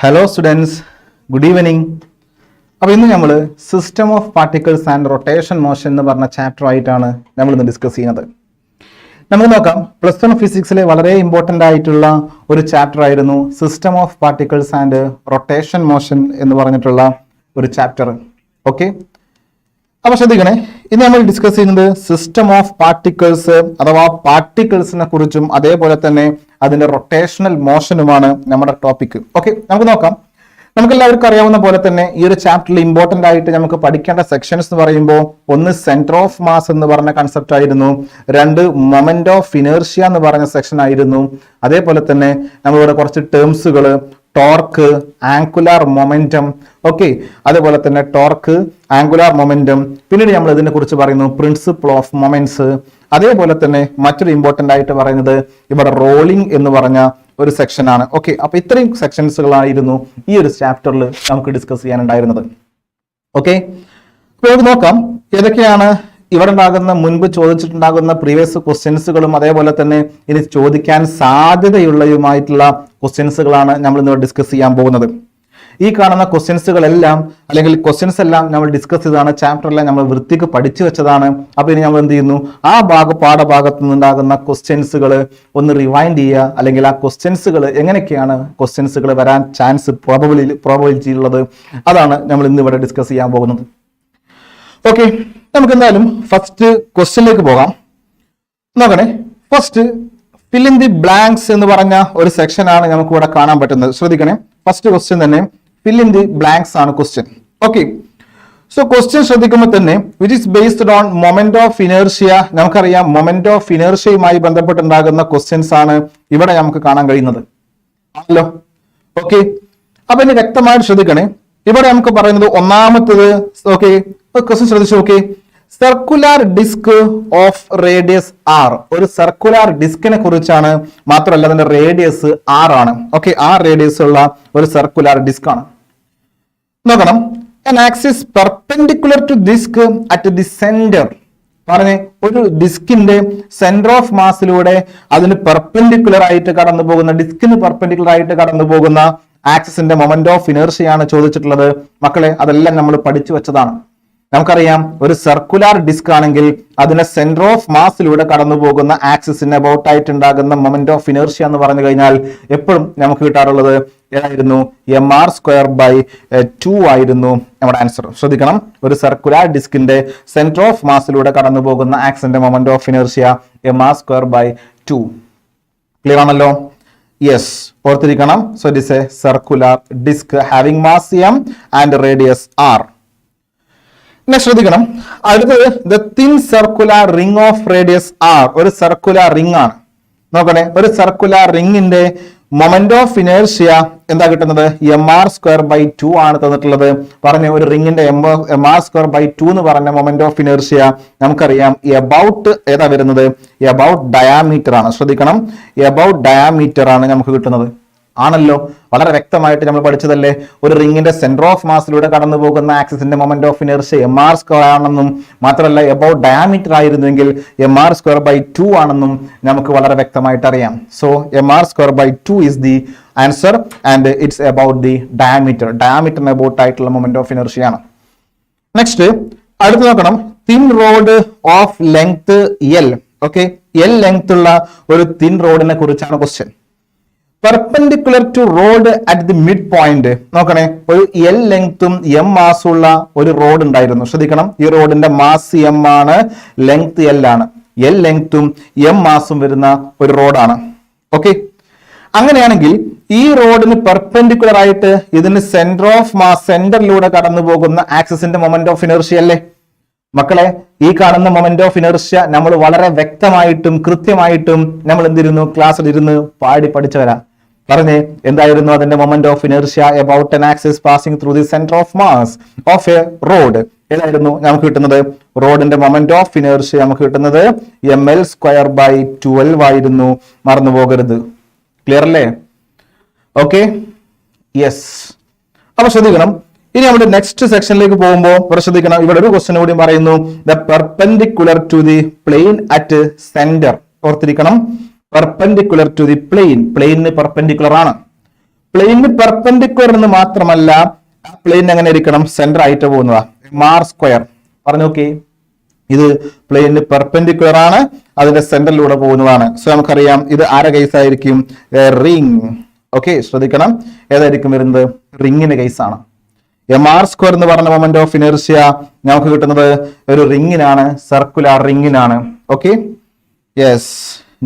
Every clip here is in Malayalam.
Hello students, good evening. അപ്പോൾ ഇന്ന് നമ്മൾ system of particles and rotation motion എന്ന് പറഞ്ഞ ചാപ്റ്റർ ആയിട്ടാണ് നമ്മൾ ഇന്ന് ഡിസ്കസ് ചെയ്യുന്നത്. നമുക്ക് നോക്കാം, പ്ലസ് 1 ഫിസിക്സിലെ വളരെ ഇമ്പോർട്ടൻ്റ് ആയിട്ടുള്ള ഒരു ചാപ്റ്റർ ആയിരുന്നു system of particles and rotation motion എന്ന് പറഞ്ഞിട്ടുള്ള ഒരു ചാപ്റ്റർ. ഓക്കെ, അപ്പോൾ ശ്രദ്ധിക്കണേ, ഇന്ന് നമ്മൾ ഡിസ്കസ് ചെയ്യുന്നത് സിസ്റ്റം ഓഫ് പാർട്ടിക്കിൾസ് അഥവാ പാർട്ടിക്കിൾസിനെ കുറിച്ചും അതേപോലെ തന്നെ അതിന്റെ റൊട്ടേഷണൽ മോഷനുമാണ് നമ്മുടെ ടോപ്പിക്. ഓക്കെ, നമുക്ക് നോക്കാം. നമുക്കെല്ലാവർക്കും അറിയാവുന്ന പോലെ തന്നെ ഈ ഒരു ചാപ്റ്ററിൽ ഇമ്പോർട്ടൻ്റ് ആയിട്ട് നമുക്ക് പഠിക്കേണ്ട സെക്ഷൻസ് എന്ന് പറയുമ്പോൾ ഒന്ന് സെന്റർ ഓഫ് മാസ് എന്ന് പറഞ്ഞ കൺസെപ്റ്റ് ആയിരുന്നു, രണ്ട് മൊമെന്റ് ഓഫ് ഇനേർഷ്യ എന്ന് പറഞ്ഞ സെക്ഷൻ ആയിരുന്നു. അതേപോലെ തന്നെ നമ്മളിവിടെ കുറച്ച് ടേംസുകൾ ടോർക്ക്, ആംഗുലാർ മൊമെന്റം, ഓക്കെ, അതേപോലെ തന്നെ ടോർക്ക്, ആംഗുലാർ മൊമെന്റം, പിന്നീട് നമ്മൾ ഇതിനെ കുറിച്ച് പറയുന്നു പ്രിൻസിപ്പിൾ ഓഫ് മൊമെന്റ്സ്. അതേപോലെ തന്നെ മറ്റൊരു ഇമ്പോർട്ടൻ്റ് ആയിട്ട് പറയുന്നത് ഇവിടെ റോളിംഗ് എന്ന് പറഞ്ഞ ഒരു സെക്ഷൻ ആണ്. ഓക്കെ, അപ്പൊ ഇത്രയും സെക്ഷൻസുകളായിരുന്നു ഈ ഒരു ചാപ്റ്ററിൽ നമുക്ക് ഡിസ്കസ് ചെയ്യാനുണ്ടായിരുന്നത്. ഓക്കെ, അപ്പോൾ നമുക്ക് നോക്കാം ഏതൊക്കെയാണ് ഇവിടെ ഉണ്ടാകുന്ന മുൻപ് ചോദിച്ചിട്ടുണ്ടാകുന്ന പ്രീവിയസ് ക്വസ്റ്റ്യൻസുകളും അതേപോലെ തന്നെ ഇനി ചോദിക്കാൻ സാധ്യതയുള്ളതുമായിട്ടുള്ള ക്വസ്റ്റ്യൻസുകളാണ് നമ്മൾ ഇന്ന് ഡിസ്കസ് ചെയ്യാൻ പോകുന്നത്. ഈ കാണുന്ന ക്വസ്റ്റ്യൻസുകളെല്ലാം അല്ലെങ്കിൽ ക്വസ്റ്റ്യൻസ് എല്ലാം നമ്മൾ ഡിസ്കസ് ചെയ്തതാണ്, ചാപ്റ്ററെല്ലാം നമ്മൾ വൃത്തിക്ക് പഠിച്ചു വെച്ചതാണ്. അപ്പൊ ഇനി നമ്മൾ എന്ത് ചെയ്യുന്നു, ആ പാഠഭാഗത്ത് നിന്നുണ്ടാകുന്ന ക്വസ്റ്റ്യൻസുകൾ ഒന്ന് റിവൈൻഡ് ചെയ്യുക, അല്ലെങ്കിൽ ആ ക്വസ്റ്റ്യൻസുകൾ എങ്ങനെയൊക്കെയാണ് ക്വസ്റ്റ്യൻസുകൾ വരാൻ ചാൻസ് പ്രോബബിലിറ്റി ഉള്ളത്, അതാണ് നമ്മൾ ഇന്ന് ഇവിടെ ഡിസ്കസ് ചെയ്യാൻ പോകുന്നത്. ഓക്കെ, നമുക്ക് എന്തായാലും ഫസ്റ്റ് ക്വസ്റ്റ്യനിലേക്ക് പോകാം. നോക്കണേ, first fill in the blanks എന്ന് പറഞ്ഞ ഒരു സെക്ഷൻ ആണ് നമുക്ക് ഇവിടെ കാണാൻ പറ്റുന്നത്. ശ്രദ്ധിക്കണേ, ഫസ്റ്റ് ക്വസ്റ്റ്യൻ തന്നെ ഫിൽ ഇൻ ദി ബ്ലാങ്ക്സ് ആണ് ക്വസ്റ്റ്യൻ. ഓക്കെ, സോ ക്വസ്റ്റ്യൻ ശ്രദ്ധിക്കുമ്പോൾ തന്നെ which is based on moment of inertia. നമുക്കറിയാം മൊമെന്റ് ഓഫ് ഇനേർഷ്യയുമായി ബന്ധപ്പെട്ടുണ്ടാകുന്ന ക്വസ്റ്റ്യൻസ് ആണ് ഇവിടെ നമുക്ക് കാണാൻ കഴിയുന്നത് ആണല്ലോ. ഓക്കെ, അപ്പൊ ഇനി വ്യക്തമായിട്ട് ശ്രദ്ധിക്കണേ, ഇവിടെ നമുക്ക് പറയുന്നത് ഒന്നാമത്തത്, ഓക്കെ ക്വസ്റ്റ്യൻ ശ്രദ്ധിച്ചു. Okay, circular disc of radius R, ഒരു സർക്കുലാർ ഡിസ്കിനെ കുറിച്ചാണ്, മാത്രമല്ല അതിന്റെ റേഡിയസ് ആർ ആണ്. ഓക്കെ, ആർ റേഡിയസ് ഉള്ള ഒരു സർക്കുലാർ ഡിസ്ക് ആണ്. നോക്കണം, an axis perpendicular to disk at the center. പറഞ്ഞേ, ഒരു ഡിസ്കിന്റെ സെന്റർ ഓഫ് മാസിലൂടെ അതിന് പെർപെൻഡിക്കുലർ ആയിട്ട് കടന്നു പോകുന്ന, ഡിസ്കിന് പെർപെൻഡിക്കുലർ ആയിട്ട് കടന്നു പോകുന്ന ആക്സിസിന്റെ മൊമെന്റ് ഓഫ് ഇനേർഷ്യയാണ് ചോദിച്ചിട്ടുള്ളത്. മക്കളെ, അതെല്ലാം നമ്മൾ പഠിച്ചു വെച്ചതാണ്. നമുക്കറിയാം ഒരു സർക്കുലാർ ഡിസ്ക് ആണെങ്കിൽ അതിന്റെ സെന്റർ ഓഫ് മാസിലൂടെ കടന്നു പോകുന്ന ആക്സിസിന് അബൌട്ട് ആയിട്ട് ഉണ്ടാകുന്ന മൊമെന്റ് ഓഫ് ഇനേർഷ്യ എന്ന് പറഞ്ഞു കഴിഞ്ഞാൽ എപ്പോഴും നമുക്ക് കിട്ടാറുള്ളത് ഏതായിരുന്നു, mr²/2 ആയിരുന്നു നമ്മുടെ ആൻസർ. ശ്രദ്ധിക്കണം, ഒരു സർക്കുലാർ ഡിസ്കിന്റെ സെന്റർ ഓഫ് മാസിലൂടെ കടന്നു പോകുന്ന ആക്സിന്റെ moment of inertia mr²/2. Clear ആണല്ലോ? യെസ്, ഓർത്തിരിക്കണം. So it is a circular disc having mass m and radius r. ശ്രദ്ധിക്കണം, അടുത്തത് the thin circular ring of radius R, ഒരു സർക്കുലാർ റിംഗ് ആണ്. നോക്കണേ, ഒരു സർക്കുലാർ റിംഗിന്റെ മൊമെന്റ് ഓഫ് ഇനേർഷ്യ എന്താ കിട്ടുന്നത്, mr²/2 ആണ് തന്നിട്ടുള്ളത്. പറഞ്ഞ ഒരു റിംഗിന്റെ mr²/2 എന്ന് പറഞ്ഞ മൊമെന്റ് ഓഫ് ഇനേർഷ്യ നമുക്കറിയാം എബൌട്ട് ഏതാ വരുന്നത്, എബൌട്ട് ഡയാമീറ്റർ ആണ്. ശ്രദ്ധിക്കണം, എബൌട്ട് ഡയാമീറ്റർ ആണ് നമുക്ക് കിട്ടുന്നത് ആണല്ലോ. വളരെ വ്യക്തമായിട്ട് നമ്മൾ പഠിച്ചതല്ലേ, ഒരു റിംഗിന്റെ സെന്റർ ഓഫ് മാസിലൂടെ കടന്നു പോകുന്ന ആക്സിസിന്റെ മൊമെന്റ് ഓഫ് ഇനേർഷ്യ mr² ആണെന്നും മാത്രമല്ല എബൌട്ട് ഡയാമീറ്റർ ആയിരുന്നെങ്കിൽ mr²/2 ആണെന്നും നമുക്ക് വളരെ വ്യക്തമായിട്ട് അറിയാം. So mr²/2 is the answer and it's about the diameter. ഡയാമീറ്ററിന് അബൌട്ട് ആയിട്ടുള്ള മൊമെന്റ് ഓഫ് ഇനേർഷ്യ ആണ്. നെക്സ്റ്റ് അടുത്ത് നോക്കണം, thin rod of length L. Okay, L length ഉള്ള ഒരു തിൻ റോഡിനെ കുറിച്ചാണ് question. Perpendicular to rod at the mid point. നോക്കണേ, ഒരു L ലെങ്ത്തും M മാസും ഉള്ള ഒരു റോഡ് ഉണ്ടായിരുന്നു. ശ്രദ്ധിക്കണം, ഈ റോഡിന്റെ മാസ് M ആണ്, ലെങ്ത് L ആണ്. L ലെങ്ത്തും M മാസും വരുന്ന ഒരു റോഡാണ്. ഓക്കെ, അങ്ങനെയാണെങ്കിൽ ഈ റോഡിന് പെർപെൻഡിക്കുലർ ആയിട്ട് ഇതിന് സെന്റർ ഓഫ് മാസ്, സെന്ററിലൂടെ കടന്നു പോകുന്ന ആക്സിസിന്റെ മൊമെന്റ് ഓഫ് ഇനേർഷ്യ അല്ലേ മക്കളെ? ഈ കാണുന്ന മൊമെന്റ് ഓഫ് ഇനേർഷ്യ നമ്മൾ വളരെ വ്യക്തമായിട്ടും കൃത്യമായിട്ടും നമ്മൾ എന്തിരുന്നു, ക്ലാസ്സിൽ ഇരുന്ന് പാടി പഠിച്ചവരാ. പറഞ്ഞേ, എന്തായിരുന്നു അതിന്റെ moment of inertia about an axis passing through the centre of mass of A road. ഏതായിരുന്നു നമുക്ക് കിട്ടുന്നത്, റോഡിന്റെ മൊമെന്റ് ഓഫ് ഇനേർഷ്യ നമുക്ക് കിട്ടുന്നത് ml²/12 ആയിരുന്നു. മറന്നു പോകരുത്. ക്ലിയർ അല്ലേ? Okay, yes. അപ്പൊ ശ്രദ്ധിക്കണം, ഇനി നമ്മുടെ നെക്സ്റ്റ് സെക്ഷനിലേക്ക് പോകുമ്പോൾ ശ്രദ്ധിക്കണം, ഇവിടെ ഒരു ക്വസ്റ്റ്യൻ കൂടി പറയുന്നു, the perpendicular to the plane at centre. ഓർത്തിരിക്കണം, പെർപെൻഡിക്കുലർ ടു ദി പ്ലെയിൻ, പ്ലെയിനിന് പെർപെൻഡിക്കുലർ ആണ്. പ്ലെയിന് പെർപെൻഡിക്കുലർ എന്ന് മാത്രമല്ല, ആ പ്ലെയിൻ എങ്ങനെ ഇരിക്കണം? സെന്റർ ആയിട്ട് പോകുന്നതാ. മാർ സ്ക്വയർ പറഞ്ഞു നോക്കി, ഇത് പ്ലെയിന് പെർപെൻഡിക്കുലർ ആണ്, അതിന്റെ സെന്ററിലൂടെ പോകുന്നതാണ്. സോ നമുക്കറിയാം ഇത് ആരെ കേസ് ആയിരിക്കും? റിംഗ്. ഓക്കെ, ശ്രദ്ധിക്കണം, ഏതായിരിക്കും വരുന്നത്? റിങ്ങിന്റെ കേസാണ്. MR സ്ക്വയർ എന്ന് പറഞ്ഞ മൊമെന്റ് ഓഫ് ഇനർഷ്യ നമുക്ക് കിട്ടുന്നത് ഒരു റിങ്ങിനാണ്, സർക്കുലർ റിങ്ങിനാണ്. Okay, yes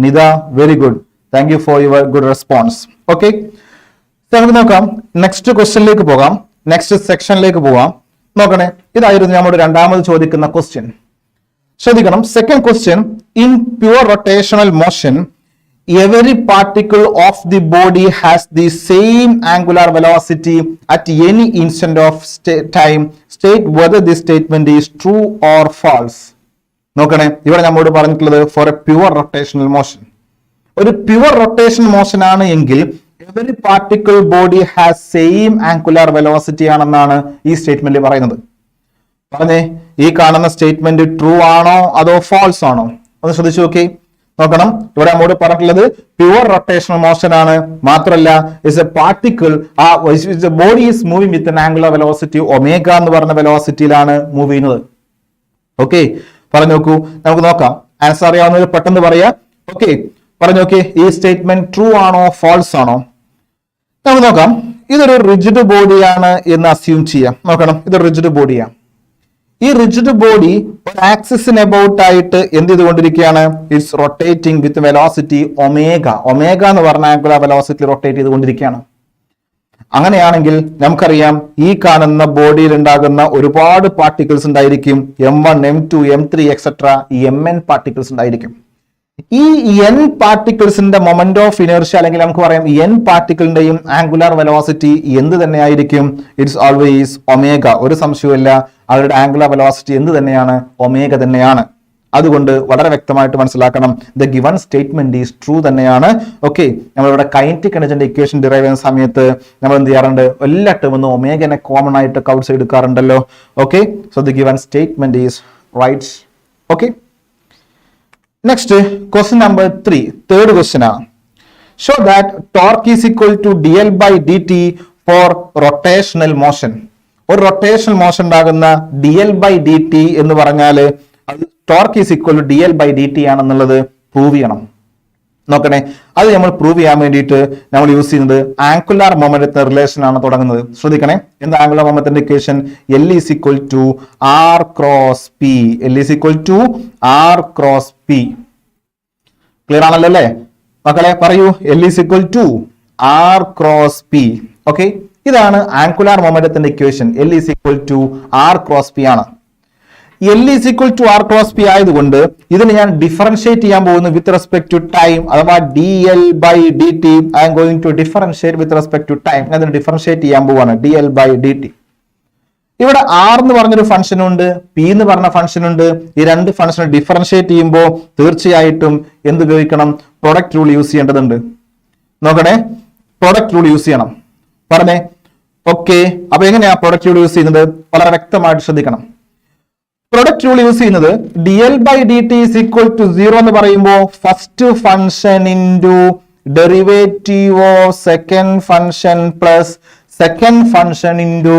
Nita, very good, thank you for your good response. Okay, നമുക്ക് നോക്കാം, നെക്സ്റ്റ് ക്വസ്റ്റ്യനിലേക്ക് പോകാം, നെക്സ്റ്റ് സെക്ഷനിലേക്ക് പോകാം. നോക്കണേ, ഇതായിരുന്നു നമ്മുടെ രണ്ടാമത് ചോദിക്കുന്ന ക്വസ്റ്റ്യൻ. ശ്രദ്ധിക്കണം, second question, in pure rotational motion every particle of the body has the same angular velocity at any instant of time. State whether this statement is true or false. നോക്കണേ, ഇവിടെ നമ്മോട് പറഞ്ഞിട്ടുള്ളത് for a pure rotational motion. ഒരു പ്യുവർ റൊട്ടേഷണൽ മോഷൻ ആണ് എങ്കിൽ every particle body has same angular velocity ആണെന്നാണ് ഈ സ്റ്റേറ്റ്മെന്റിൽ പറയുന്നത്. പറഞ്ഞേ, ഈ കാണുന്ന സ്റ്റേറ്റ്മെന്റ് ട്രൂ ആണോ അതോ ഫാൾസ് ആണോ? ഒന്ന് ശ്രദ്ധിച്ചു നോക്കി. നോക്കണം, ഇവിടെ നമ്മോട് പറഞ്ഞിട്ടുള്ളത് പ്യുവർ റൊട്ടേഷണൽ മോഷൻ ആണ്, മാത്രമല്ല is A particle, body is moving with an angular velocity omega എന്ന് പറഞ്ഞ വെലോസിറ്റിയിലാണ് മൂവ് ചെയ്യുന്നത്. ഓക്കെ, പറഞ്ഞു നോക്കൂ, നമുക്ക് നോക്കാം. ആൻസർ അറിയാവുന്നവർ പെട്ടെന്ന് പറയാ. ഓക്കെ, പറഞ്ഞു നോക്കി, ഈ സ്റ്റേറ്റ്മെന്റ് ട്രൂ ആണോ ഫാൾസ് ആണോ? നമുക്ക് നോക്കാം. ഇതൊരു റിജിഡ് ബോഡിയാണ് എന്ന് അസ്യൂം ചെയ്യാം. നോക്കണം, ഇത് റിജിഡ് ബോഡിയാണ്. ഈ റിജിഡ് ബോഡി ഒരു ആക്സിസിന് അബൌട്ട് ആയിട്ട് എന്ത് ചെയ്തുകൊണ്ടിരിക്കുകയാണ്? It's rotating with velocity omega. Omega എന്ന് പറഞ്ഞ ആംഗുലർ വെലോസിറ്റി റൊട്ടേറ്റ് ചെയ്തുകൊണ്ടിരിക്കുകയാണ്. അങ്ങനെയാണെങ്കിൽ നമുക്കറിയാം ഈ കാണുന്ന ബോഡിയിൽ ഉണ്ടാകുന്ന ഒരുപാട് പാർട്ടിക്കിൾസ് ഉണ്ടായിരിക്കും. M1, M2, M3 etcetera Mn particles ഉണ്ടായിരിക്കും. ഈ n പാർട്ടിക്കിൾസിന്റെ മൊമെന്റ് ഓഫ് ഇനർഷ്യ, അല്ലെങ്കിൽ നമുക്ക് പറയാം n പാർട്ടിക്കിളിന്റെയും ആംഗുലർ വെലോസിറ്റി എന്ത് തന്നെയായിരിക്കും? It's always omega. ഒരു സംശയവുമില്ല, അവരുടെ ആംഗുലർ വെലോസിറ്റി എന്ത് തന്നെയാണ്? ഒമേഗ തന്നെയാണ്. അതുകൊണ്ട് വളരെ വ്യക്തമായിട്ട് മനസ്സിലാക്കണം, the given statement is true തന്നെയാണ്. ഓക്കെ, നമ്മളിവിടെ കൈനറ്റിക് എനർജിന്റെ ഇക്വേഷൻ ഡിറൈവ് ചെയ്യുന്ന സമയത്ത് നമ്മൾ എന്ത് ചെയ്യാറുണ്ട്? എല്ലാ ടേമും ഒമേഗനെ കോമൺ ആയിട്ട് ഔട്ട് സൈഡ് എടുക്കാറുണ്ടല്ലോ. Okay, so the given statement is right. Okay, next question number 3, third question ആണ്. Show that torque is equal to dl by dt for rotational motion. ഒരു റൊട്ടേഷണൽ മോഷൻ ഉണ്ടാകുന്ന dl by dt എന്ന് പറഞ്ഞാൽ അത് torque is equal to dl by dt ആണെന്നുള്ളത് പ്രൂവ് ചെയ്യണം. നോക്കണേ, അത് നമ്മൾ പ്രൂവ് ചെയ്യാൻ വേണ്ടിയിട്ട് നമ്മൾ യൂസ് ചെയ്യുന്നത് ആംഗുലാർ മൊമെന്റത്തിന്റെ റിലേഷൻ ആണ് തുടങ്ങുന്നത്. ശ്രദ്ധിക്കണേ, എന്താ ആംഗുലാർ മൊമെന്റത്തിന്റെ equation? L is equal to R cross P. L is equal to R cross P. Clear ആണല്ലോ അല്ലേ മക്കളെ? പറയൂ, L is equal to R cross P. Okay, ഇതാണ് ആംഗുലാർ മൊമെന്റത്തിന്റെ equation. L is equal to R cross P ആണ്. L is equal to R cross P ആയതുകൊണ്ട് ഇതിന് ഞാൻ ഡിഫറൻഷിയേറ്റ് ചെയ്യാൻ പോകുന്നു വിത്ത് റെസ്പെക്ട് ടു ടൈം, അഥവാ dl by dt. I am going to differentiate with respect to time. ഞാൻ ഇതിന് ഡിഫറൻഷിയേറ്റ് ചെയ്യാൻ പോവാണ് dl by dt. ഇവിടെ R എന്ന് പറഞ്ഞൊരു ഫംഗ്ഷൻ ഉണ്ട്, P എന്ന് പറഞ്ഞ ഫംഗ്ഷൻ ഉണ്ട്. ഈ രണ്ട് ഫംഗ്ഷനെ ഡിഫറൻഷിയേറ്റ് ചെയ്യുമ്പോൾ തീർച്ചയായിട്ടും എന്ത് ഉപയോഗിക്കണം? പ്രൊഡക്റ്റ് റൂൾ യൂസ് ചെയ്യേണ്ടതുണ്ട്. നോക്കണേ, പ്രൊഡക്റ്റ് റൂൾ യൂസ് ചെയ്യണം. പറഞ്ഞേ, ഓക്കെ. അപ്പൊ എങ്ങനെയാ പ്രൊഡക്റ്റ് റൂൾ യൂസ് ചെയ്യുന്നത്? വളരെ വ്യക്തമായിട്ട് ശ്രദ്ധിക്കണം. പ്രൊഡക്റ്റ് റൂൾ യൂസ് ചെയ്യുന്നത് dl by dt is equal to 0 എന്ന് പറയുമ്പോൾ first function into derivative of second function plus second function into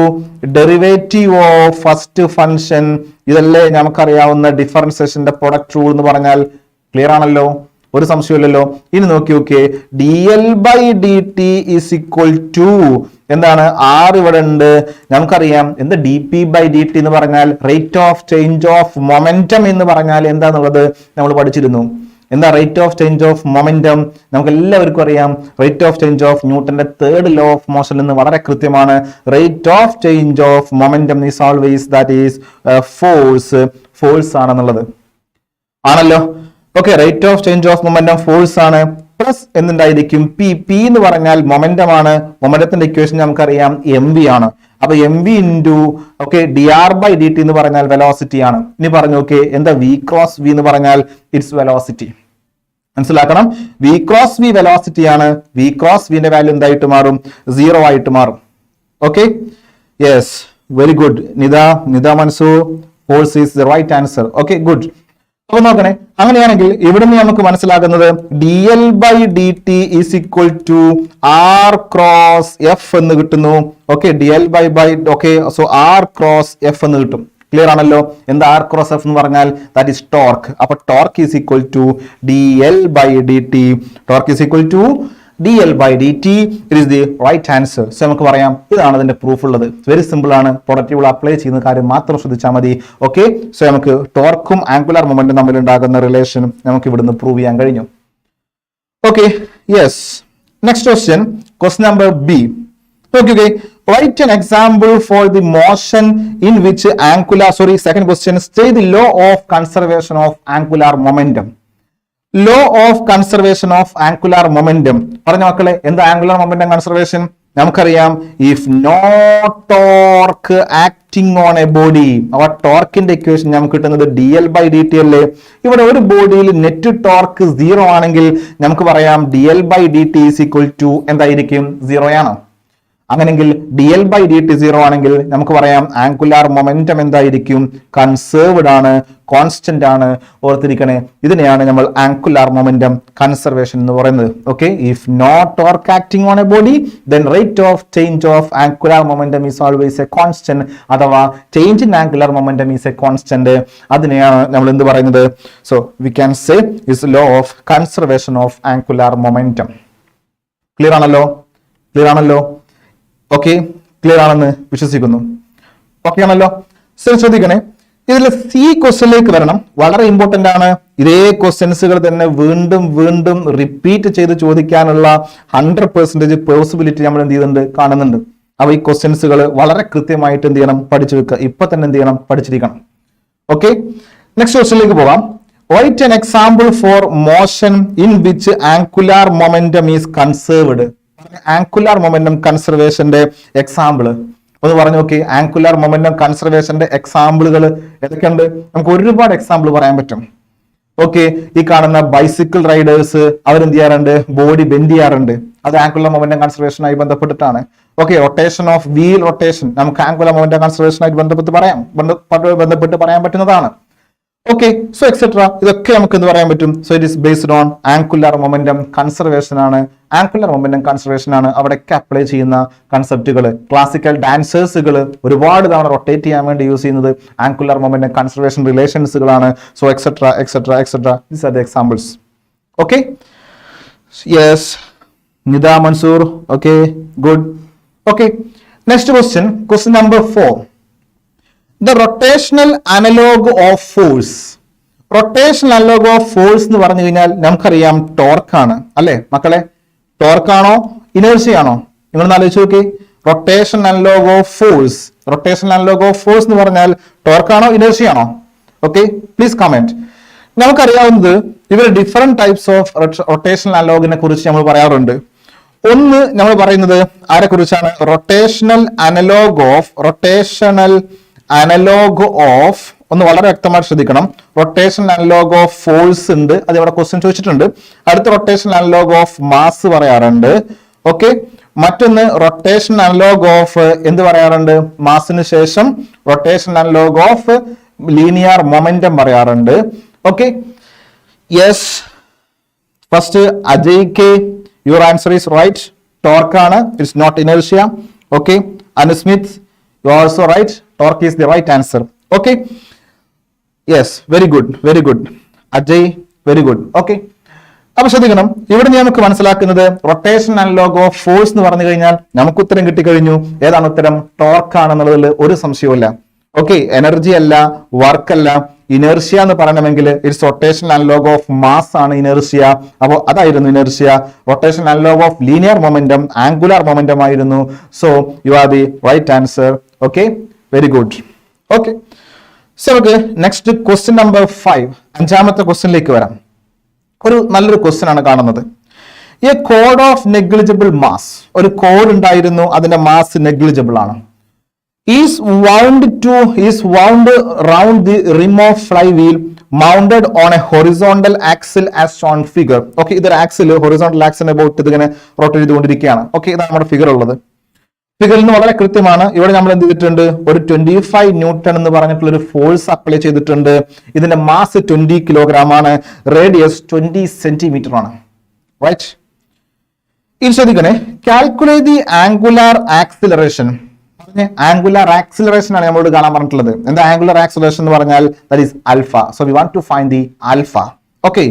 derivative of first function. ഇതല്ലേ നമുക്കറിയാവുന്ന ഡിഫറൻസിയേഷന്റെ പ്രൊഡക്റ്റ് റൂൾ എന്ന് പറഞ്ഞാൽ. ക്ലിയർ ആണല്ലോ, ഒരു സംശയമില്ലല്ലോ. ഇനി നോക്കി നോക്കിയേ, dl by dt is equal to എന്താണ്? R ഇവിടെ ഉണ്ട്. നമുക്കറിയാം എന്താ dp by dt എന്ന് പറഞ്ഞാൽ? Rate of change of momentum എന്ന് പറഞ്ഞാൽ എന്താന്നുള്ളത് നമ്മൾ പഠിച്ചിരുന്നു. എന്താ rate of change of momentum? നമുക്ക് എല്ലാവർക്കും അറിയാം, റേറ്റ് ഓഫ് ചേഞ്ച് ഓഫ് ന്യൂട്ടന്റെ തേർഡ് ലോ ഓഫ് മോഷനിൽ നിന്ന് വളരെ കൃത്യമാണ്. Rate of change of momentum is always that is force. Force ആണെന്നുള്ളത് ആണല്ലോ. Okay, rate of change of momentum force ആണ്. പ്ലസ് എന്തുണ്ടായിരിക്കും? പി എന്ന് പറഞ്ഞാൽ മൊമെന്റം ആണ്. മൊമെന്റത്തിന്റെ ഇക്വേഷൻ നമുക്കറിയാം mv ആണ്. അപ്പൊ mv into dr by dt എന്ന് പറഞ്ഞാൽ വെലോസിറ്റി ആണ്. ഇനി പറഞ്ഞു നോക്കേ, എന്താ v ക്രോസ് v എന്ന് പറഞ്ഞാൽ? It's velocity. മനസ്സിലാക്കണം, v ക്രോസ് v വെലോസിറ്റി ആണ്. v ക്രോസ് വിന്റെ വാല്യൂ എന്തായിട്ട് മാറും? 0 ആയിട്ട് മാറും. Okay, yes, very good Nitha Mansoor. Force is the right answer. Okay, good. അപ്പൊ നോക്കണേ, അങ്ങനെയാണെങ്കിൽ ഇവിടുന്ന് നമുക്ക് മനസ്സിലാക്കുന്നത് dl/dt is equal to r cross F എന്ന് കിട്ടുന്നു. Okay, okay, so r cross F എന്ന് കിട്ടും. ക്ലിയർ ആണല്ലോ? എന്താ r ക്രോസ് എഫ് എന്ന് പറഞ്ഞാൽ? That is torque. അപ്പൊ torque is equal to dl/dt. Torque is equal to dl/dt. It is the right answer. So നമുക്ക് പറയാം ഇതാണ് അതിന്റെ പ്രൂഫ് ഉള്ളത്. വെരി സിമ്പിൾ ആണ്. പ്രൊഡക്റ്റീവ് അപ്ലൈ ചെയ്യുന്ന കാര്യം മാത്രം ശ്രദ്ധിച്ചാൽ മതി. ഓക്കെ, സോ നമുക്ക് ടോർക്കും ആംഗുലാർ മൊമെന്റും തമ്മിൽ ഉണ്ടാകുന്ന റിലേഷൻ നമുക്ക് ഇവിടുന്ന് പ്രൂവ് ചെയ്യാൻ കഴിഞ്ഞു. Okay, yes. Next question, question number B. Okay, write an example for the motion in which second question, state the law of conservation of angular momentum. Law of conservation of angular momentum. പറഞ്ഞ മക്കളെ, എന്താ ആംഗുലർ മൊമെന്റം കൺസർവേഷൻ? നമുക്കറിയാം, if no torque acting on a body, our ടോർക്കിന്റെ ഇക്വേഷൻ നമുക്ക് കിട്ടുന്നത് dl/dt അല്ലേ? ഇവിടെ ഒരു ബോഡിയിൽ നെറ്റ് ടോർക്ക് 0 ആണെങ്കിൽ നമുക്ക് പറയാം dl/dt ഈസ് ഈക്വൽ ടു എന്തായിരിക്കും? 0 ആണോ? അങ്ങനെങ്കിൽ dl/dt 0 ആണെങ്കിൽ നമുക്ക് പറയാം ആംഗുലാർ മൊമെന്റം എന്തായിരിക്കും? കൺസേർവ്ഡ് ആണ്, കോൺസ്റ്റന്റ് ആണ്. ഓർത്തിരിക്കണേ, ഇതിനെയാണ് നമ്മൾ ആംഗുലാർ മൊമെന്റം കൺസർവേഷൻ എന്ന് പറയുന്നത്. Okay, if no torque acting on a body then rate of change of angular momentum is always a constant, അഥവാ change in angular momentum is a constant. അതിനെയാണ് നമ്മൾ എന്ത് പറയുന്നത്? So we can say is law of conservation of angular momentum. Clear ആണല്ലോ? ക്ലിയർ ആണല്ലോ? ഓക്കെ, ക്ലിയർ ആണെന്ന് വിശ്വസിക്കുന്നു. ഓക്കെ ആണല്ലോ? ശ്രദ്ധിക്കണേ, ഇതിൽ സി ക്വസ്റ്റ്യനിലേക്ക് വരണം. വളരെ ഇമ്പോർട്ടന്റ് ആണ്. ഇതേ ക്വസ്റ്റ്യൻസുകൾ തന്നെ വീണ്ടും വീണ്ടും റിപ്പീറ്റ് ചെയ്ത് ചോദിക്കാനുള്ള 100% പോസിബിലിറ്റി നമ്മൾ എന്ത് ചെയ്യുന്നുണ്ട്? കാണുന്നുണ്ട്. അപ്പൊ ഈ ക്വസ്റ്റ്യൻസുകൾ വളരെ കൃത്യമായിട്ട് എന്ത് ചെയ്യണം? പഠിച്ചു വെക്കുക. ഇപ്പൊ തന്നെ എന്ത് ചെയ്യണം? പഠിച്ചിരിക്കണം. ഓക്കെ, നെക്സ്റ്റ് ക്വസ്റ്റ്യനിലേക്ക് പോകാം. Write an example for motion in which angular momentum is conserved. Angular momentum കൺസർവേഷന്റെ എക്സാമ്പിൾ ഒന്ന് പറഞ്ഞു നോക്കി. ആംഗുലാർ മൊമെന്റം കൺസർവേഷന്റെ എക്സാമ്പിളുകൾ ഏതൊക്കെയുണ്ട്? നമുക്ക് ഒരുപാട് എക്സാമ്പിൾ പറയാൻ പറ്റും. ഓക്കെ, ഈ കാണുന്ന ബൈസിക്കിൾ റൈഡേഴ്സ് അവരെന്ത് ചെയ്യാറുണ്ട്? ബോഡി ബെൻഡ് ചെയ്യാറുണ്ട്. അത് ആംഗുലാർ മൊമെന്റം കൺസർവേഷനായി ബന്ധപ്പെട്ടിട്ടാണ്. Okay, rotation of wheel rotation നമുക്ക് ആംഗുലാർ മൊമെന്റം കൺസർവേഷനായിട്ട് ബന്ധപ്പെട്ട് പറയാൻ പറ്റുന്നതാണ്. ഓക്കെ, സോ എക്സെട്ര, ഇതൊക്കെ നമുക്ക് എന്ത് പറയാൻ പറ്റും? So it is based on angular momentum conservation ആണ്. ആംഗുലാർ മൊമെന്റം കൺസർവേഷൻ ആണ് അവിടെയൊക്കെ അപ്ലൈ ചെയ്യുന്ന കൺസെപ്റ്റുകൾ. ക്ലാസിക്കൽ ഡാൻസേഴ്സുകൾ ഒരുപാട് തവണ റൊട്ടേറ്റ് ചെയ്യാൻ വേണ്ടി യൂസ് ചെയ്യുന്നത് ആംഗുലാർ മൊമെന്റം കൺസർവേഷൻ റിലേഷൻസുകളാണ്. So etcetera etcetera etcetera, these are the examples. Okay, yes, Nida Mansoor. Okay, good. Okay, next question, question number 4. The rotational analog of force. Rotational analogue of force എന്ന് പറഞ്ഞു കഴിഞ്ഞാൽ നമുക്കറിയാം ടോർക്കാണ് അല്ലെ മക്കളെ? ടോർക്കാണോ ഇനേർഷ്യ ആണോ? നിങ്ങളൊന്ന് ആലോചിച്ച് നോക്കി. Rotational analogue of force, rotational analogue of force എന്ന് പറഞ്ഞാൽ ടോർക്കാണോ ഇനേർഷ്യ ആണോ? Okay, please comment. നമുക്കറിയാവുന്നത് ഇവർ ഡിഫറെന്റ് ടൈപ്സ് ഓഫ് റൊട്ടേഷണൽ അനലോഗിനെ കുറിച്ച് നമ്മൾ പറയാറുണ്ട്. ഒന്ന് നമ്മൾ പറയുന്നത് ആരെ കുറിച്ചാണ്? റൊട്ടേഷണൽ അനലോഗ് ഓഫ് ഒന്ന് വളരെ വ്യക്തമായിട്ട് ശ്രദ്ധിക്കണം. റൊട്ടേഷണൽ അനലോഗ് ഓഫ് ഫോഴ്സ് ഉണ്ട്, അത് ഇവിടെ ക്വസ്റ്റ്യൻ ചോദിച്ചിട്ടുണ്ട്. അടുത്ത റൊട്ടേഷണൽ അനലോഗ് ഓഫ് മാസ് പറയാറുണ്ട്. ഓക്കെ, മറ്റൊന്ന് റൊട്ടേഷണൽ അനലോഗ് ഓഫ് എന്ത് പറയാറുണ്ട്? മാസിന് ശേഷം rotational analogue of linear momentum പറയാറുണ്ട്. Okay, yes, first Ajay K, your answer is right. Torque ആണ്, it's not inertia. Okay, Anusmith, you are also right. Torque is the right answer. Okay, yes, very good, very good. Ajay, very good. Okay, അപ്പൊ ശ്രദ്ധിക്കണം, ഇവിടെ നമുക്ക് മനസ്സിലാക്കുന്നത് റൊട്ടേഷൻ അനലോഗ് ഓഫ് ഫോഴ്സ് എന്ന് പറഞ്ഞു കഴിഞ്ഞാൽ നമുക്ക് ഉത്തരം കിട്ടിക്കഴിഞ്ഞു. ഏതാണ് ഉത്തരം? ടോർക്ക് ആണെന്നുള്ളതിൽ ഒരു സംശയവുമില്ല. ഓക്കെ, എനർജി അല്ല, വർക്ക് അല്ല. ഇനേർഷ്യ എന്ന് പറയണമെങ്കിൽ it's rotation analog of mass ആണ് ഇനേർഷ്യ. അപ്പോൾ അതായിരുന്നു inertia. Rotation analog of linear momentum angular momentum ആയിരുന്നു. So you are the right answer. Okay, very good. Okay, so നമുക്ക് നെക്സ്റ്റ് ക്വസ്റ്റ്യൻ നമ്പർ 5, അഞ്ചാമത്തെ ക്വസ്റ്റ്യനിലേക്ക് വരാം. ഒരു നല്ലൊരു ക്വസ്റ്റ്യൻ ആണ് കാണുന്നത്. A cord of negligible mass, ഒരു കോഡ് ഉണ്ടായിരുന്നു, അതിന്റെ മാസ് നെഗ്ലിജിബിൾ ആണ്. is wound round the rim of flywheel mounted on a horizontal axle as shown figure. Okay, ഇതൊരു ആക്സിൽ ഹൊറിസോണ്ടൽ ആക്സിനെ പോയിട്ട് ഇതിങ്ങനെ റൊട്ടേറ്റ് ചെയ്തുകൊണ്ടിരിക്കുകയാണ്. ഓക്കെ, ഇതാണ് നമ്മുടെ ഫിഗർ ഉള്ളത്. ഫിഗറിൽ നിന്ന് വളരെ കൃത്യമാണ്. ഇവിടെ നമ്മൾ എന്ത് ചെയ്തിട്ടുണ്ട്, ഒരു 25 ന്യൂട്ടൺ എന്ന് പറഞ്ഞിട്ടുള്ള ഒരു ഫോഴ്സ് അപ്ലൈ ചെയ്തിട്ടുണ്ട്. ഇതിന്റെ മാസ് 20 കിലോഗ്രാം ആണ്, റേഡിയസ് 20 സെന്റിമീറ്റർ ആണ്. റൈറ്റ്, ഇത് ശ്രദ്ധിക്കണേ. Calculate the angular acceleration. Angular acceleration ആണ് നമ്മളോട് കാണാൻ പറഞ്ഞിട്ടുള്ളത്. എന്താ ആംഗുലാർ ആക്സിലറേഷൻ എന്ന് പറഞ്ഞാൽ? That is alpha. So we want to find the alpha. Okay,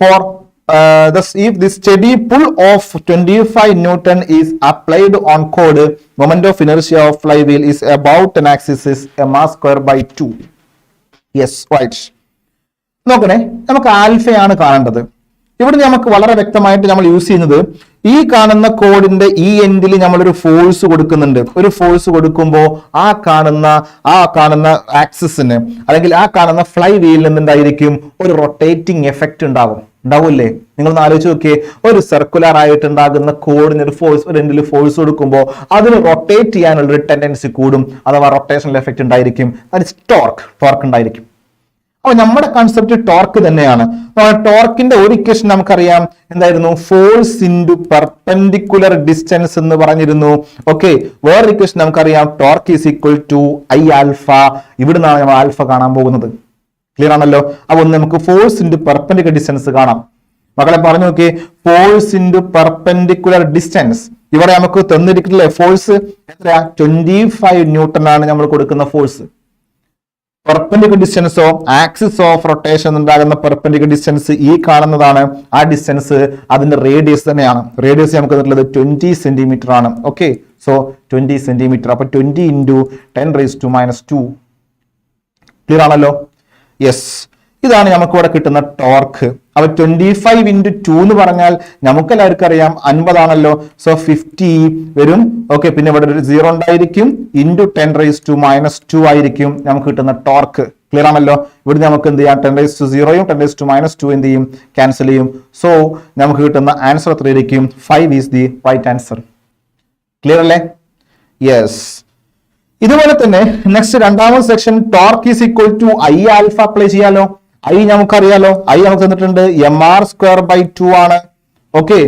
for if the steady pull of 25 Newton is applied on cord, moment of inertia of flywheel is about an axis is a mass square by 2. Yes, right. നോക്കണേ, നമുക്ക് ആൽഫയാണ് കാണേണ്ടത്. ഇവിടെ നമുക്ക് വളരെ വ്യക്തമായിട്ട് നമ്മൾ യൂസ് ചെയ്യുന്നത്, ഈ കാണുന്ന കോഡിന്റെ ഈ എൻഡിൽ നമ്മളൊരു ഫോഴ്സ് കൊടുക്കുന്നുണ്ട്. ഒരു ഫോഴ്സ് കൊടുക്കുമ്പോൾ ആ കാണുന്ന ആക്സിസിന് അല്ലെങ്കിൽ ആ കാണുന്ന ഫ്ലൈ വീലിൽ നിന്നുണ്ടായിരിക്കും ഒരു റൊട്ടേറ്റിംഗ് എഫക്റ്റ് ഉണ്ടാവൂല്ലേ? നിങ്ങളൊന്ന് ആലോചിച്ച് നോക്കിയേ, ഒരു സർക്കുലർ ആയിട്ടുണ്ടാകുന്ന കോഡിന് ഒരു ഫോഴ്സ്, ഒരു എൻഡിൽ ഫോഴ്സ് കൊടുക്കുമ്പോൾ അതിന് റൊട്ടേറ്റ് ചെയ്യാനുള്ള ഒരു ടെൻഡൻസി കൂടും, അഥവാ റൊട്ടേഷണൽ എഫക്റ്റ് ഉണ്ടായിരിക്കും. അത് ടോർക്ക് ഉണ്ടായിരിക്കും. അപ്പൊ നമ്മുടെ കൺസെപ്റ്റ് ടോർക്ക് തന്നെയാണ്. ടോർക്കിന്റെ ഒരു ഇക്വേഷൻ നമുക്കറിയാം, എന്തായിരുന്നു? ഫോഴ്സ് ഇൻറ്റു പെർപെൻഡിക്കുലർ ഡിസ്റ്റൻസ് എന്ന് പറഞ്ഞിരുന്നു. ഓക്കെ, വേറൊരു ഇക്വേഷൻ നമുക്കറിയാം, torque is equal to I alpha. ഇവിടുന്നാണ് നമ്മൾ ആൽഫ കാണാൻ പോകുന്നത്. ക്ലിയർ ആണല്ലോ? അപ്പൊ നമുക്ക് ഫോഴ്സ് ഇൻറ്റു പെർപെൻഡിക്കുലർ ഡിസ്റ്റൻസ് കാണാം. മക്കളെ പറഞ്ഞു നോക്കിയേ, ഫോഴ്സ് ഇൻറ്റു പെർപെൻഡിക്കുലർ ഡിസ്റ്റൻസ്. ഇവിടെ നമുക്ക് തന്നിരിക്കുന്ന ഫോഴ്സ് എത്രയാ? 25 ന്യൂട്ടൺ ആണ് നമ്മൾ കൊടുക്കുന്ന ഫോഴ്സ്. പെർപെൻഡിക്കുലർ ഡിസ്റ്റൻസോ ആക്സിസ് ഓഫ് റൊട്ടേഷൻ ഉണ്ടാകുന്ന പെർപെൻഡിക്കുലർ ഡിസ്റ്റൻസ് ഈ കാണുന്നതാണ്. ആ ഡിസ്റ്റൻസ് അതിന്റെ റേഡിയസ് തന്നെയാണ്. റേഡിയസ് നമുക്ക് തന്നിട്ടുള്ളത് 20 സെന്റിമീറ്റർ ആണ്. Okay, so 20 centimetre. അപ്പൊ 20 ഇൻറ്റു 10⁻². ക്ലിയർ ആണല്ലോ? യെസ്, ഇതാണ് നമുക്ക് ഇവിടെ കിട്ടുന്ന ടോർക്ക്. അപ്പൊ 25 ഇൻറ്റു 2 എന്ന് പറഞ്ഞാൽ നമുക്ക് എല്ലാവർക്കും അറിയാം 50 ആണല്ലോ. സോ 50 വരും. ഓക്കെ, പിന്നെ ഇവിടെ ഒരു 0 ഉണ്ടായിരിക്കും. ഇൻറ്റു 10⁻² ആയിരിക്കും നമുക്ക് കിട്ടുന്ന ടോർക്ക്. ക്ലിയർ ആണല്ലോ? ഇവിടെ നമുക്ക് എന്ത് ചെയ്യാം? 10⁻0യും 10⁻² എന്ത് ചെയ്യും? ക്യാൻസൽ ചെയ്യും. സോ നമുക്ക് കിട്ടുന്ന ആൻസർ എത്രയായിരിക്കും? 5 is the right answer. Clear അല്ലേ? യെസ്. ഇതുപോലെ തന്നെ നെക്സ്റ്റ് രണ്ടാമത്തെ section, torque is equal to I alpha apply ചെയ്യാലോ. ഐ നമുക്കറിയാലോ, ഐ നമുക്ക് തന്നിട്ടുണ്ട് mr²/2 ആണ്. ഓക്കെ,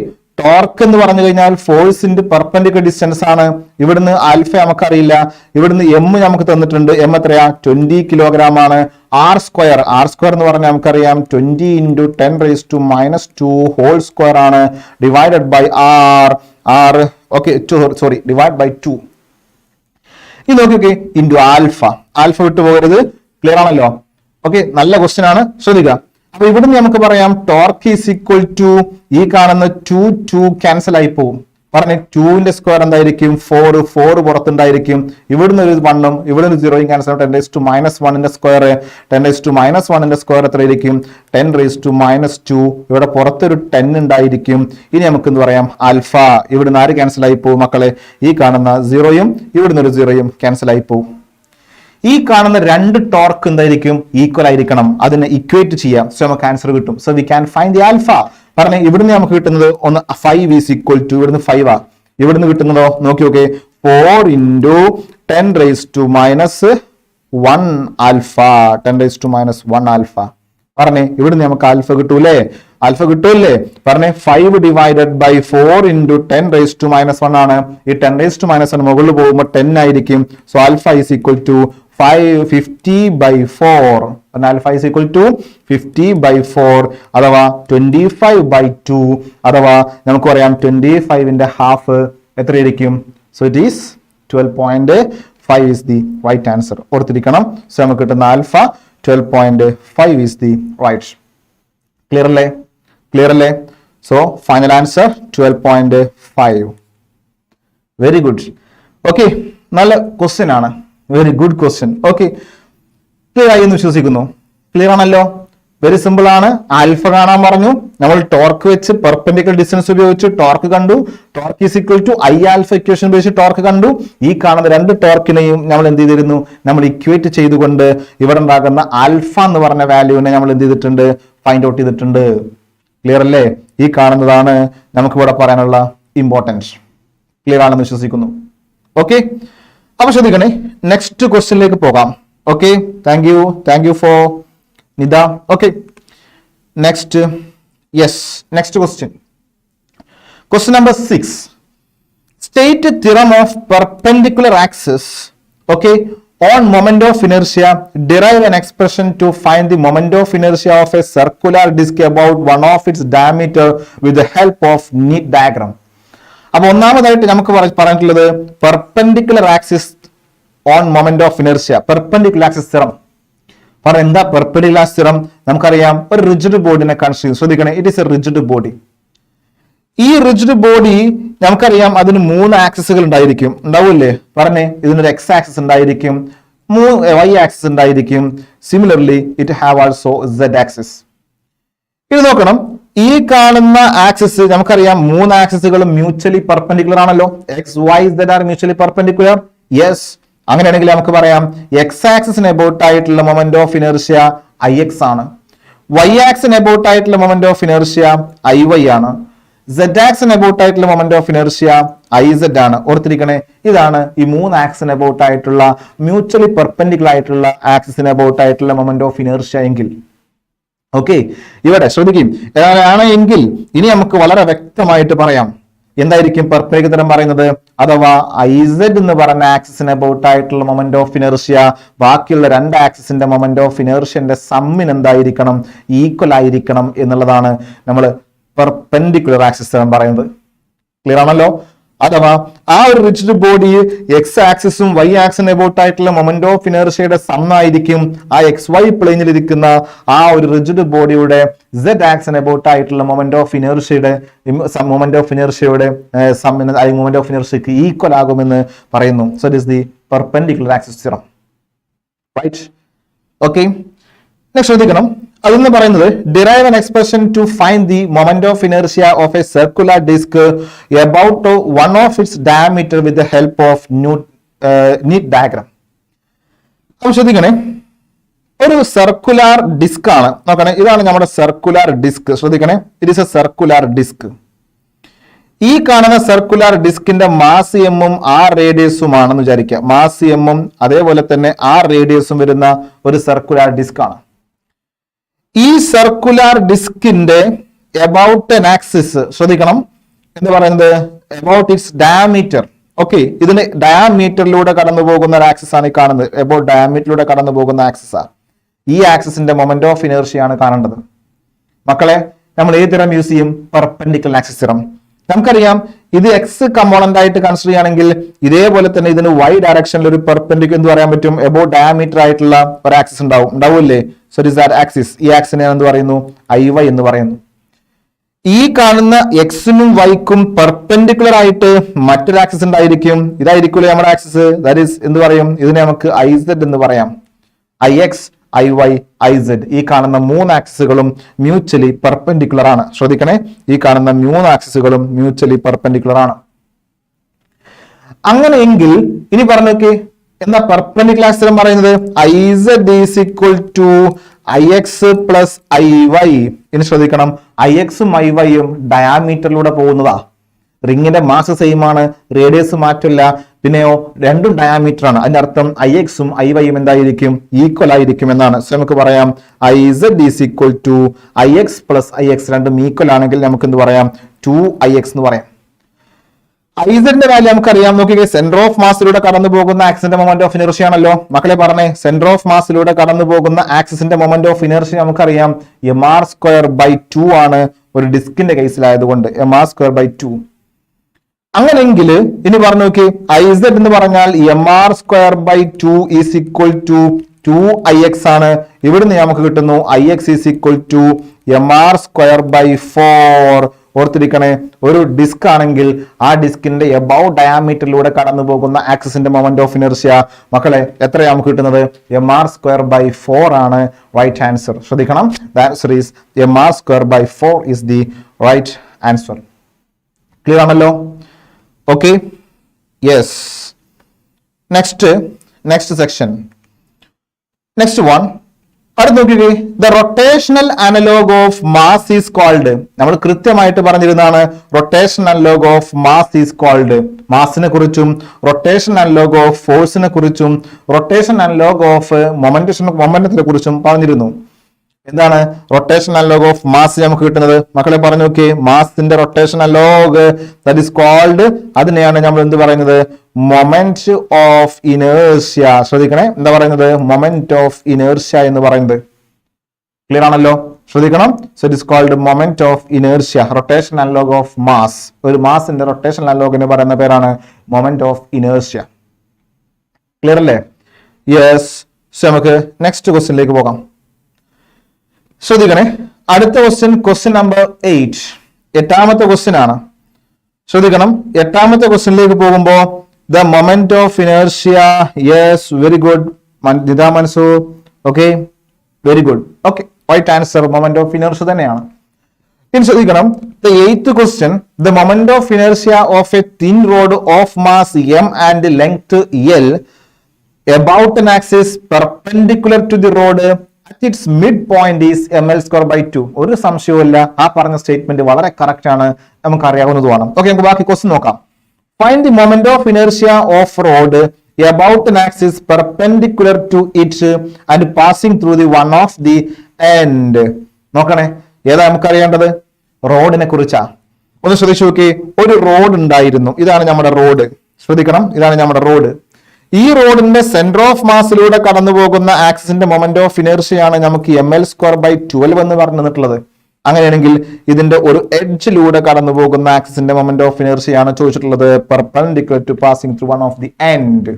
ടോർക്ക് എന്ന് പറഞ്ഞു കഴിഞ്ഞാൽ ഫോഴ്സിന്റെ പെർപെൻഡിക്കുലർ ഡിസ്റ്റൻസ് ആണ്. ഇവിടുന്ന് ആൽഫ നമുക്കറിയില്ല. ഇവിടുന്ന് എം നമുക്ക് തന്നിട്ടുണ്ട്. എം എത്രയാ? 20 കിലോഗ്രാം ആണ്. r² എന്ന് പറഞ്ഞാൽ നമുക്കറിയാം 20 ഇൻറ്റു 10⁻² ഹോൾ സ്ക്വയർ ആണ്, divided by r. Okay, divide by 2. ഇത് നോക്കിയൊക്കെ, ഇൻറ്റു ആൽഫ വിട്ടു പോകരുത്. ക്ലിയർ ആണല്ലോ? ഓക്കെ, നല്ല ക്വസ്റ്റ്യൻ ആണ്, ശ്രദ്ധിക്കുക. അപ്പൊ ഇവിടുന്ന് നമുക്ക് പറയാം ടോർക്ക് ഈസ് ഈക്വൽ ടു ഈ കാണുന്ന 2 ക്യാൻസൽ ആയി പോകും. പറഞ്ഞേ 2ന്റെ സ്ക്വയർ എന്തായിരിക്കും? 4 പുറത്തുണ്ടായിരിക്കും. ഇവിടുന്ന് ഒരു 1ഉം ഇവിടുന്ന് 0യും ക്യാൻസൽ ആവും. 10⁻1ന്റെ സ്ക്വയർ 10⁻1ന്റെ സ്ക്വയർ എത്രയായിരിക്കും? 10⁻². ഇവിടെ പുറത്തൊരു 10 ഉണ്ടായിരിക്കും. ഇനി നമുക്ക് എന്ത് പറയാം? ആൽഫ. ഇവിടുന്ന് ആര് ക്യാൻസൽ ആയി പോകും മക്കളെ? ഈ കാണുന്ന 0യും ഇവിടുന്ന് ഒരു 0യും ക്യാൻസൽ ആയി പോകും. ഈ കാണുന്ന രണ്ട് ടോർക്ക് എന്തായിരിക്കും? ഈക്വൽ ആയിരിക്കണം. അതിനെ ഇക്വേറ്റ് ചെയ്യാം. സോ നമുക്ക് ആൻസർ കിട്ടും. So we can find the alpha. പറഞ്ഞ ഇവിടുന്ന് നമുക്ക് കിട്ടുന്നത് ഒന്ന് 5 ഈസ് ഈക്വൽ ടു, ഇവിടുന്ന് 5 ആ. ഇവിടുന്ന് കിട്ടുന്നതോ നോക്കി നോക്കേ, 4 ഇൻറ്റു 10⁻1 ആൽഫ. 10⁻1 ആൽഫ. പറഞ്ഞേ ഇവിടുന്ന് നമുക്ക് ആൽഫ കിട്ടൂലേ? ആൽഫ കിട്ടൂല്ലേ? പറഞ്ഞേ 5 ഡിവൈഡഡ് ബൈ 4 ഇൻറ്റു 10⁻1 ആണ്. ഈ 10⁻1 മുകളിൽ പോകുമ്പോൾ 10 ആയിരിക്കും. So alpha is equal to 50/4. Alpha is equal to 50/4 അഥവാ 25/2 അഥവാ നമുക്ക് പറയാം 25ന്റെ ഹാഫ് എത്രയായിരിക്കും? So it is 12.5 is the right answer. ഓർത്തിരിക്കണം. സോ നമുക്ക് കിട്ടുന്ന alpha 12.5 is the right. Clear അല്ലേ? ക്ലിയർ അല്ലേ? So final answer 12.5. Very good. Okay, നല്ല ക്വസ്റ്റ്യൻ ആണ്. Very good question. Okay, clear ആയി എന്ന് വിശ്വസിക്കുന്നു. ക്ലിയർ ആണല്ലോ? വെരി സിമ്പിൾ ആണ്. ആൽഫ കാണാൻ പറഞ്ഞു. നമ്മൾ ടോർക്ക് വെച്ച് പെർപെൻഡിക്കുലർ ഡിസ്റ്റൻസ് ഉപയോഗിച്ച് ടോർക്ക് കണ്ടു. Torque is equal to I alpha equation ഉപയോഗിച്ച് ടോർക്ക് കണ്ടു. ഈ കാണുന്ന രണ്ട് ടോർക്കിനെയും നമ്മൾ എന്ത് ചെയ്തിരുന്നു? നമ്മൾ ഇക്വേറ്റ് ചെയ്തുകൊണ്ട് ഇവിടെ ഉണ്ടാകുന്ന ആൽഫ എന്ന് പറഞ്ഞ വാല്യൂവിനെ നമ്മൾ എന്ത് ചെയ്തിട്ടുണ്ട്? ഫൈൻഡ് ഔട്ട് ചെയ്തിട്ടുണ്ട്. ക്ലിയർ അല്ലേ? ഈ കാണുന്നതാണ് നമുക്ക് ഇവിടെ പറയാനുള്ള ഇമ്പോർട്ടൻസ്. ക്ലിയർ ആണെന്ന് വിശ്വസിക്കുന്നു. ഓക്കെ, അപ്പൊ ശ്രദ്ധിക്കണേ, നെക്സ്റ്റ് ക്വസ്റ്റ്യനിലേക്ക് പോകാം. Okay, thank you four Nida. Okay, next. Yes, next question. Question number 6. state theorem of perpendicular axis, okay, on moment of inertia, derive an expression to find the moment of inertia of a circular disk about one of its diameter with the help of NEET diagram. അപ്പോൾ ഒന്നാമതായിട്ട് നമുക്ക് പറഞ്ഞിട്ടുള്ളത് perpendicular axis on moment of inertia, perpendicular axis theorem. കാരണം എന്താ പെർപെൻഡിക്കുലർ ആക്സിസ് തിയറം? നമുക്കറിയാം ഒരു റിജിഡ് ബോഡിനെ കൺസിഡർ, ശ്രദ്ധിക്കണേ, it is a rigid body. ഈ റിജിഡ് ബോഡി നമുക്കറിയാം അതിന് 3 ആക്സിസുകൾ ഉണ്ടായിരിക്കും, ഉണ്ടാവൂല്ലേ? പറഞ്ഞേ, ഇതിനൊരു എക്സ് ആക്സിസ് ഉണ്ടായിരിക്കും, വൈ ആക്സിസ് ഉണ്ടായിരിക്കും. Similarly it have also Z axis. ഇത് നോക്കണം, ഈ കാണുന്ന ആക്സിസ് നമുക്കറിയാം 3 ആക്സിസുകളും മ്യൂച്വലി പെർപെൻഡിക്കുലർ ആണല്ലോ. X Y Z are mutually perpendicular. Yes, അങ്ങനെയാണെങ്കിൽ നമുക്ക് പറയാം എക്സ് ആക്സിസിന് എബൌട്ട് ആയിട്ടുള്ള moment of inertia I X ആണ്, വൈ ആക്സിന് എബൌട്ട് ആയിട്ടുള്ള moment of inertia I Y ആണ്, സെഡ് ആക്സിന് എബൌട്ട് ആയിട്ടുള്ള moment of inertia I Z ആണ്. ഓർത്തിരിക്കണേ, ഇതാണ് ഈ 3 ആക്സിന് എബൌട്ട് ആയിട്ടുള്ള മ്യൂച്വലി പെർപെൻഡിക്കുലർ ആയിട്ടുള്ള ആക്സിസിന് എബൌട്ട് ആയിട്ടുള്ള മൊമെന്റ് ഓഫ് ഇനർഷ്യ എങ്കിൽ. ഓക്കെ, ഇവിടെ ശ്രദ്ധിക്കും ആണെങ്കിൽ ഇനി നമുക്ക് വളരെ വ്യക്തമായിട്ട് പറയാം എന്തായിരിക്കും പെർപെൻഡിക്കുലർ പറയുന്നത്. അഥവാ ഐസെഡ് എന്ന് പറഞ്ഞ ആക്സിസിന് എബൌട്ട് ആയിട്ടുള്ള മൊമെന്റ് ഓഫ് ഇനർഷ്യ ബാക്കിയുള്ള 2 ആക്സിസിന്റെ മൊമെന്റ് ഓഫ് ഇനർഷ്യന്റെ സമ്മിന് എന്തായിരിക്കണം? ഈക്വൽ ആയിരിക്കണം എന്നുള്ളതാണ് നമ്മൾ പെർപെൻഡിക്കുലർ ആക്സിസ് തിയറം പറയുന്നത്. ക്ലിയർ ആണല്ലോ? അഥവാ ആ ഒരു റിജിഡ് ബോഡി എക്സ് ആക്സിസും വൈ ആക്സിന് എബൌട്ട് ആയിട്ടുള്ള മൊമെന്റ് ഓഫ് ഇനർഷ്യയുടെ സം ആയിരിക്കും ആ എക്സ് വൈ പ്ലെയിനിൽ ഇരിക്കുന്ന ആ ഒരു റിജിഡ് ബോഡിയുടെ സെഡ് ആക്സിന് എബൌട്ട് ആയിട്ടുള്ള മൊമെന്റ് ഓഫ് ഇനർഷ്യയുടെ മൊമെന്റ് ഓഫ് ഇനർഷ്യക്ക് ഈക്വൽ ആകുമെന്ന് പറയുന്നു. So it is the perpendicular axis theorem. Right? Okay, next ശ്രദ്ധിക്കണം, അതെന്ന് പറയുന്നത് derive an expression to find the moment of inertia of a circular disk about one of its diameter with the help of NEET diagram. അപ്പോൾ ശ്രദ്ധിക്കണേ, ഒരു സർക്കുലാർ ഡിസ്ക് ആണ്. നോക്കണേ, ഇതാണ് നമ്മുടെ സർക്കുലാർ ഡിസ്ക്. ശ്രദ്ധിക്കണേ, it is a circular disc. ഈ കാണുന്ന സർക്കുലാർ ഡിസ്കിന്റെ മാസ് എമ്മും ആർ റേഡിയസും ആണെന്ന് വിചാരിക്കുക. മാസ് എമ്മും അതേപോലെ തന്നെ ആർ റേഡിയസും വരുന്ന ഒരു സർക്കുലാർ ഡിസ്ക് ആണ്. ഈ സർക്കുലാർ ഡിസ്കിന്റെ എബൌട്ട് ആൻ ആക്സിസ് ശ്രദ്ധിക്കണം, എന്ന് പറയുന്നത് എബൌട്ട് ഇറ്റ്സ് ഡയാമീറ്റർ. ഓക്കെ, ഇതിന് ഡയാമീറ്ററിലൂടെ കടന്നു പോകുന്ന ഒരു ആക്സിസ് ആണ് ഈ കാണുന്നത്. എബൌട്ട് ഡയാമീറ്ററിലൂടെ കടന്നു പോകുന്ന ആക്സിസ് ആണ്. ഈ ആക്സിസിന്റെ മൊമെന്റ് ഓഫ് ഇനർഷ്യ ആണ് കാണേണ്ടത്. മക്കളെ, നമ്മൾ ഏത് തിയറം യൂസ് ചെയ്യും? Perpendicular axis theorem. നമുക്കറിയാം ഇത് എക്സ് കമ്പോണന്റ് ആയിട്ട് കൺസിഡർ ചെയ്യുകയാണെങ്കിൽ ഇതേപോലെ തന്നെ ഇതിന് വൈ ഡയറക്ഷനിൽ ഒരു പെർപെൻഡിക്കുലർ എന്ന് പറയാൻ പറ്റും, എബൌട്ട് ഡയാമീറ്റർ ആയിട്ടുള്ള ഒരു ആക്സിസ് ഉണ്ടാവില്ലേ? So it is that axis. ഈ ആക്സിനെ എന്ത് പറയുന്നു? ഐ വൈ എന്ന് പറയുന്നു. ഈ കാണുന്ന എക്സിനും വൈക്കും പെർപെൻഡിക്കുലർ ആയിട്ട് മറ്റൊരു ആക്സിസ് ഉണ്ടായിരിക്കും. ഇതായിരിക്കും നമ്മുടെ ആക്സിസ്. ദാറ്റ് ഈസ് എന്ത് പറയും? ഇതിനെ നമുക്ക് ഐ സെഡ് എന്ന് പറയാം. I X, I Y, I Z. ഈ കാണുന്ന 3 ആക്സിസുകളും മ്യൂച്വലി പെർപെൻഡിക്കുലർ ആണ്. ശ്രദ്ധിക്കണേ, ഈ കാണുന്ന 3 ആക്സിസുകളും മ്യൂച്വലി പെർപെൻഡിക്കുലർ ആണ്. അങ്ങനെയെങ്കിൽ ഇനി പറഞ്ഞു നോക്കി, എന്താ പെർപെൻഡിക്കുലർ ആക്സിസ് തിയറം പറയുന്നത്? I Z is equal to I X plus I Y. ഇനി ശ്രദ്ധിക്കണം, ഐ എക്സും ഐ വൈയും ഡയാമീറ്ററിലൂടെ പോകുന്നതാ. റിങ്ങിന്റെ മാസ് സെയിം ആണ്, റേഡിയസ് മാറ്റില്ല, പിന്നെയോ രണ്ടും ഡയാമീറ്റർ ആണ്. അതിന്റെ അർത്ഥം ഐ എക്സും ഐ വൈയും എന്തായിരിക്കും? ഈക്വൽ ആയിരിക്കും എന്നാണ്. സോ നമുക്ക് പറയാം I Z is equal to I X plus I X. രണ്ടും ഈക്വൽ ആണെങ്കിൽ നമുക്ക് എന്ത് പറയാം? 2ix എന്ന് പറയാം. ഐ സെഡിന്റെ വാല്യൂ നമുക്കറിയാം. നോക്കിക്കേ, സെന്റർ ഓഫ് മാസിലൂടെ കടന്നു പോകുന്ന ആക്സിന്റെ മൊമെന്റ് ഓഫ് ഇനർഷ്യ ആണല്ലോ. മക്കളെ പറഞ്ഞേ, സെന്റർ ഓഫ് മാസിലൂടെ കടന്നു പോകുന്ന ആക്സിന്റെ മൊമെന്റ് ഓഫ് ഇനർഷ്യ നമുക്കറിയാം mr²/2 ആണ്. ഒരു ഡിസ്കിന്റെ കേസിലായതുകൊണ്ട് mr²/2. അങ്ങനെങ്കിൽ ഇനി പറഞ്ഞു നോക്കി, ഐ സെഡ് എന്ന് പറഞ്ഞാൽ mr²/2 is equal to 2ix ആണ്. ഇവിടുന്ന് നമുക്ക് കിട്ടുന്നു ix is equal to mr²/4. ഓർത്തിരിക്കണേ, ഒരു ഡിസ്ക് ആണെങ്കിൽ ആ ഡിസ്കിന്റെ എബൌട്ട് ഡയാമീറ്ററിലൂടെ കടന്നു പോകുന്ന ആക്സിസിന്റെ മൊമെന്റ് ഓഫ് ഇനർഷ്യ മക്കളെ എത്രയാണ് നമുക്ക് കിട്ടുന്നത്? mr²/4 ആണ് റൈറ്റ് ആൻസർ. ശ്രദ്ധിക്കണം, that answer is mr²/4 is the right answer. Clear ആണല്ലോ? Okay, yes. Next section, next one. അടുത്ത് നോക്കിക്കേ, the rotational analogue of mass is called. നമ്മൾ കൃത്യമായിട്ട് പറഞ്ഞിരുന്നതാണ് rotation analog of mass is called. മാസിനെ കുറിച്ചും റൊട്ടേഷൻ അനലോഗ് ഓഫ് ഫോഴ്സിനെ കുറിച്ചും റൊട്ടേഷൻ അനലോഗ് ഓഫ് മൊമെന്റത്തിനെ കുറിച്ചും പറഞ്ഞിരുന്നു. എന്താണ് റൊട്ടേഷൻ അലോഗ് ഓഫ് മാസ് നമുക്ക് കിട്ടുന്നത്? മക്കളെ പറഞ്ഞു നോക്കി, മാസിന്റെ rotation analog that is called, അതിനെയാണ് നമ്മൾ എന്ത് പറയുന്നത്? Moment of inertia. ശ്രദ്ധിക്കണേ, എന്താ പറയുന്നത്? മൊമെന്റ് ഓഫ് ഇനേർഷ്യ എന്ന് പറയുന്നത്. ക്ലിയർ ആണല്ലോ? ശ്രദ്ധിക്കണം. So it is called moment of inertia, rotation analogue of mass. ഒരു മാസിന്റെ റൊട്ടേഷൻ അലോഗിന് പറയുന്ന പേരാണ് മൊമെന്റ് ഓഫ് ഇനേർഷ്യ. ക്ലിയർ അല്ലേ? യെസ്. സോ നമുക്ക് നെക്സ്റ്റ് ക്വസ്റ്റ്യനിലേക്ക് പോകാം. ശ്രദ്ധിക്കണേ, അടുത്ത ക്വസ്റ്റ്യൻ നമ്പർ 8, എട്ടാമത്തെ ക്വസ്റ്റ്യൻ ആണ്. ശ്രദ്ധിക്കണം, എട്ടാമത്തെ ക്വസ്റ്റ്യനിലേക്ക് പോകുമ്പോൾ the moment of inertia. Yes, very good Nitha Mansoor. Okay, very good. Okay, right answer moment of inertia തന്നെയാണ്. ഇനി ശ്രദ്ധിക്കണം, the 8th question, the moment of inertia of a thin rod of mass m and length L about an axis perpendicular to the road at its midpoint is ml²/2. ഒരു സംശയവുമില്ല, ആ പറഞ്ഞ സ്റ്റേറ്റ്മെന്റ് വളരെ കറക്റ്റ് ആണ്, നമുക്ക് അറിയാവുന്നതുമാണ്. ഓക്കെ, നമുക്ക് ബാക്കി ക്വസ്റ്റ്യൻ നോക്കാം. Find the moment of inertia off road about an axis perpendicular to it and passing through the one of the end. നോക്കണേ, ഏതാ നമുക്ക് അറിയേണ്ടത്? റോഡിനെ കുറിച്ചാ. ഒന്ന് ശ്രദ്ധിച്ചു നോക്കി, ഒരു റോഡ് ഉണ്ടായിരുന്നു. ഇതാണ് നമ്മുടെ റോഡ്. ശ്രദ്ധിക്കണം, ഇതാണ് നമ്മുടെ റോഡ്. ഈ റോഡിന്റെ സെന്റർ ഓഫ് മാസിലൂടെ കടന്നു പോകുന്ന ആക്സിസിന്റെ മൊമെന്റ് ഓഫ് ഇനേർഷ്യയാണ് നമുക്ക് ml²/12 എന്ന് പറഞ്ഞു തന്നിട്ടുള്ളത്. അങ്ങനെയാണെങ്കിൽ ഇതിന്റെ ഒരു എഡ്ജിലൂടെ കടന്നു പോകുന്ന ആക്സിസിന്റെ മൊമെന്റ് ഓഫ് ഇനേർഷ്യയാണ് ചോദിച്ചിട്ടുള്ളത് perpendicular to passing through one of the end.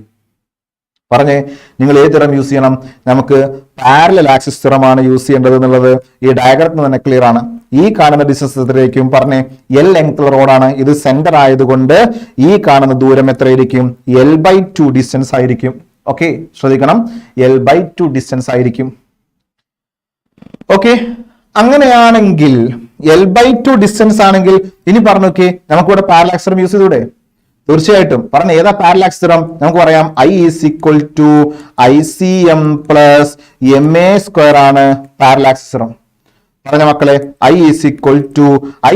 പറഞ്ഞേ, നിങ്ങൾ ഏത് തിറം യൂസ് ചെയ്യണം? നമുക്ക് പാരലൽ ആക്സിസ് തിറമാണ് യൂസ് ചെയ്യേണ്ടത് എന്നുള്ളത് ഈ ഡയഗ്രത്തിൽ തന്നെ ക്ലിയർ ആണ്. ഈ കാണുന്ന ഡിസ്റ്റൻസിലേക്കും പറഞ്ഞേ, L ലെങ്ത് റോഡാണ്. ഇത് സെന്റർ ആയതുകൊണ്ട് ഈ കാണുന്ന ദൂരം എത്രയായിരിക്കും? L/2 ഡിസ്റ്റൻസ് ആയിരിക്കും. ഓക്കെ, ശ്രദ്ധിക്കണം, L/2 ഡിസ്റ്റൻസ് ആയിരിക്കും. ഓക്കെ, അങ്ങനെയാണെങ്കിൽ L/2 ഡിസ്റ്റൻസ് ആണെങ്കിൽ ഇനി പറഞ്ഞു നോക്കി, നമുക്കിവിടെ പാരലൽ ആക്സിസ് തിറം യൂസ് ചെയ്തൂടെ? തീർച്ചയായിട്ടും. പറഞ്ഞ ഏതാ പാരലൽ ആക്സിസ് തിറം? നമുക്ക് പറയാം I = ICM + MA² ആണ് പാരലൽ ആക്സിസ് തിറം. പറഞ്ഞ മക്കളെ, I =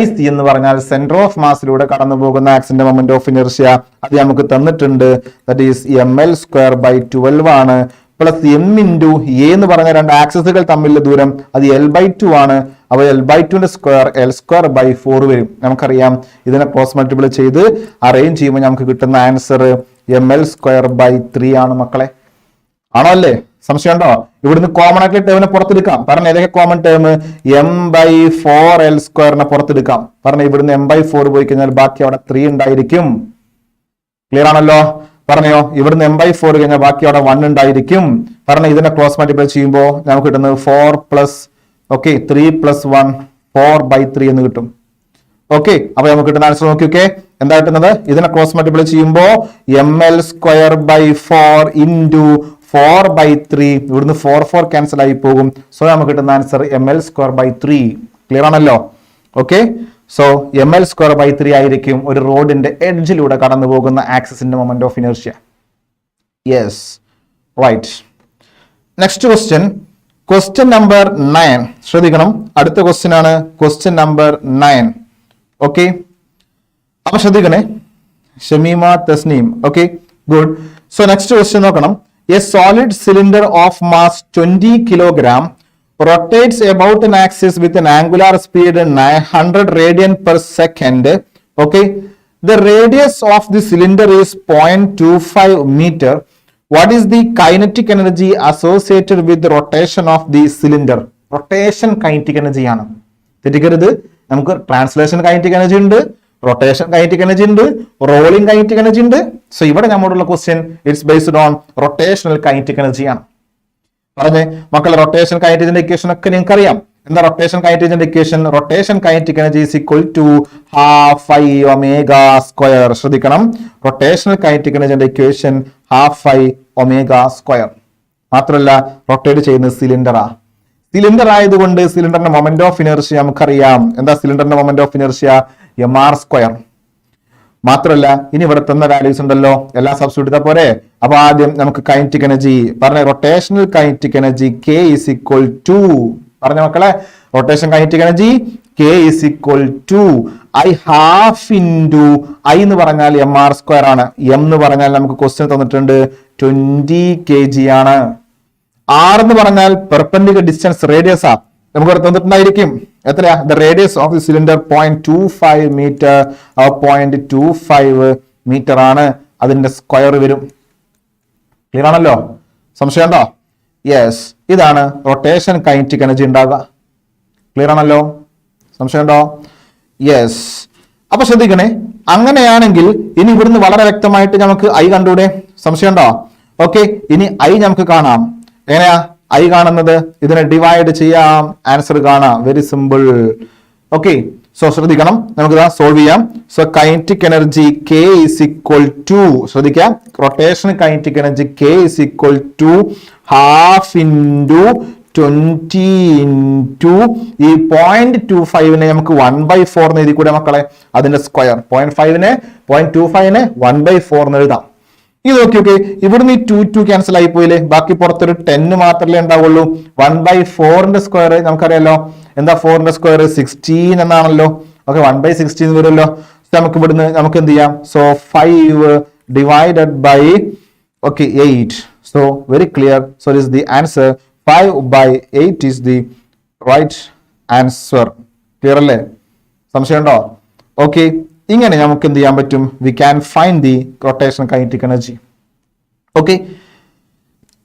IC എന്ന് പറഞ്ഞാൽ സെന്റർ ഓഫ് മാസിലൂടെ കടന്നു പോകുന്ന ആക്സിന്റെ മൊമെന്റ് ഓഫ് ഇനർഷ്യ. അത് നമുക്ക് തന്നിട്ടുണ്ട്. ദാറ്റ് ഈസ് ml²/12 ആണ്. പ്ലസ് m × a എന്ന് പറഞ്ഞ രണ്ട് ആക്സിസുകൾ തമ്മിലുള്ള ദൂരം അത് L/2 ആണ്. അപ്പോൾ L/2ന്റെ സ്ക്വയർ L²/4 വരും. നമുക്കറിയാം, ഇതിനെ ക്രോസ് മൾട്ടിപ്പിൾ ചെയ്ത് അറേഞ്ച് ചെയ്യുമ്പോൾ നമുക്ക് കിട്ടുന്ന ആൻസർ ml²/3 ആണ് മക്കളെ. ആണോ അല്ലേ? സംശയം ഉണ്ടോ? ഇവിടുന്ന് കോമൺ ആയിട്ടുള്ള ടേമിനെ പുറത്തെടുക്കാം. പറഞ്ഞ ഏതൊക്കെ കോമൺ ടേം? m/4L² പുറത്തെടുക്കാം. പറഞ്ഞ ഇവിടുന്ന് m/4 പോയി കഴിഞ്ഞാൽ ബാക്കി അവിടെ 3 ഉണ്ടായിരിക്കും. ക്ലിയർ ആണല്ലോ? പറഞ്ഞോ, ഇവിടുന്ന് m/4 കഴിഞ്ഞാൽ ബാക്കി അവിടെ 1 ഉണ്ടായിരിക്കും. പറഞ്ഞ ഇതിനെ ക്രോസ് മൾട്ടിപ്ലൈ ചെയ്യുമ്പോൾ നമുക്ക് കിട്ടുന്നത് 4 + 3 + 1 4/3 എന്ന് കിട്ടും. ഓക്കെ, അപ്പൊ നമുക്ക് കിട്ടുന്ന ആൻസർ നോക്കി. ഓക്കെ, എന്താ കിട്ടുന്നത്? ഇതിനെ ക്രോസ് മൾട്ടിപ്ലൈ ചെയ്യുമ്പോൾ ml²/4 × 4/3. ഇവിടുന്ന് 4 ക്യാൻസൽ ആയി പോകും. സോ നമുക്ക് കിട്ടുന്ന ആൻസർ ml²/3. ക്ലിയർ ആണല്ലോ? ഓക്കെ, സോ ml²/3 ആയിരിക്കും ഒരു റോഡിന്റെ എഡ്ജിലൂടെ കടന്നു പോകുന്ന ആക്സിസിന്റെ moment of inertia. Yes, right. Next question number 9. ശ്രദ്ധിക്കണം, അടുത്ത ക്വസ്റ്റ്യൻ ആണ് ക്വസ്റ്റ്യൻ നമ്പർ 9. ഓക്കെ, അപ്പൊ ശ്രദ്ധിക്കണേ, Shameema Tasneem. Okay, good. So next question നോക്കണം. A solid cylinder of mass 20 kg rotates about an axis with an angular speed 900 radian/second. Okay, the radius of the cylinder is 0.25 meter. What is the kinetic energy associated with the rotation of the cylinder? Rotation kinetic energy ആണ്. തെറ്റിക്കരുത്, നമുക്ക് ട്രാൻസ്ലേഷൻ കൈനറ്റിക് എനർജി ഉണ്ട്, റൊട്ടേഷൻ കൈനറ്റിക് എനർജി ഉണ്ട്, റോളിംഗ് കൈനറ്റിക് എനർജി ഉണ്ട്. സോ ഇവിടെ നമ്മളുള്ള question it's based on rotational kinetic energy ആണ്. പറഞ്ഞേ മക്കളെ, റൊട്ടേഷൻ കൈനറ്റിക്കിന്റെ ഇക്വേഷൻ ഒക്കെ നിങ്ങൾക്ക് അറിയാം. എന്താ റൊട്ടേഷൻ കൈനറ്റിക്കിന്റെ equation? Rotation kinetic energy is equal to ½ I ω². ശ്രദ്ധിക്കണം, റൊട്ടേഷണൽ കൈനറ്റിക് എനർജിന്റെ ഇക്വേഷൻ ½ I ω². മാത്രമല്ല, റൊട്ടേറ്റ് ചെയ്യുന്നത് സിലിണ്ടറാ. സിലിണ്ടർ ആയതുകൊണ്ട് സിലിണ്ടറിന്റെ മൊമെന്റ് ഓഫ് ഇനർഷ്യ നമുക്കറിയാം. എന്താ സിലിണ്ടറിന്റെ മൊമെന്റ് ഓഫ് ഇനർഷ്യ? mr². മാത്രമല്ല, ഇനി ഇവിടെ തന്ന വാല്യൂസ് ഉണ്ടല്ലോ, എല്ലാം സബ്സ്റ്റിറ്റ്യൂട്ട് ചെയ്താൽ പോരെ? അപ്പൊ ആദ്യം നമുക്ക് കൈനറ്റിക് എനർജി പറഞ്ഞ റൊട്ടേഷണൽ കൈനറ്റിക് എനർജി K = പറഞ്ഞ മക്കളെ, rotation kinetic energy K = I½ I എന്ന് പറഞ്ഞാൽ mr² ആണ്. m എന്ന് പറഞ്ഞാൽ നമുക്ക് ക്വസ്റ്റ്യൻ തന്നിട്ടുണ്ട് 20 kg ആണ്. R എന്ന് പറഞ്ഞാൽ പെർപെൻഡിക്കുലർ ഡിസ്റ്റൻസ് റേഡിയസ് ആ. നമുക്ക് ഇവിടെ തന്നിട്ടുണ്ടായിരിക്കും എത്രയാ? The radius of the cylinder 0.25 metre, 0.25 metre ആണ്, അതിന്റെ സ്ക്വയർ വരും. ക്ലിയർ ആണല്ലോ? സംശയം ഉണ്ടോ? യെസ്, ഇതാണ് റൊട്ടേഷൻ കൈനറ്റിക് എനർജി ഉണ്ടാകുക. ക്ലിയർ ആണല്ലോ? സംശയം ഉണ്ടോ? യെസ്. അപ്പൊ ശ്രദ്ധിക്കണേ, അങ്ങനെയാണെങ്കിൽ ഇനി ഇവിടുന്ന് വളരെ വ്യക്തമായിട്ട് നമുക്ക് ഐ കണ്ടൂടെ? സംശയം ഉണ്ടോ? ഓക്കെ, ഇനി ഐ നമുക്ക് കാണാം. എങ്ങനെയാ ഐ കാണുന്നത്? ഇതിനെ ഡിവൈഡ് ചെയ്യാം, ആൻസർ കാണാം. Very simple. ഓക്കെ, സോ ശ്രദ്ധിക്കണം, നമുക്ക് സോൾവ് ചെയ്യാം. So kinetic energy K is equal to, ശ്രദ്ധിക്കാം, rotation kinetic energy K is equal to half into 20 into ഈ 0.25നെ നമുക്ക് 1/4 എന്ന് എഴുതി കൂടെ മക്കളെ? അതിന്റെ സ്ക്വയർ 0.5നെ 0.25നെ 1/4 എന്ന് എഴുതാം. ഇത് ഓക്കെ, ഇവിടുന്ന് ഈ 2 ക്യാൻസൽ ആയി പോയില്ലേ? ബാക്കി പുറത്തൊരു 10 മാത്രമേ ഉണ്ടാവുള്ളൂ. 1/4ന്റെ സ്ക്വയർ നമുക്കറിയാലോ, എന്താ 4ന്റെ സ്ക്വയർ? 16 എന്നാണല്ലോ. ഓക്കെ, 1/16 വരുമല്ലോ. നമുക്ക് ഇവിടുന്ന് നമുക്ക് എന്ത് ചെയ്യാം? So 5 divided by 8. So very clear. So it is the answer. 5/8 is the right answer. Clear അല്ലേ? സംശയം ഉണ്ടോ? ഓക്കെ, ഇങ്ങനെ നമുക്ക് എന്ത് ചെയ്യാൻ പറ്റും? We can find the rotation kinetic energy. Okay,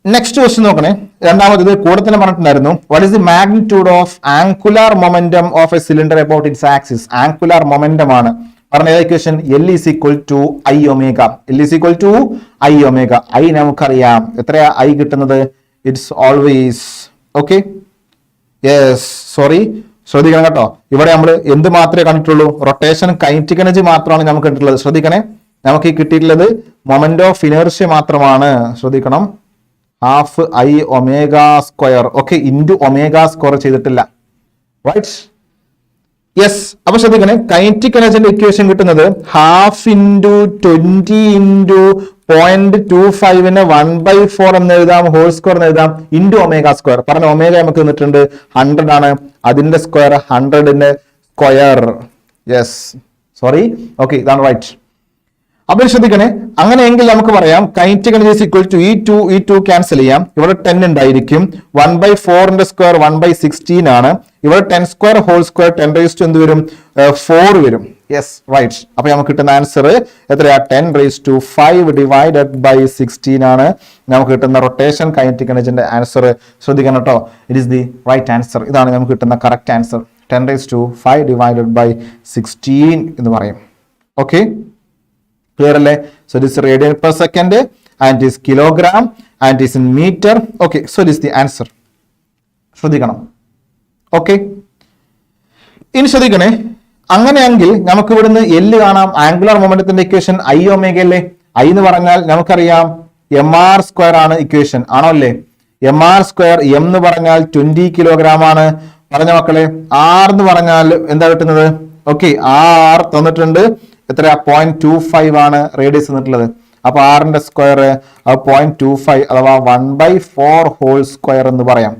next question നോക്കണേ. രണ്ടാമത് കൂടെ തന്നെ പറഞ്ഞിട്ടുണ്ടായിരുന്നു. What is the magnitude of angular momentum of a cylinder about its axis? Angular momentum ആണ് പറഞ്ഞ equation. L is equal to I omega. L is equal to I omega. I നമുക്കറിയാം. എത്രയാ I കിട്ടുന്നത്? It's always okay. Yes, sorry, ശ്രദ്ധിക്കണം കേട്ടോ. ഇവിടെ നമ്മൾ എന്ത് മാത്രമേ കണ്ടിട്ടുള്ളൂ? റൊട്ടേഷൻ കൈനറ്റിക് എനർജി മാത്രമാണ് നമുക്ക് കണ്ടിട്ടുള്ളത്. ശ്രദ്ധിക്കണേ, നമുക്ക് ഈ കിട്ടിയിട്ടുള്ളത് മൊമെന്റ് ഓഫ് ഇനേർഷ്യ മാത്രമാണ്. ശ്രദ്ധിക്കണം, half I omega square. Okay, into omega square ചെയ്തിട്ടില്ല. റൈറ്റ്? യെസ്. അപ്പൊ ശ്രദ്ധിക്കണേ, കൈനറ്റിക് എനർജിന്റെ ഇക്വേഷൻ കിട്ടുന്നത് ഹാഫ് ഇൻറ്റു 20 ഇൻറ്റു 0.25നെ 1/4 എന്ന് എഴുതാം, ഹോൾ സ്ക്വയർ എന്ന് എഴുതാം, ഇൻറ്റു ഒമേഗ സ്ക്വയർ. പറഞ്ഞ ഒമേഗ നമുക്ക് തന്നിട്ടുണ്ട് 100 ആണ്, അതിന്റെ സ്ക്വയർ 100ന്റെ സ്ക്വയർ. Yes, sorry. ഓക്കെ, ഇതാണ് റൈറ്റ്. അപ്പോൾ ശ്രദ്ധിക്കണേ, അങ്ങനെയെങ്കിൽ നമുക്ക് പറയാം kinetic energy is equal to ഈ ടു ക്യാൻസൽ ചെയ്യാം. ഇവിടെ 10 ഉണ്ടായിരിക്കും. 1/4ന്റെ സ്ക്വയർ 1/16 ആണ്. ഇവിടെ 10 square whole square 10 raise to എന്ത് വരും? 4 വരും. Yes, right. അപ്പൊ നമുക്ക് കിട്ടുന്ന ആൻസർ എത്രയാ? 10 റേസ് ടു 5 ഡിവൈഡഡ് ബൈ 16 ആണ് നമുക്ക് കിട്ടുന്ന റൊട്ടേഷൻ കൈനറ്റിക് എനർജിന്റെ ആൻസർ. ശ്രദ്ധിക്കണം കേട്ടോ, it is the right answer. ഇതാണ് നമുക്ക് കിട്ടുന്ന correct answer. 10 raise to 5 divided by 16 എന്ന് പറയും. ഓക്കെ, ക്ലിയർ അല്ലേ? So this radian per second and is kilogram and is in metre. Okay, so this the answer. ശ്രദ്ധിക്കണം. ഓക്കെ, ഇനി ശ്രദ്ധിക്കണേ, അങ്ങനെയെങ്കിൽ നമുക്ക് ഇവിടുന്ന് L കാണാം. ആംഗുലാർ മൊമെന്റത്തിന്റെ ഇക്വേഷൻ I ഒമേഗ അല്ലേ? I എന്ന് പറഞ്ഞാൽ നമുക്കറിയാം mr സ്ക്വയർ ആണ് ഇക്വേഷൻ, ആണോ അല്ലേ? mr സ്ക്വയർ, m എന്ന് പറഞ്ഞാൽ 20 കിലോഗ്രാം ആണ്. പറഞ്ഞ മക്കളെ, r എന്ന് പറഞ്ഞാൽ എന്താ കിട്ടുന്നത്? ഓക്കെ, r തന്നിട്ടുണ്ട് എത്രയാ? 0.25 ആണ് റേഡിയസ് തന്നിട്ടുള്ളത്. അപ്പൊ r-ന്റെ സ്ക്വയർ 0.25 അഥവാ 1/4 ഹോൾ സ്ക്വയർ എന്ന് പറയാം.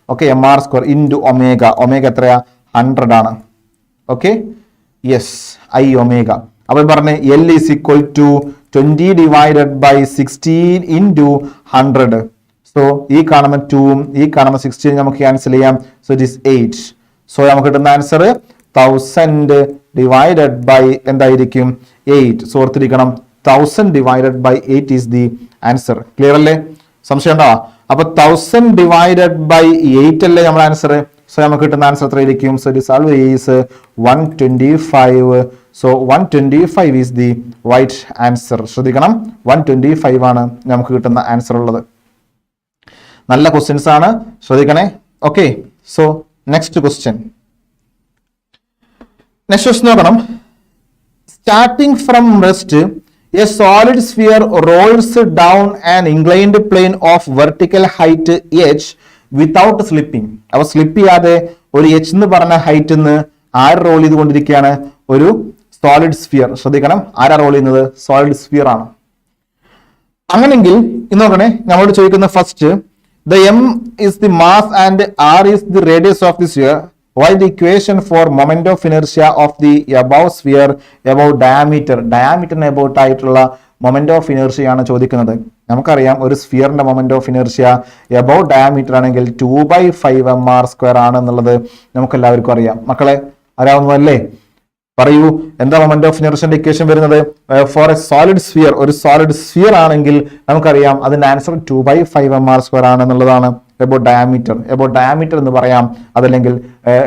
Okay, mr square into omega. Omega എത്രയാ? 100 ആണ്. Okay, yes, I omega. അപ്പൊ പറഞ്ഞേ L is equal to 20 divided by 16 into 100. So ഈ കാണുന്ന 2ഉം ഈ കാണുന്ന 16 നമുക്ക് ക്യാൻസൽ ചെയ്യാം. So it is 8. സോ നമുക്ക് കിട്ടുന്ന ആൻസർ 1000 ഡിവൈഡഡ് ബൈ എന്തായിരിക്കും? 8. സോ ഓർത്തിരിക്കണം, 1000 divided by 8 is the answer. Clear അല്ലേ? സംശയം ഉണ്ടോ? അപ്പൊ 1000 ഡിവൈഡഡ് ബൈ 8 അല്ലേ നമ്മുടെ ആൻസർ? സോ നമുക്ക് കിട്ടുന്ന ആൻസർ എത്രയായിരിക്കും? So it is always 125. So 125 is the right answer. ശ്രദ്ധിക്കണം, 125 ആണ് നമുക്ക് കിട്ടുന്ന ആൻസർ ഉള്ളത്. നല്ല ക്വസ്റ്റ്യൻസ് ആണ്, ശ്രദ്ധിക്കണേ. ഓക്കെ, സോ നെക്സ്റ്റ് ക്വസ്റ്റ്യൻ നോക്കണം. Starting from rest, a solid sphere rolls down an inclined plane of vertical height h without slipping. അപ്പൊ സ്ലിപ്പ് ചെയ്യാതെ ഒരു h എന്ന് പറഞ്ഞ ഹൈറ്റ് നിന്ന് ആര് റോൾ ചെയ്തുകൊണ്ടിരിക്കുകയാണ്? ഒരു സോളിഡ് സ്ഫിയർ. ശ്രദ്ധിക്കണം, ആരാ റോൾ ചെയ്യുന്നത്? സോളിഡ് സ്ഫിയർ ആണ്. അങ്ങനെങ്കിൽ ഇന്ന് നോക്കണേ, നമ്മളോട് ചോദിക്കുന്ന first, the m is the mass and r is the radius of the sphere. What is the equation for moment of inertia of the above sphere about diameter? Diameter about ആയിട്ടുള്ള moment of inertia ആണ് ചോദിക്കുന്നത്. നമുക്കറിയാം ഒരു സ്ഫിയറിന്റെ moment of inertia about diameter ആണെങ്കിൽ 2/5 mr² ആണെന്നുള്ളത് നമുക്ക് എല്ലാവർക്കും അറിയാം. മക്കളെ അറിയാവുന്നതല്ലേ? പറയൂ, എന്താ മൊമെന്റ് ഓഫ് ഇനർഷ്യന്റെ ഇക്വേഷൻ വരുന്നത്? ഫോർ എ സോളിഡ് സ്ഫിയർ, ഒരു സോളിഡ് സ്ഫിയർ ആണെങ്കിൽ നമുക്കറിയാം അതിന്റെ ആൻസർ 2/5 mr² ആണെന്നുള്ളതാണ്. എബൌട്ട് ഡയാമീറ്റർ എന്ന് പറയാം, അതല്ലെങ്കിൽ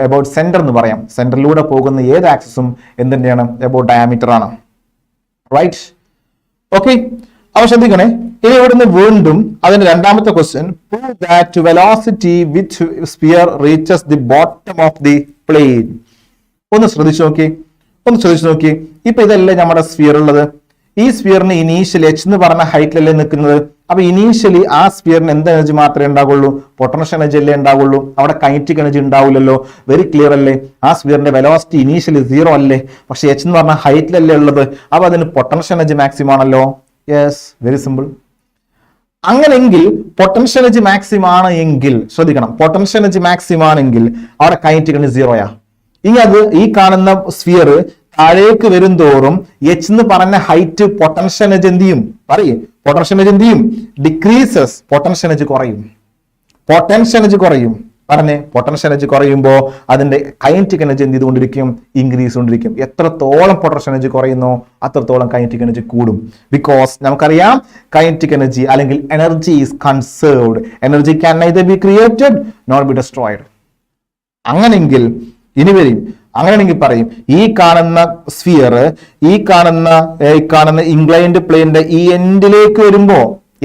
എബൌട്ട് സെന്റർ എന്ന് പറയാം. സെന്ററിലൂടെ പോകുന്ന ഏത് ആക്സിസും എന്ത് തന്നെയാണ്? എബൌട്ട് ഡയാമീറ്റർ ആണ്. Right, okay. അപ്പൊ ശ്രദ്ധിക്കണേ, ഇനി ഇവിടുന്ന് വീണ്ടും അതിന്റെ രണ്ടാമത്തെ question, prove that velocity which sphere reaches the bottom of the plane. ഒന്ന് ശ്രദ്ധിച്ചു നോക്കി. ഇപ്പൊ ഇതല്ലേ നമ്മുടെ സ്ഫിയർ ഉള്ളത്. ഈ സ്ഫിയറിന് ഇനീഷ്യലി എച്ച് എന്ന് പറഞ്ഞ ഹൈറ്റിലല്ലേ നിൽക്കുന്നത്. അപ്പൊ ഇനീഷ്യലി ആ സ്ഫിയറിന് എന്ത് എനർജി മാത്രമേ ഉണ്ടാവുള്ളൂ? പൊട്ടൻഷ്യൽ എനർജി അല്ലേ ഉണ്ടാവുള്ളൂ. അവിടെ കൈനറ്റിക് എനർജി ഉണ്ടാവില്ലല്ലോ. വെരി ക്ലിയർ അല്ലേ? ആ സ്ഫിയറിന്റെ വെലോസിറ്റി ഇനീഷ്യലി 0 അല്ലേ? പക്ഷെ എച്ച് എന്ന് പറഞ്ഞ ഹൈറ്റിലല്ലേ ഉള്ളത്. അപ്പൊ അതിന് പൊട്ടൻഷ്യൽ എനർജി മാക്സിമം ആണല്ലോ. Yes, very simple. അങ്ങനെങ്കിൽ പൊട്ടൻഷ്യൽ എനർജി മാക്സിമം ആണ് എങ്കിൽ ശ്രദ്ധിക്കണം, പൊട്ടൻഷ്യൽ എനർജി മാക്സിമം ആണെങ്കിൽ അവിടെ കൈനറ്റിക് എനർജി 0 ഇനി അത് ഈ കാണുന്ന സ്ഫിയർ താഴേക്ക് വരും തോറും എച്ച് എന്ന് പറഞ്ഞ ഹൈറ്റ് പൊട്ടൻഷ്യൽ എനർജി എന്ത് ചെയ്യും? പൊട്ടൻഷ്യൽ എനർജി എന്ത് ചെയ്യും? ഡിക്രീസസ്. പൊട്ടൻഷ്യൽ എനർജി കുറയും. പൊട്ടൻഷ്യൽ എനർജി കുറയുമ്പോൾ അതിന്റെ കൈനറ്റിക് എനർജി എന്ത് ചെയ്തുകൊണ്ടിരിക്കും? ഇൻക്രീസ് കൊണ്ടിരിക്കും. എത്രത്തോളം പൊട്ടൻഷ്യൽ എനർജി കുറയുന്നോ അത്രത്തോളം കൈനറ്റിക് എനർജി കൂടും. ബിക്കോസ് നമുക്കറിയാം കൈനറ്റിക് എനർജി അല്ലെങ്കിൽ energy is conserved. Energy can neither be created nor B destroyed. അങ്ങനെയെങ്കിൽ പറയും, ഈ കാണുന്ന സ്ഫിയർ ഈ കാണുന്ന ഇൻക്ലൈൻഡ് പ്ലെയിന്റെ ഈ എൻഡിലേക്ക് വരുമ്പോ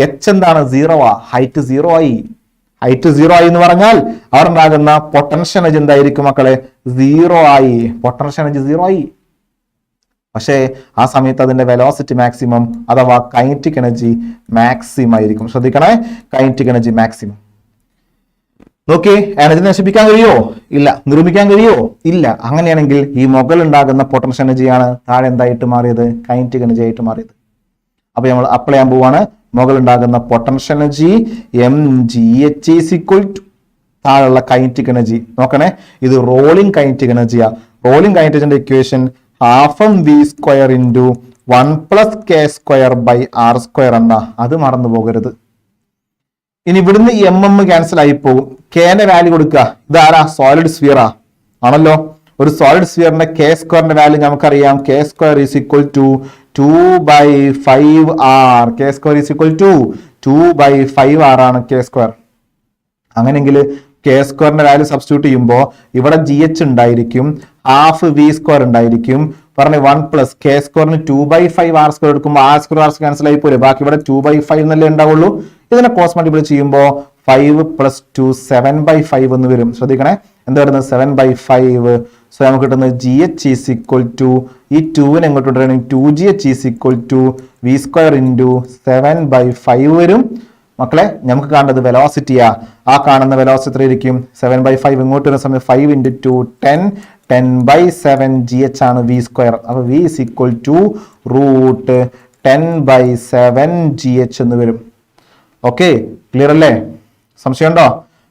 എച്ച് എന്താണ്? 0 ഹൈറ്റ് 0 ആയി. എന്ന് പറഞ്ഞാൽ അവിടെ ഉണ്ടാകുന്ന പൊട്ടൻഷ്യൽ എനർജി എന്തായിരിക്കും മക്കളെ? 0 ആയി. പൊട്ടൻഷ്യൽ എനർജി 0 ആയി. പക്ഷേ ആ സമയത്ത് അതിന്റെ വെലോസിറ്റി മാക്സിമം അഥവാ കൈനറ്റിക് എനർജി മാക്സിമം ആയിരിക്കും. ശ്രദ്ധിക്കണേ, കൈനറ്റിക് എനർജി മാക്സിമം. നോക്കി, എനർജി നശിപ്പിക്കാൻ കഴിയോ? ഇല്ല. നിർമ്മിക്കാൻ കഴിയോ? ഇല്ല. അങ്ങനെയാണെങ്കിൽ ഈ മുകളിൽ ഉണ്ടാകുന്ന പൊട്ടൻഷ്യൽ എനർജിയാണ് താഴെ എന്തായിട്ട് മാറിയത്? കൈനറ്റിക് എനർജി ആയിട്ട് മാറിയത്. അപ്പൊ നമ്മൾ അപ്ലൈ ചെയ്യാൻ പോവാണ്. മുകളിൽ ഉണ്ടാകുന്ന പൊട്ടൻഷ്യൽ എനർജി mgh താഴെയുള്ള കൈനറ്റിക് എനർജി. നോക്കണേ, ഇത് റോളിംഗ് കൈനറ്റിക് എനർജിയാ. റോളിംഗ് കൈനറ്റിക് എനർജിന്റെ ഇക്വേഷൻ ½ v² × 1 + k² r² എന്നാ. അത് മറന്നു പോകരുത്. ഇനി ഇവിടുന്ന് ക്യാൻസൽ ആയി പോകും. കെന്റെ വാല്യൂ കൊടുക്കുക. ഇതാരാ? സോളിഡ് സ്ഫിയറാ ആണല്ലോ. ഒരു സോളിഡ് സ്ഫിയറിന്റെ k² വാല്യൂ നമുക്കറിയാം. k² = 2/5r. k² = 2/5r ആണ് k². അങ്ങനെങ്കിൽ k² വാല്യൂ സബ്സ്റ്റിറ്റ്യൂട്ട് ചെയ്യുമ്പോൾ ഇവിടെ gh ഉണ്ടായിരിക്കും, ½ v² ഉണ്ടായിരിക്കും. പറഞ്ഞ 1 + k² 2/5r² എടുക്കുമ്പോൾ r² ക്യാൻസൽ ആയി പോലെ. ബാക്കി ഇവിടെ 2/5 എന്നല്ലേ ഉണ്ടാവുള്ളൂ. ഇതിനെ ക്രോസ് മൾട്ടിപ്ലൈ ചെയ്യുമ്പോൾ 5 + 2 7/5 എന്ന് വരും. ശ്രദ്ധിക്കണേ, എന്താ വരുന്നത്? 7/5. സോ നമുക്ക് കിട്ടുന്നത് gh = ഈ 2നെ എങ്ങോട്ട് കൊണ്ടുവരണമെങ്കിൽ 2gh = v² × 7/5 വരും. മക്കളെ, നമുക്ക് കാണേണ്ടത് വെലോസിറ്റിയാ. ആ കാണുന്ന വെലോസിറ്റി ആയിരിക്കും 7/5. ഇങ്ങോട്ട് വരുന്ന സമയം 5 × 2 10. 10/7 gh ആണ് v². അപ്പൊ v = √10/7 gh എന്ന് വരും. ഓക്കെ, ക്ലിയർ അല്ലേ? സംശയമുണ്ടോ?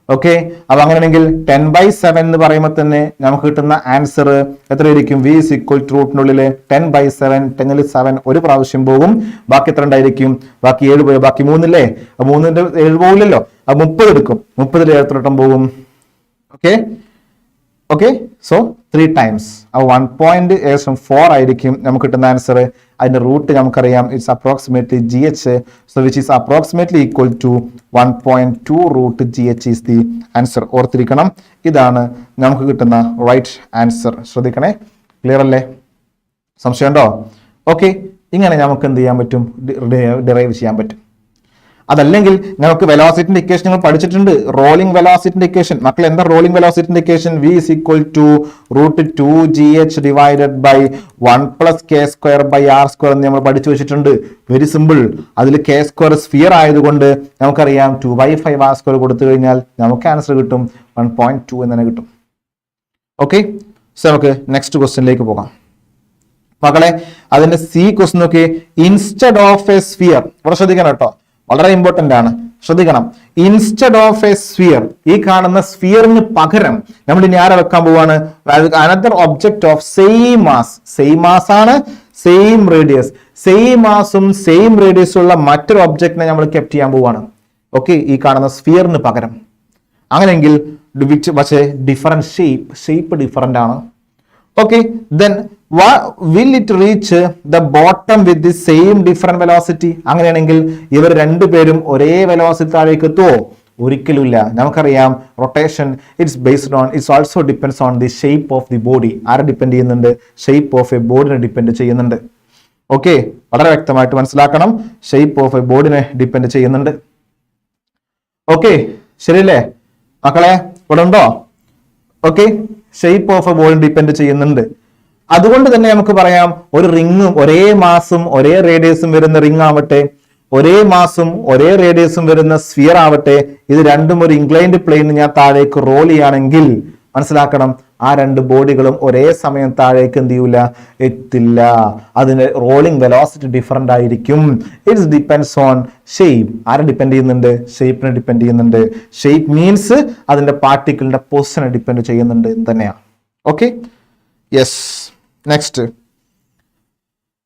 ഓക്കെ, അപ്പൊ അങ്ങനെയാണെങ്കിൽ 10/7 എന്ന് പറയുമ്പോൾ തന്നെ നമുക്ക് കിട്ടുന്ന ആൻസർ എത്രയായിരിക്കും? v √10/7. 10ൽ 7 ഒരു പ്രാവശ്യം പോകും. ബാക്കി എത്ര ഉണ്ടായിരിക്കും? ബാക്കി 7 പോയി. ബാക്കി 3 ഇല്ലേ? 3ന്റെ 7 പോകില്ലല്ലോ. അപ്പൊ 30 എടുക്കും. 30ൽ 7 എത്ര പോകും? Okay, so 3 times. അപ്പോൾ 1.4 ആയിരിക്കും നമുക്ക് കിട്ടുന്ന ആൻസർ. അതിന്റെ റൂട്ട് നമുക്കറിയാം, it's approximately gh. So which is approximately equal to 1.2 √gh is the answer. ഓർത്തിരിക്കണം, ഇതാണ് നമുക്ക് കിട്ടുന്ന റൈറ്റ് ആൻസർ. ശ്രദ്ധിക്കണേ, ക്ലിയർ അല്ലേ? സംശയമുണ്ടോ? ഓക്കെ, ഇങ്ങനെ നമുക്ക് എന്ത് ചെയ്യാൻ പറ്റും? ഡിറൈവ് ചെയ്യാൻ പറ്റും. അതല്ലെങ്കിൽ നമുക്ക് വെലോസിറ്റിന്റെ ഇക്വേഷൻ നിങ്ങൾ പഠിച്ചിട്ടുണ്ട്. റോളിംഗ് വെലോസിറ്റിന്റെ ഇക്വേഷൻ. മക്കൾ എന്താ റോളിംഗ് വെലോസിറ്റിന്റെ ഇക്വേഷൻ? v = √2gh / 1 + k² എന്ന് നമ്മൾ പഠിച്ചു വെച്ചിട്ടുണ്ട്. Very simple. അതിൽ k² സ്ഫിയർ ആയതുകൊണ്ട് നമുക്കറിയാം 2/5r² കൊടുത്തു കഴിഞ്ഞാൽ നമുക്ക് ആൻസർ കിട്ടും 1.2 എന്ന് തന്നെ കിട്ടും. ഓക്കെ, സോ നമുക്ക് നെക്സ്റ്റ് ക്വസ്റ്റ്യനിലേക്ക് പോകാം. മക്കളെ, അതിന്റെ C ക്വസ്റ്റ്യൻ നോക്കി. ഇൻസ്റ്റെഡ് ഓഫ് എ സ്ഫിയർ, ഇവിടെ ശ്രദ്ധിക്കണം കേട്ടോ, വളരെ ഇമ്പോർട്ടന്റ് ആണ്. ശ്രദ്ധിക്കണം, ഇൻസ്റ്റെഡ് ഓഫ് എ സ്ഫിയർ, ഈ കാണുന്ന സ്ഫിയറിന് പകരം നമ്മൾ ഇനി ആരെ വെക്കാൻ പോവാണ്? Another object of same mass, same mass ആണ്, സെയിം റേഡിയസ്, സെയിം മാസും സെയിം റേഡിയസും ഉള്ള മറ്റൊരു ഒബ്ജക്റ്റിനെ നമ്മൾ കെപ്റ്റ് ചെയ്യാൻ പോവാണ്. ഓക്കെ, ഈ കാണുന്ന സ്ഫിയറിന് പകരം. അങ്ങനെയെങ്കിൽ പക്ഷേ ഡിഫറെന്റ് ഷേപ്പ് ഡിഫറെന്റ് ആണ്. Okay, then will it reach the bottom with the same different velocity? അങ്ങനെയാണെങ്കിൽ ഇവർ രണ്ടുപേരും ഒരേ വെലോസിറ്റി താഴേക്ക് എത്തുമോ? ഒരിക്കലുമില്ല. നമുക്കറിയാം rotation it's also depends on the shape of the body. ആരെ ഡിപ്പെൻഡ് ചെയ്യുന്നുണ്ട്? ഷേപ്പ് ഓഫ് എ ബോഡിനെ ഡിപ്പെൻഡ് ചെയ്യുന്നുണ്ട്. ഓക്കെ, വളരെ വ്യക്തമായിട്ട് മനസ്സിലാക്കണം, ഷേപ്പ് ഓഫ് എ ബോഡിനെ ഡിപ്പെൻഡ് ചെയ്യുന്നുണ്ട്. ഓക്കെ, ശരിയല്ലേ മക്കളെ? ഇവിടെ ഉണ്ടോ? Okay, shape of a body depend ചെയ്യുന്നുണ്ട്. അതുകൊണ്ട് തന്നെ നമുക്ക് പറയാം, ഒരു റിങ്ങും ഒരേ മാസും ഒരേ റേഡിയസും വരുന്ന റിംഗ് ആവട്ടെ, ഒരേ മാസും ഒരേ റേഡിയസും വരുന്ന സ്ഫിയർ ആവട്ടെ, ഇത് രണ്ടും ഒരു ഇൻക്ലൈൻഡ് പ്ലെയിനിൽ ഞാൻ താഴേക്ക് റോൾ ചെയ്യുകയാണെങ്കിൽ മനസ്സിലാക്കണം, ആ രണ്ട് ബോഡികളും ഒരേ സമയം താഴേക്ക് എന്ത് ചെയ്യൂല? എത്തില്ല. അതിന്റെ റോളിംഗ് വെലോസിറ്റി ഡിഫറെന്റ് ആയിരിക്കും. It's depends on shape. ആരെ ഡിപ്പെൻഡ് ചെയ്യുന്നുണ്ട്? ഷേപ്പിനെ ഡിപ്പെൻഡ് ചെയ്യുന്നുണ്ട്. ഷേപ്പ് മീൻസ് അതിന്റെ പാർട്ടിക്കിളിന്റെ പൊസിഷനെ ഡിപ്പെൻഡ് ചെയ്യുന്നുണ്ട് എന്ന് തന്നെയാണ്. Okay, yes.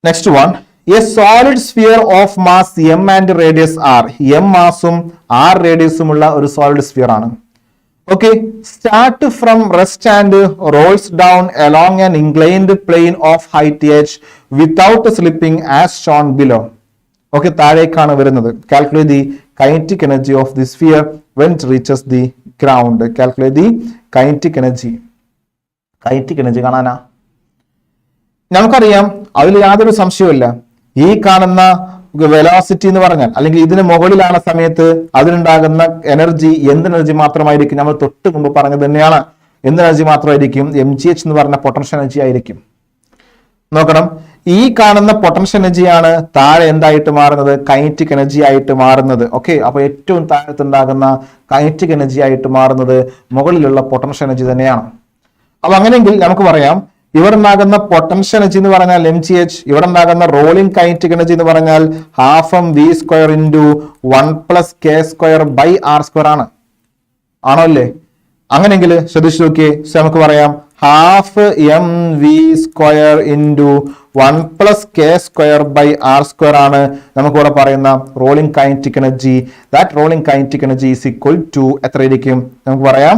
Next one, A solid sphere of mass m and radius r. m മാസും r റേഡിയസുമുള്ള ഒരു സോളിഡ് സ്ഫിയർ ആണ്. Okay, start from rest and rolls down along an inclined plane of height h without slipping as shown below. Okay, താഴേക്കാണ് വരുന്നത്. Calculate the kinetic energy of the sphere when it reaches the ground. Calculate the kinetic energy. Kinetic energy കാണാനാ? നമുക്കറിയാം, അതിൽ യാതൊരു സംശയവുമില്ല, ഈ കാണുന്ന വെലോസിറ്റി എന്ന് പറഞ്ഞാൽ അല്ലെങ്കിൽ ഇതിന് മുകളിലാണ് സമയത്ത് അതിനുണ്ടാകുന്ന എനർജി എന്ത് എനർജി മാത്രമായിരിക്കും? നമ്മൾ തൊട്ട് മുമ്പ് പറഞ്ഞത് തന്നെയാണ്. എന്ത് എനർജി മാത്രമായിരിക്കും? mgh എന്ന് പറഞ്ഞ പൊട്ടൻഷ്യൽ എനർജി ആയിരിക്കും. നോക്കണം, ഈ കാണുന്ന പൊട്ടൻഷ്യൽ എനർജിയാണ് താഴെ എന്തായിട്ട് മാറുന്നത്? കൈനറ്റിക് എനർജി ആയിട്ട് മാറുന്നത്. ഓക്കെ, അപ്പൊ ഏറ്റവും താഴത്തുണ്ടാകുന്ന കൈനറ്റിക് എനർജി ആയിട്ട് മാറുന്നത് മുകളിലുള്ള പൊട്ടൻഷ്യൽ എനർജി തന്നെയാണ്. അപ്പൊ അങ്ങനെയെങ്കിൽ നമുക്ക് പറയാം, ഇവിടെ ഉണ്ടാകുന്ന പൊട്ടൻഷ്യൽ എനർജി എന്ന് പറഞ്ഞാൽ mgh, ഇവിടെ ഉണ്ടാകുന്ന റോളിംഗ് കൈനറ്റിക് എനർജി എന്ന് പറഞ്ഞാൽ ½ m v² × 1 + k² / r² ആണ്. ആണോ അല്ലേ? അങ്ങനെയെങ്കിൽ ശ്രദ്ധിച്ചു നോക്കിയേ, നമുക്ക് പറയാം ½ m v² × 1 + k² / r² ആണ് നമുക്ക് ഇവിടെ പറയുന്ന rolling kinetic energy. That rolling kinetic energy is equal to എത്രയായിരിക്കും? നമുക്ക് പറയാം,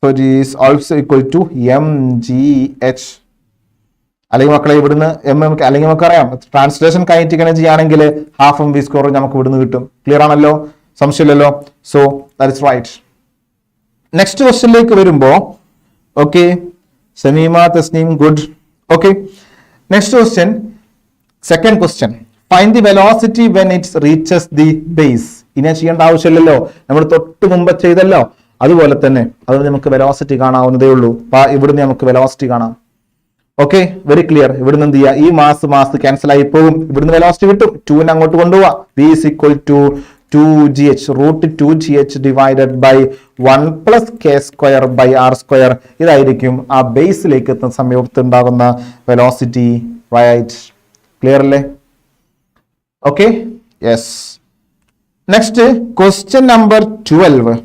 so it is also equal to mgh. അല്ലെങ്കിൽ മക്കളെ ഇവിടുന്ന് അല്ലെങ്കിൽ നമുക്കറിയാം ട്രാൻസ്ലേഷൻ കൈനറ്റിക് എനർജി ആണെങ്കിൽ ½ m v² നമുക്ക് ഇവിടുന്ന് കിട്ടും. ക്ലിയർ ആണല്ലോ? സംശയമില്ലല്ലോ? So that is right. Next ക്വസ്റ്റ്യനിലേക്ക് വരുമ്പോ, okay, Sameema, Tasneem, good. Okay, next question, second question, find the velocity when it's reaches the base. ഇനി ചെയ്യേണ്ട ആവശ്യമില്ലല്ലോ, നമ്മൾ തൊട്ട് മുമ്പ് ചെയ്തല്ലോ. അതുപോലെ തന്നെ അത് നമുക്ക് വെലോസിറ്റി കാണാവുന്നതേ ഉള്ളൂ. ഇവിടുന്ന് നമുക്ക് വെലോസിറ്റി കാണാം. Okay, very clear. ഇവിടുന്ന് എന്ത് ചെയ്യുക? ഈ മാസ് ക്യാൻസൽ ആയി പോകും. ഇവിടുന്ന് വെലോസിറ്റി കിട്ടും. 2 അങ്ങോട്ട് കൊണ്ടുപോവാ. v is equal to 2gh √2gh divided by 1 + k² / r². ഇതായിരിക്കും ആ ബേസിലേക്ക് എത്തുന്ന സമയത്ത് ഉണ്ടാകുന്ന വെലോസിറ്റി. റൈറ്റ്? ക്ലിയർ അല്ലേ? Okay, yes. Next question number 12.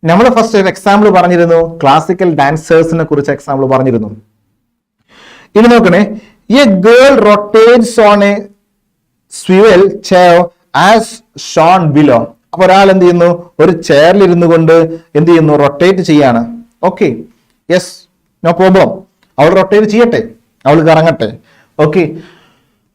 നമ്മൾ ഫസ്റ്റ് ഒരു എക്സാമ്പിൾ പറഞ്ഞിരുന്നു, ക്ലാസിക്കൽ ഡാൻസേഴ്സിനെ കുറിച്ച് എക്സാമ്പിൾ പറഞ്ഞിരുന്നു. ഇനി നോക്കണേ, A girl rotates on A swivel chair as shown below. അപ്പൊ ഒരാൾ എന്ത് ചെയ്യുന്നു? ഒരു ചെയറിൽ ഇരുന്നു കൊണ്ട് എന്ത് ചെയ്യുന്നു? റൊട്ടേറ്റ് ചെയ്യാണ്. Okay, yes, no problem. അവൾ റൊട്ടേറ്റ് ചെയ്യട്ടെ, അവൾ കറങ്ങട്ടെ. Okay,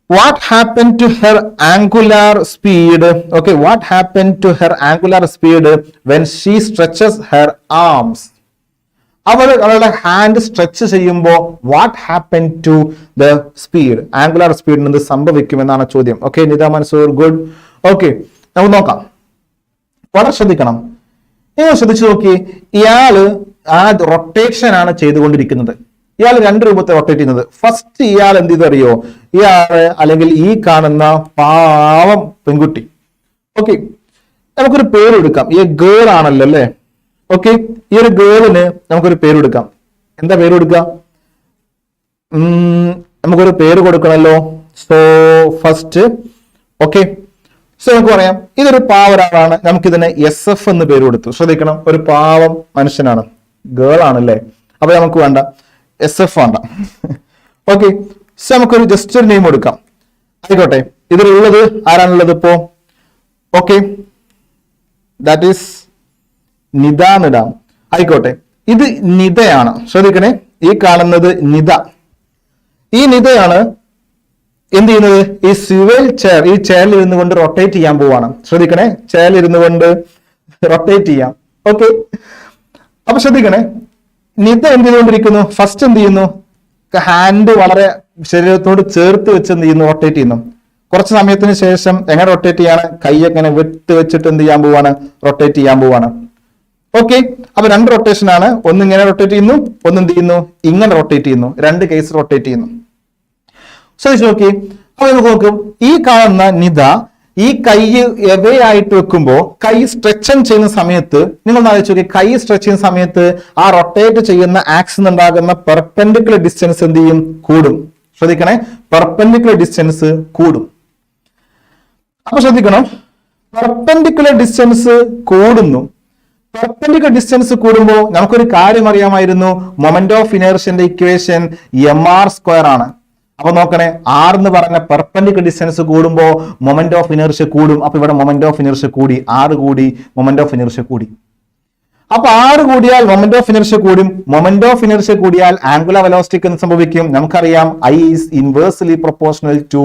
what happened to her angular speed? Okay, what happened to her angular speed when she stretches her arms? അവളുടെ ഹാൻഡ് സ്ട്രെച്ച് ചെയ്യുമ്പോൾ what happen to the speed? Angular സ്പീഡിന് എന്ത് സംഭവിക്കുമെന്നാണ് ചോദ്യം. Okay, Nita Mansoor, good. Okay, നമുക്ക് നോക്കാം. വളരെ ശ്രദ്ധിക്കണം. നിങ്ങൾ ശ്രദ്ധിച്ചു നോക്കി, ഇയാള് ആ റൊട്ടേഷൻ ആണ് ചെയ്തുകൊണ്ടിരിക്കുന്നത്. ഇയാൾ 2 രൂപത്തെ റൊട്ടേറ്റ് ചെയ്യുന്നത്. ഫസ്റ്റ് ഇയാൾ എന്ത് ചെയ്തറിയോ? ഇയാള് അല്ലെങ്കിൽ ഈ കാണുന്ന പാവം പെൺകുട്ടി, ഓക്കെ, നമുക്കൊരു പേര് എടുക്കാം. ഈ ഗേൾ ആണല്ലോ അല്ലേ? ഓക്കെ, ഈ ഒരു ഗേളിന് നമുക്കൊരു പേര് കൊടുക്കാം. എന്താ പേര് കൊടുക്കുക? നമുക്കൊരു പേര് കൊടുക്കണല്ലോ. സോ ഫസ്റ്റ്, ഓക്കെ, സോ നമുക്ക് പറയാം ഇതൊരു പാവ ഒരാളാണ്, നമുക്കിതിനെ SF എന്ന് പേര് കൊടുത്തു. ശ്രദ്ധിക്കണം, ഒരു പാവം മനുഷ്യനാണ്, ഗേൾ ആണല്ലേ, അപ്പൊ നമുക്ക് വേണ്ട SF വേണ്ട. ഓക്കെ, സോ നമുക്കൊരു ജസ്റ്റ് ഒരു നെയിം കൊടുക്കാം. ആയിക്കോട്ടെ, ഇതിലുള്ളത് ആരാണുള്ളത് ഇപ്പോ? ഓക്കെ, ദാറ്റ് ഈസ് നിത എന്നിടാം. ആയിക്കോട്ടെ, ഇത് നിതയാണ്. ശ്രദ്ധിക്കണേ, ഈ കാണുന്നത് നിത. ഈ നിതയാണ് എന്ത് ചെയ്യുന്നത്? ഈ സ്വിവൽ ചെയർ, ഈ ചെയറിൽ ഇരുന്നു കൊണ്ട് റൊട്ടേറ്റ് ചെയ്യാൻ പോവാണ്. ശ്രദ്ധിക്കണേ, ചെയറിൽ ഇരുന്നു കൊണ്ട് റൊട്ടേറ്റ് ചെയ്യാം. ഓക്കെ, അപ്പൊ ശ്രദ്ധിക്കണേ, നിത എന്ത് ചെയ്തുകൊണ്ടിരിക്കുന്നു? ഫസ്റ്റ് എന്ത് ചെയ്യുന്നു? ഹാൻഡ് വളരെ ശരീരത്തോട് ചേർത്ത് വെച്ച് എന്ത് ചെയ്യുന്നു? റൊട്ടേറ്റ് ചെയ്യുന്നു. കുറച്ച് സമയത്തിന് ശേഷം എങ്ങനെ റൊട്ടേറ്റ് ചെയ്യാണ്? കൈയൊക്കെ ഇങ്ങനെ വിട്ട് വെച്ചിട്ട് എന്ത് ചെയ്യാൻ പോവാണ്? റൊട്ടേറ്റ് ചെയ്യാൻ പോവാണ്. ഓക്കെ, അപ്പൊ രണ്ട് റൊട്ടേഷൻ ആണ്. ഒന്ന് ഇങ്ങനെ റൊട്ടേറ്റ് ചെയ്യുന്നു, ഒന്ന് എന്ത് ചെയ്യുന്നു? ഇങ്ങനെ റൊട്ടേറ്റ് ചെയ്യുന്നു. രണ്ട് കേസ് റൊട്ടേറ്റ് ചെയ്യുന്നു. ശ്രദ്ധിച്ചു നോക്കി. അപ്പൊ നമുക്ക് നോക്കും, ഈ കാണുന്ന നിത ഈ കൈ എവേ ആയിട്ട് വെക്കുമ്പോ കൈ സ്ട്രെച്ച് ചെയ്യുന്ന സമയത്ത് നിങ്ങൾ ആലോചിച്ച് നോക്കി, കൈ സ്ട്രെച്ച് ചെയ്യുന്ന സമയത്ത് ആ റൊട്ടേറ്റ് ചെയ്യുന്ന ആക്സിന് ഉണ്ടാകുന്ന പെർപെൻഡിക്കുലർ ഡിസ്റ്റൻസ് എന്ത് ചെയ്യും? കൂടും. ശ്രദ്ധിക്കണേ, പെർപെൻഡിക്കുലർ ഡിസ്റ്റൻസ് കൂടും. അപ്പൊ ശ്രദ്ധിക്കണം, പെർപെൻഡിക്കുലർ ഡിസ്റ്റൻസ് കൂടുന്നു. പെർപെൻഡിക്കുലർ ഡിസ്റ്റൻസ് കൂടുമ്പോൾ നമുക്കൊരു കാര്യം അറിയാമായിരുന്നു, മൊമെന്റ് ഓഫ് ഇനേർഷ്യന്റെ ഇക്വേഷൻ mr² ആണ്. അപ്പൊ നോക്കണേ, R എന്ന് പറഞ്ഞ പെർപെൻഡിക്കുലർ ഡിസ്റ്റൻസ് കൂടുമ്പോ മൊമെന്റ് ഓഫ് ഇനേർഷ്യ കൂടും. അപ്പൊ ഇവിടെ മൊമെന്റ് ഓഫ് ഇനേർഷ്യ കൂടി, R കൂടി, മൊമെന്റ് ഓഫ് ഇനേർഷ്യ കൂടി. അപ്പൊ R കൂടിയാൽ മൊമെന്റ് ഓഫ് ഇനേർഷ്യ കൂടും. മൊമെന്റ് ഓഫ് ഇനേർഷ്യ കൂടിയാൽ ആംഗുലർ വെലോസിറ്റിക്ക് എന്ത് സംഭവിക്കും? നമുക്കറിയാം, I is inversely proportional to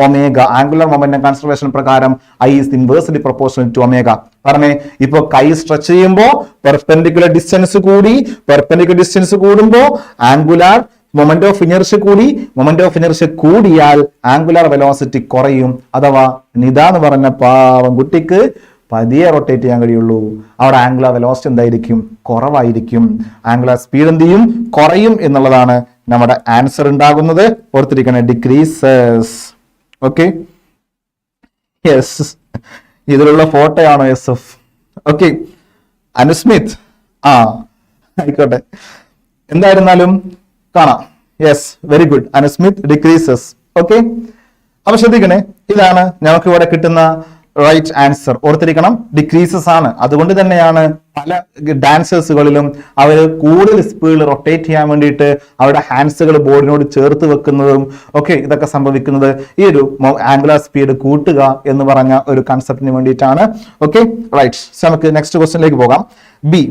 omega. Angular momentum conservation പ്രകാരം I is inversely proportional to omega. പറഞ്ഞേ, ഇപ്പൊ കൈ സ്ട്രെച്ച് ചെയ്യുമ്പോ പെർപെൻഡിക്കുലർ ഡിസ്റ്റൻസ് കൂടി. പെർപെൻഡിക്കുലർ ഡിസ്റ്റൻസ് കൂടുമ്പോ ആംഗുലർ മൊമെന്റ് ഓഫ് ഇനേർഷ്യ കൂടി. മൊമെന്റ് ഓഫ് ഇനേർഷ്യ കൂടിയാൽ ആംഗുലർ വെലോസിറ്റി കുറയും. അഥവാ നിത എന്ന് പറഞ്ഞ പാവം കുട്ടിക്ക് പതിയെ റൊട്ടേറ്റ് ചെയ്യാൻ കഴിയുള്ളൂ. അവിടെ ആംഗുലർ വെലോസിറ്റി എന്തായിരിക്കും? കുറവായിരിക്കും. ആംഗുലർ സ്പീഡ് എന്ത് ചെയ്യും? കുറയും എന്നുള്ളതാണ് നമ്മുടെ ആൻസർ ഉണ്ടാകുന്നത്. ഓർത്തിരിക്കണേ, ഡിക്രീസസ്. ഓക്കെ, യെസ്, ഇതിലുള്ള ഫോട്ടോ ആണോ SF? ഓക്കെ, അനുസ്മിത്, ആയിക്കോട്ടെ, എന്തായിരുന്നാലും കാണാം. Yes, very good, Anusmith, decreases. Okay, അപ്പൊ ശ്രദ്ധിക്കണേ, ഇതാണ് നമുക്ക് ഇവിടെ കിട്ടുന്ന റൈറ്റ് ആൻസർ. ഓർത്തിരിക്കണം, ഡിക്രീസസ് ആണ്. അതുകൊണ്ട് തന്നെയാണ് പല ഡാൻസേഴ്സുകളിലും അവർ കൂടുതൽ സ്പീഡിൽ റൊട്ടേറ്റ് ചെയ്യാൻ വേണ്ടിയിട്ട് അവരുടെ ഹാൻഡ്സുകൾ ബോഡിനോട് ചേർത്ത് വെക്കുന്നതും ഒക്കെ ഇതൊക്കെ സംഭവിക്കുന്നത് ഈ ഒരു ആംഗുലർ സ്പീഡ് കൂട്ടുക എന്ന് പറഞ്ഞ ഒരു കൺസെപ്റ്റിന് വേണ്ടിയിട്ടാണ്. Okay, right. സോ നമുക്ക് നെക്സ്റ്റ് ക്വസ്റ്റ്യനിലേക്ക് പോകാം. B,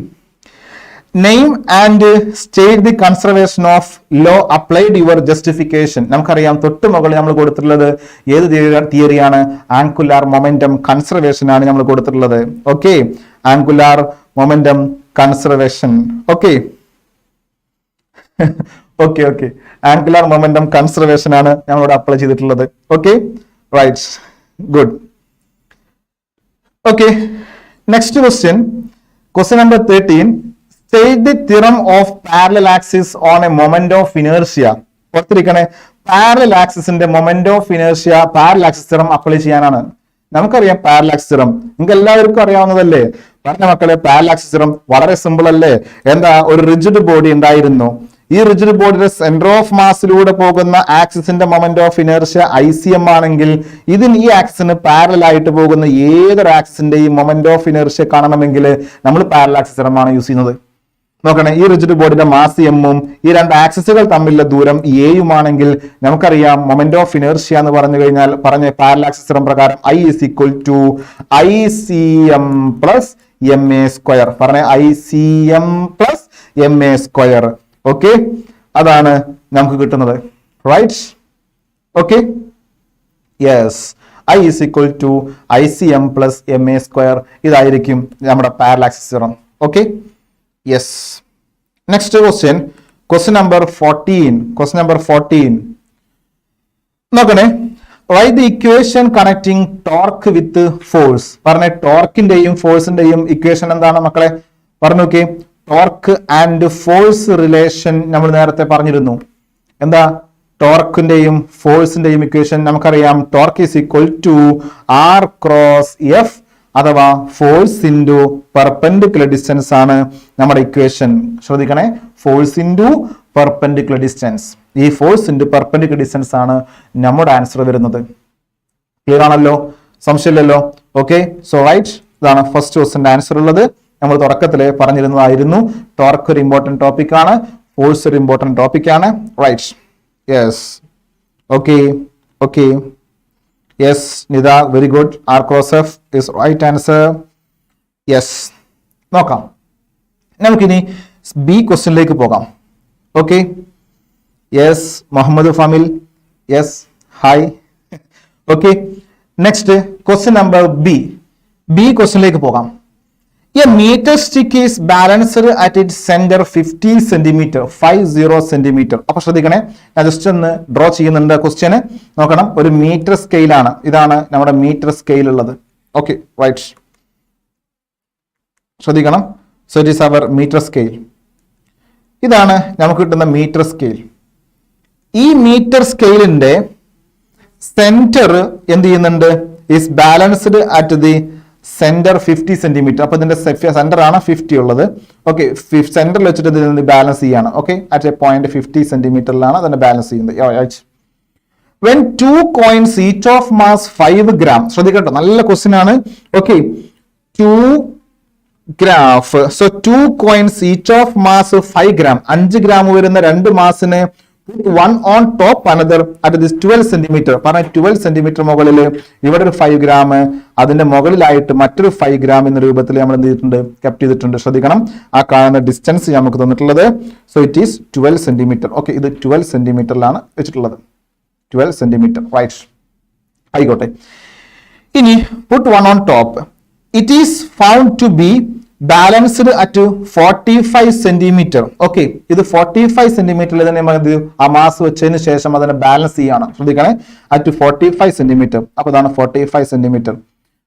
name and state the conservation of law applied your justification. നമുക്കറിയാം, തൊട്ട് മുകളിൽ നമ്മൾ കൊടുത്തിട്ടുള്ളത് ഏത് തിയറിയാണ്? ആംഗുലാർ മൊമെന്റം കൺസർവേഷൻ ആണ് നമ്മൾ കൊടുത്തിട്ടുള്ളത്. Okay, angular momentum conservation. Okay, okay, okay, angular momentum conservation ആണ് നമ്മളിവിടെ അപ്ലൈ ചെയ്തിട്ടുള്ളത്. Okay, right, good. Okay, next question, question number 13. State the theorem of parallel axis on a moment of inertia. ഓർത്തിരിക്കണേ, പാരലൽ ആക്സിസിന്റെ moment of inertia parallel axis theorem apply ചെയ്യാനാണ്. നമുക്കറിയാം പാരലൽ ആക്സിസ് തിയറം, നിങ്ങൾക്ക് എല്ലാവർക്കും അറിയാവുന്നതല്ലേ? പറഞ്ഞ മക്കളെ, പാരലൽ ആക്സിസ് തിയറം വളരെ സിമ്പിൾ അല്ലേ? എന്താ, ഒരു റിജിഡ് ബോഡി ഉണ്ടായിരുന്നു. ഈ റിജിഡ് ബോഡിയുടെ സെന്റർ ഓഫ് മാസിലൂടെ പോകുന്ന ആക്സിസിന്റെ മൊമെന്റ് ഓഫ് ഇനേർഷ്യ ICM ആണെങ്കിൽ ഈ ആക്സിന് പാരലൽ ആയിട്ട് പോകുന്ന ഏതൊരു ആക്സിന്റെയും മൊമെന്റ് ഓഫ് ഇനേർഷ്യ കാണണമെങ്കിൽ നമ്മൾ പാരലൽ ആക്സിസ് തിയറം ആണ് യൂസ് ചെയ്യുന്നത്. നോക്കണേ, ഈ റിജിഡ് ബോഡിയുടെ മാസ് M-ഉം ഈ രണ്ട് ആക്സിസുകൾ തമ്മിലുള്ള ദൂരം A-യുമാണെങ്കിൽ നമുക്കറിയാം മൊമെന്റ് ഓഫ് ഇനേർഷ്യ എന്ന് പറഞ്ഞു കഴിഞ്ഞാൽ പറഞ്ഞ പാരലൽ ആക്സിസ് തിയറം പ്രകാരം I is equal to ICM plus MA². പറഞ്ഞ ICM plus MA². ഓക്കെ, അതാണ് നമുക്ക് കിട്ടുന്നത്. Right? Okay, yes, I is equal to ICM plus MA². ഇതായിരിക്കും നമ്മുടെ parallel axis theorem. Okay, yes. Next question, question number 14. Question number 14. നോക്കണേ, write the equation connecting torque with force. പറഞ്ഞ ടോർക്കിന്റെയും ഫോഴ്സിന്റെയും ഇക്വേഷൻ എന്താണ് മക്കളെ? പറഞ്ഞു നോക്കി. ടോർക്ക് ആൻഡ് ഫോഴ്സ് റിലേഷൻ നമ്മൾ നേരത്തെ പറഞ്ഞിരുന്നു. എന്താ ടോർക്കിന്റെയും ഫോഴ്സിന്റെയും ഇക്വേഷൻ? നമുക്കറിയാം, torque is equal to R cross F അഥവാ ഫോഴ്സ് ഇൻറ്റു പെർപെൻഡിക്കുലർ ഡിസ്റ്റൻസ് ആണ് നമ്മുടെ ഇക്വേഷൻ. ശ്രദ്ധിക്കണേ, ഫോഴ്സ് ഇൻറ്റു പെർപെൻഡിക്കുലർ ഡിസ്റ്റൻസ്. ഈ ഫോഴ്സ് ഇൻറ്റു പെർപെൻഡിക്കുലർ ഡിസ്റ്റൻസ് ആണ് നമ്മുടെ ആൻസർ വരുന്നത്. ക്ലിയർ ആണല്ലോ? സംശയമില്ലല്ലോ. ഓക്കെ, സോ റൈറ്റ്, ഇതാണ് ഫസ്റ്റ് ക്വസ്റ്റിന്റെ ആൻസർ ഉള്ളത്. നമ്മൾ തുടക്കത്തിൽ പറഞ്ഞിരുന്നതായിരുന്നു ടോർക്ക് ഒരു ഇമ്പോർട്ടന്റ് ടോപ്പിക് ആണ്, ഫോഴ്സ് ഒരു ഇമ്പോർട്ടന്റ് ടോപ്പിക് ആണ്. Right, yes, okay okay, yes Nita, very good. R cross F is right answer. Yes, നോക്കാം. നമുക്കിനി ബി ക്വസ്റ്റ്യനിലേക്ക് പോകാം. Okay, yes Muhammad Famil, yes, hi. Okay, next question number B. B ക്വസ്റ്റ്യനിലേക്ക് പോകാം. A meter stick is balanced at its center 50 centimeter, 50 centimeter. അപ്പൊ ശ്രദ്ധിക്കണേ, ഞാൻ ജസ്റ്റ് ഒന്ന് ഡ്രോ ചെയ്യുന്നുണ്ട് ക്വസ്റ്റ്യന്. നോക്കണം, ഒരു മീറ്റർ സ്കെയിൽ ആണ്. ഇതാണ് നമ്മുടെ മീറ്റർ സ്കെയിൽ ഉള്ളത്. ഓക്കെ, റൈറ്റ്, ശ്രദ്ധിക്കണം. So it is our metre scale. ഇതാണ് നമുക്ക് കിട്ടുന്ന മീറ്റർ സ്കെയിൽ. ഈ മീറ്റർ സ്കെയിലിന്റെ സെന്റർ എന്ത് ചെയ്യുന്നുണ്ട്? Is balanced at the centre 50 centimetre. അപ്പൊ ഇതിന്റെ സെന്റർ ആണ് 50 ഉള്ളത്. ഓക്കെ, സെന്ററിൽ വെച്ചിട്ട് ഇതിന് ബാലൻസ് ചെയ്യാണ്. ഓക്കെ, അറ്റ് എ പോയിന്റ് 50 സെന്റിമീറ്ററിലാണ് അതിനെ ബാലൻസ് ചെയ്യുന്നത്. When 2 coins each of mass 5 gram. ശ്രദ്ധിക്കട്ടോ, നല്ല ക്വസ്റ്റ്യൻ ആണ്. Okay, 2 graph. So 2 coins each of mass 5 gram. 5 gram വരുന്ന രണ്ട് മാസിനെ one on top another at this 12 centimeter. പറഞ്ഞ 12 സെന്റിമീറ്റർ മുകളിൽ ഇവിടെ ഒരു 5 ഗ്രാം, അതിന്റെ മുകളിലായിട്ട് മറ്റൊരു 5 ഗ്രാം എന്ന രൂപത്തിൽ നമ്മൾ എന്ത് ചെയ്തിട്ടുണ്ട്? കെപ്റ്റ് ചെയ്തിട്ടുണ്ട്. ശ്രദ്ധിക്കണം, ആ കാണുന്ന ഡിസ്റ്റൻസ് നമുക്ക് തന്നിട്ടുള്ളത്. So it is 12 centimetre. Okay, ഇത് 12 സെന്റിമീറ്ററിലാണ് വെച്ചിട്ടുള്ളത്. 12 സെന്റിമീറ്റർ, റൈറ്റ്, ആയിക്കോട്ടെ. ഇനി put one on top. It is found to be balanced at 45 centimeter. Okay, ഇത് 45 സെന്റിമീറ്ററിൽ തന്നെ ആ മാസ് വെച്ചതിന് ശേഷം അതിനെ ബാലൻസ് ചെയ്യാണ്. ശ്രദ്ധിക്കണേ, അറ്റ് 45 സെന്റിമീറ്റർ. അപ്പൊ ഇതാണ് 45 സെന്റിമീറ്റർ.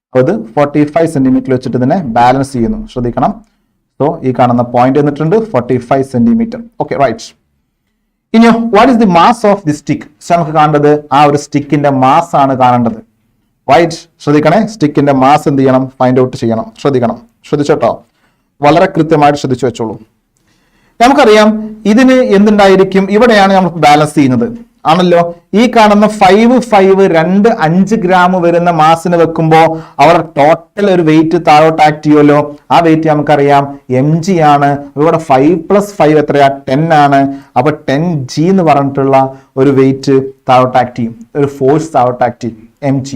അപ്പൊ ഇത് 45 സെന്റിമീറ്റർ വെച്ചിട്ട് ഇതിനെ ബാലൻസ് ചെയ്യുന്നു. ശ്രദ്ധിക്കണം. സോ ഈ കാണുന്ന പോയിന്റ് എന്നിട്ടുണ്ട് 45 സെന്റിമീറ്റർ. Okay, right. ഇനിയോ what is the mass of the stick? നമുക്ക് കാണേണ്ടത് ആ ഒരു സ്റ്റിക്കിന്റെ മാസ് ആണ് കാണേണ്ടത്. റൈറ്റ്, ശ്രദ്ധിക്കണേ, സ്റ്റിക്കിന്റെ മാസ് എന്ത് ചെയ്യണം? ഫൈൻഡ് ഔട്ട് ചെയ്യണം. ശ്രദ്ധിക്കണം, ശ്രദ്ധിച്ചോട്ടോ, വളരെ കൃത്യമായിട്ട് ശ്രദ്ധിച്ചു വെച്ചോളൂ. നമുക്കറിയാം ഇതിന് എന്തുണ്ടായിരിക്കും? ഇവിടെയാണ് നമ്മൾ ബാലൻസ് ചെയ്യുന്നത് ആണല്ലോ. ഈ കാണുന്ന 5 5 ഗ്രാം വരുന്ന മാസിന് വെക്കുമ്പോൾ അവർ ടോട്ടൽ ഒരു വെയിറ്റ് താഴോട്ട് ആക്ട് ചെയ്യുമല്ലോ. ആ വെയിറ്റ് നമുക്കറിയാം mg ആണ്. ഇവിടെ 5 + 5 എത്രയാ? 10 ആണ്. അപ്പൊ 10g എന്ന് പറഞ്ഞിട്ടുള്ള ഒരു വെയിറ്റ് താഴോട്ട് ആക്ട് ചെയ്യും, ഒരു ഫോഴ്സ് താഴോട്ട് ആക്ട് ചെയ്യും. mg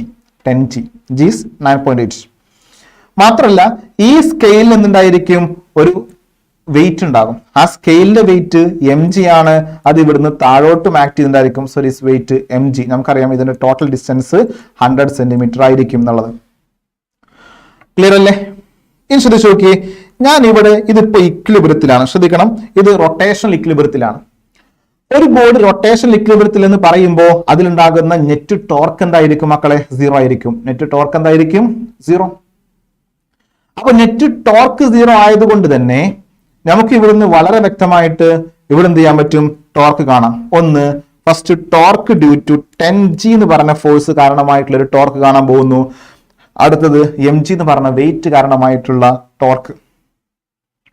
10g, g is 9.8. മാത്രല്ല ഈ സ്കെയിലിൽ എന്തുണ്ടായിരിക്കും? ഒരു വെയിറ്റ് ഉണ്ടാകും. ആ സ്കെയിലിന്റെ വെയിറ്റ് mg ആണ്. അത് ഇവിടുന്ന് താഴോട്ടും ആക്ട് ചെയ്തിട്ടുണ്ടായിരിക്കും. So this weight mg. നമുക്കറിയാം ഇതിന്റെ ടോട്ടൽ ഡിസ്റ്റൻസ് 100 സെന്റിമീറ്റർ ആയിരിക്കും എന്നുള്ളത്. ക്ലിയർ അല്ലേ? ഇനി ശ്രദ്ധിച്ചു നോക്കി, ഞാൻ ഇവിടെ ഇതിപ്പോ ഇക്വിലിബ്രിയത്തിലാണ്. ശ്രദ്ധിക്കണം, ഇത് റൊട്ടേഷണൽ ഇക്വിലിബ്രിയത്തിലാണ്. ഒരു ബോഡി റൊട്ടേഷണൽ ഇക്വിലിബ്രിയത്തിൽ എന്ന് പറയുമ്പോൾ അതിലുണ്ടാകുന്ന നെറ്റ് ടോർക്ക് എന്തായിരിക്കും മക്കളെ? 0 ആയിരിക്കും. നെറ്റ് ടോർക്ക് എന്തായിരിക്കും? 0. അപ്പൊ നെറ്റ് ടോർക്ക് 0 ആയതുകൊണ്ട് തന്നെ നമുക്ക് ഇവിടുന്ന് വളരെ വ്യക്തമായിട്ട് ഇവിടെ എന്ത് ചെയ്യാൻ പറ്റും? ടോർക്ക് കാണാം. ഒന്ന്, first torque due to 10g എന്ന് പറഞ്ഞ ഫോഴ്സ് കാരണമായിട്ടുള്ള ഒരു ടോർക്ക് കാണാൻ പോകുന്നു. അടുത്തത് mg എന്ന് പറഞ്ഞ വെയിറ്റ് കാരണമായിട്ടുള്ള ടോർക്ക്.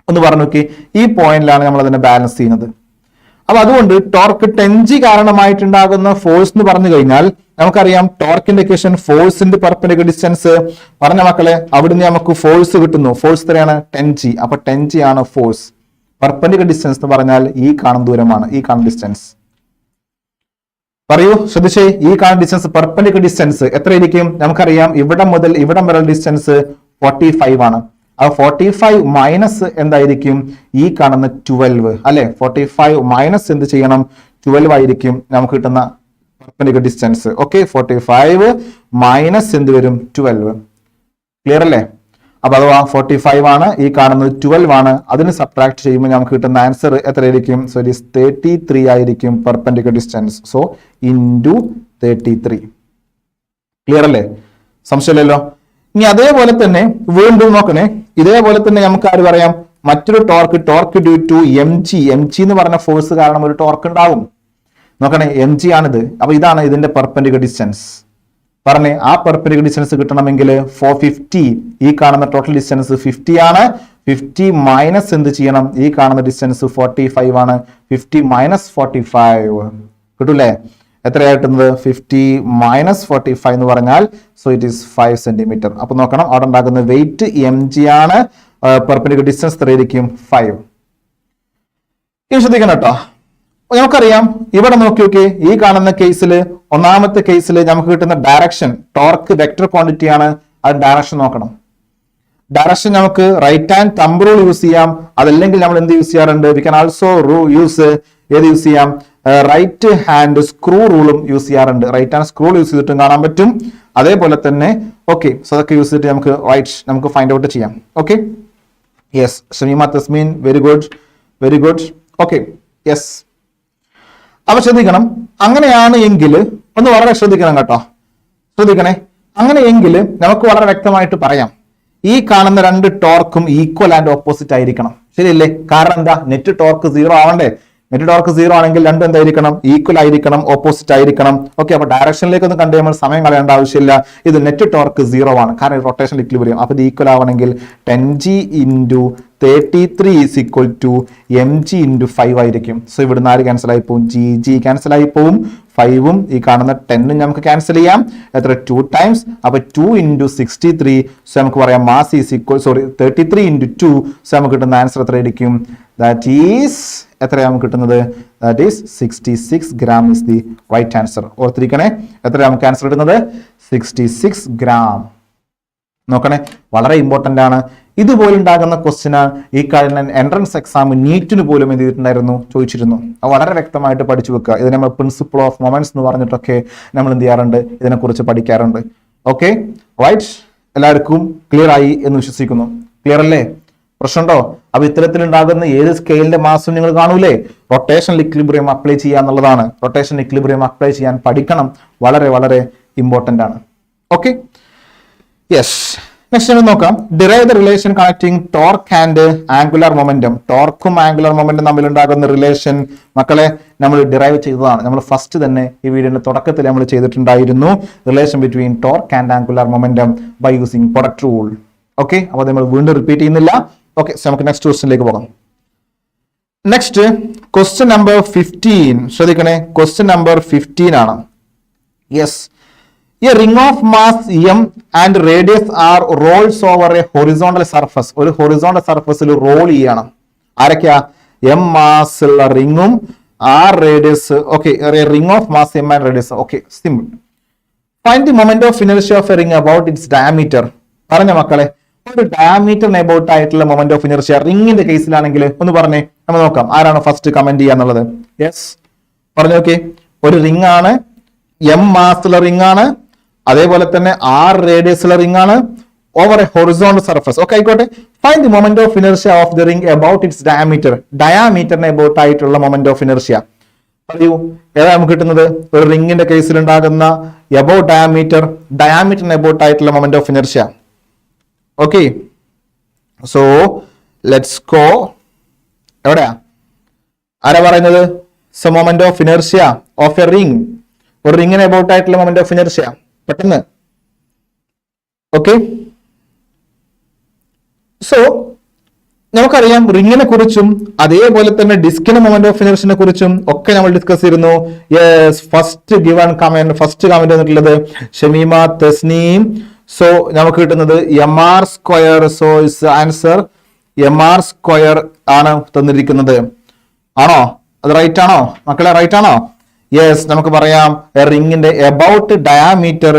ഒന്ന് പറഞ്ഞു നോക്കി, ഈ പോയിന്റിലാണ് നമ്മൾ അതിനെ ബാലൻസ് ചെയ്യുന്നത്. അപ്പൊ അതുകൊണ്ട് ടോർക്ക് 10g കാരണമായിട്ടുണ്ടാകുന്ന ഫോഴ്സ് എന്ന് പറഞ്ഞു കഴിഞ്ഞാൽ നമുക്കറിയാം ടോർക്കിന്റെ ഇക്വേഷൻ ഫോഴ്സിന്റെ പെർപെൻഡിക്കുലർ ഡിസ്റ്റൻസ് പറഞ്ഞ മക്കളെ. അവിടുന്ന് നമുക്ക് ഫോഴ്സ് കിട്ടുന്നു. ഫോഴ്സ് എത്രയാണ്? 10g. അപ്പൊ 10g ആണ് ഫോഴ്സ്. പെർപെൻഡിക്കുലർ ഡിസ്റ്റൻസ് എന്ന് പറഞ്ഞാൽ ഈ കാണുന്ന ദൂരമാണ്, ഈ കാണുന്ന ഡിസ്റ്റൻസ്. പറയൂ, ശ്രദ്ധിച്ചേ, ഈ കാണുന്ന ഡിസ്റ്റൻസ് പെർപെൻഡിക്കുലർ ഡിസ്റ്റൻസ് എത്രയായിരിക്കും? നമുക്കറിയാം ഇവിടം മുതൽ ഇവിടം വരെ ഡിസ്റ്റൻസ് 45 ആണ്. ആ 45 മൈനസ് എന്തായിരിക്കും? ഈ കാണുന്ന 12 അല്ലെ? 45 മൈനസ് എന്ത് ചെയ്യണം? 12 ആയിരിക്കും നമുക്ക് കിട്ടുന്ന പെർപെൻഡിക്കുലർ ഡിസ്റ്റൻസ്. ഓക്കെ, 45 മൈനസ് എന്ത് വരും? 12. ക്ലിയർ അല്ലേ? അപ്പൊ അഥവാ 45 ആണ്, ഈ കാണുന്നത് 12 ആണ്. അതിന് സബ്ട്രാക്ട് ചെയ്യുമ്പോൾ നമുക്ക് കിട്ടുന്ന ആൻസർ എത്രയായിരിക്കും? സോ ഇറ്റ് ഈസ് 33 ആയിരിക്കും perpendicular distance. So into 33. Clear അല്ലേ? സംശയമില്ലല്ലോ. ഇനി അതേപോലെ തന്നെ വീണ്ടും നോക്കണേ, ഇതേപോലെ തന്നെ നമുക്ക് ആര് പറയാം? മറ്റൊരു ടോർക്ക് ഡ്യൂ ടു mg എന്ന് പറഞ്ഞ ഫോഴ്സ് കാരണം ഒരു ടോർക്ക് ഉണ്ടാവും. നോക്കണേ, mg ആണിത്. അപ്പൊ ഇതാണ് ഇതിന്റെ പെർപെൻഡിക്കുലർ ഡിസ്റ്റൻസ്. പറഞ്ഞേ, ആ പെർപെൻഡിക്കുലർ ഡിസ്റ്റൻസ് കിട്ടണമെങ്കിൽ 450, ഈ കാണുന്ന ടോട്ടൽ ഡിസ്റ്റൻസ് 50 ആണ്. 50 മൈനസ് എന്ത് ചെയ്യണം? ഈ കാണുന്ന ഡിസ്റ്റൻസ് 45 ആണ്. 50 മൈനസ് 45 കിട്ടൂലേ? എത്രയാണ് കിട്ടുന്നത്? 50 - 45 എന്ന് പറഞ്ഞാൽ സോ ഇറ്റ് ഈസ് 5 സെന്റിമീറ്റർ. അപ്പൊ നോക്കണം, അവിടെ ഉണ്ടാകുന്ന വെയിറ്റ് mg ആണ്, പെർപെൻഡിക്കുലർ ഡിസ്റ്റൻസ് എത്രയായിരിക്കും? 5. ഇനി ശ്രദ്ധിക്കണം കേട്ടോ. നമുക്കറിയാം, ഇവിടെ നോക്കി ഈ കാണുന്ന കേസിൽ, ഒന്നാമത്തെ കേസിൽ നമുക്ക് കിട്ടുന്ന ഡയറക്ഷൻ ടോർക്ക് വെക്ടർ ക്വാണ്ടിറ്റി ആണ്. അത് ഡയറക്ഷൻ നോക്കണം. ഡയറക്ഷൻ നമുക്ക് right hand thumb rule use ചെയ്യാം, അതല്ലെങ്കിൽ നമ്മൾ എന്ത് യൂസ് ചെയ്യാറുണ്ട്? വി കൻ ആൾസോ യൂസ് ഏത് യൂസ് ചെയ്യാം? റൈറ്റ് ഹാൻഡ് സ്ക്രൂ റൂളും യൂസ് ചെയ്യാറുണ്ട്. റൈറ്റ് ഹാൻഡ് സ്ക്രൂ യൂസ് ചെയ്തിട്ടും കാണാൻ പറ്റും. അതേപോലെ തന്നെ ഓക്കെ, സോ അതൊക്കെ യൂസ് ചെയ്തിട്ട് നമുക്ക് ഫൈൻഡ് ഔട്ട് ചെയ്യാം. Okay, yes Shameema Tasmeen, very good, very good. Okay, yes. അപ്പൊ ശ്രദ്ധിക്കണം, അങ്ങനെയാണ് എങ്കിൽ ഒന്ന് വളരെ ശ്രദ്ധിക്കണം കേട്ടോ, ശ്രദ്ധിക്കണേ. അങ്ങനെയെങ്കിൽ നമുക്ക് വളരെ വ്യക്തമായിട്ട് പറയാം, ഈ കാണുന്ന രണ്ട് ടോർക്കും ഈക്വൽ ആൻഡ് ഓപ്പോസിറ്റ് ആയിരിക്കണം. ശരിയല്ലേ? കാരണം എന്താ? നെറ്റ് ടോർക്ക് 0 ആവണ്ടേ? നെറ്റ് ടോർക്ക് 0 ആണെങ്കിൽ രണ്ടും എന്തായിരിക്കണം? ഈക്വൽ ആയിരിക്കണം, ഓപ്പോസിറ്റ് ആയിരിക്കണം. ഓക്കെ, അപ്പൊ ഡയറക്ഷനിലേക്ക് ഒന്നും കണ്ടു നമ്മൾ സമയം കളയേണ്ട ആവശ്യമില്ല. ഇത് നെറ്റ് ടോർക്ക് 0 ആണ്, കാരണം റൊട്ടേഷൻ ഇക്വിലിബ്രിയം. അപ്പൊ ഇത് ഈക്വൽ ആവണമെങ്കിൽ 10g × 33 = mg × 5 ആയിരിക്കും. സോ ഇവിടുന്ന് 4 ക്യാൻസൽ ആയി പോകും, g ക്യാൻസൽ ആയി പോകും, 5ഉം ഈ കാണുന്ന 10ഉം നമുക്ക് ക്യാൻസൽ ചെയ്യാം. എത്ര? 2 ടൈംസ്. അപ്പൊ 2 × 63. സോ നമുക്ക് പറയാം മാസ് 33 × 2. സോ നമുക്ക് കിട്ടുന്ന ആൻസർ എത്രയായിരിക്കും? ദാറ്റ് ഈസ് എത്രയാണ് നമുക്ക് കിട്ടുന്നത്? That is 66 gram is the right answer. ഓർത്തിരിക്കണേ, എത്രയാണ് നമുക്ക് ആൻസർ കിട്ടുന്നത്? 66 gram. നോക്കണേ, വളരെ ഇമ്പോർട്ടന്റ് ആണ്. ഇതുപോലെ ഉണ്ടാകുന്ന ക്വസ്റ്റ്യന് ഈ കഴിഞ്ഞ എൻട്രൻസ് എക്സാം നീറ്റിന് പോലും എന്ത് ചെയ്തിട്ടുണ്ടായിരുന്നു? ചോദിച്ചിരുന്നു. അത് വളരെ വ്യക്തമായിട്ട് പഠിച്ചു വെക്കുക. ഇത് നമ്മൾ പ്രിൻസിപ്പിൾ ഓഫ് മൊമെന്റ്സ് എന്ന് പറഞ്ഞിട്ടൊക്കെ നമ്മൾ എന്ത് ചെയ്യാറുണ്ട്? ഇതിനെക്കുറിച്ച് പഠിക്കാറുണ്ട്. Okay, right. എല്ലാവർക്കും ക്ലിയർ ആയി എന്ന് വിശ്വസിക്കുന്നു. ക്ലിയർ അല്ലേ? പ്രശ്നമുണ്ടോ? അപ്പൊ ഇത്തരത്തിലുണ്ടാകുന്ന ഏത് സ്കെയിലിന്റെ മാസും നിങ്ങൾ കാണൂലേ? റൊട്ടേഷൻ ഇക്വിലിബ്രിയം അപ്ലൈ ചെയ്യുക എന്നുള്ളതാണ്. റൊട്ടേഷൻ ഇക്വിലിബ്രിയം അപ്ലൈ ചെയ്യാൻ പഠിക്കണം. വളരെ വളരെ ഇമ്പോർട്ടന്റ് ആണ്. Okay, yes. നെക്സ്റ്റ് നമുക്ക് നോക്കാം, derive the relation connecting torque and angular momentum. ടോർക്കും ആംഗുലർ മൊമെന്റും തമ്മിൽ ഉണ്ടാകുന്ന റിലേഷൻ മക്കളെ നമ്മൾ ഡിറൈവ് ചെയ്തതാണ്. നമ്മൾ ഫസ്റ്റ് തന്നെ ഈ വീഡിയോയുടെ തുടക്കത്തിൽ നമ്മൾ ചെയ്തിട്ടുണ്ടായിരുന്നു. Relation between torque and angular momentum by using product rule. Okay, അപ്പോൾ നമ്മൾ വീണ്ടും റിപ്പീറ്റ് ചെയ്യുന്നില്ല. ഓക്കെ, സോ നമുക്ക് നെക്സ്റ്റ് ക്വസ്റ്റ്യനിലേക്ക് പോകാം. Next question number 15. ശ്രദ്ധിക്കണേ, ക്വസ്റ്റ്യൻ നമ്പർ 15 ആണ്. Yes, a ring of mass m and radius r rolls over a horizontal surface. ഒരു horizontal surfaceൽ റോൾ ചെയ്യണം. ആരൊക്കെയാ? m മാസ് ഉള്ള റിങ്ങും r radius. Okay, ring of mass m and radius. Okay, simple. Find the moment of inertia of a ring about its diameter. പറഞ്ഞ മക്കളെ, ഒരു ഡയമീറ്ററിന് അബൌട്ട് ആയിട്ടുള്ള മൊമെന്റ് ഓഫ് ഇനർഷ്യ റിംഗിന്റെ കേസിലാണെങ്കിൽ ഒന്ന് പറഞ്ഞേ, നമ്മൾ നോക്കാം ആരാണ് ഫസ്റ്റ് കമന്റ് ചെയ്യാന്നുള്ളത്. യെസ്, പറഞ്ഞു. ഓക്കെ, ഒരു റിംഗ് ആണ്, m മാസ് ഉള്ള റിംഗ് ആണ്, അതേപോലെ തന്നെ r റേഡിയസ് ഉള്ള റിംഗ് ആണ്, over a horizontal surface. Okay, ആയിക്കോട്ടെ. Find the moment of inertia of the ring about its diameter. ഡയമീറ്ററിന് അബൌട്ട് ആയിട്ടുള്ള മൊമെന്റ് ഓഫ് ഇനർഷ്യ പറയൂ. ഏതാ നമുക്ക് കിട്ടുന്നത്? ഒരു റിംഗിന്റെ കേസിൽ ഉണ്ടാകുന്ന അബൌട്ട് ഡയമീറ്ററിന് അബൌട്ട് ആയിട്ടുള്ള moment of inertia. Okay, so let's go. എവിടെയാ? ആരാ പറയുന്നത്? So moment of inertia of a ring, ഒരു റിംഗിന് അബൌട്ട് ആയിട്ടുള്ള മൊമെന്റ് ഓഫ് ഇനർഷ്യ പെട്ടെന്ന്. ഓക്കെ, സോ നമുക്കറിയാം റിംഗിനെ കുറിച്ചും അതേപോലെ തന്നെ ഡിസ്കിന് മൊമെന്റ് ഓഫ് ഇനർഷ്യനെ കുറിച്ചും ഒക്കെ നമ്മൾ ഡിസ്കസ് ചെയ്തിരുന്നു. യെസ്, ഫസ്റ്റ് കമന്റ് വന്നിട്ടുള്ളത് ഷമീമ തസ്നീം. സോ നമുക്ക് കിട്ടുന്നത് mr². So is answer mr² ആണ് തന്നിരിക്കുന്നത്. ആണോ? അത് റൈറ്റ് ആണോ മക്കളെ? റൈറ്റ് ആണോ? യെസ്, നമുക്ക് പറയാം റിംഗിന്റെ അബൌട്ട് ഡയമീറ്റർ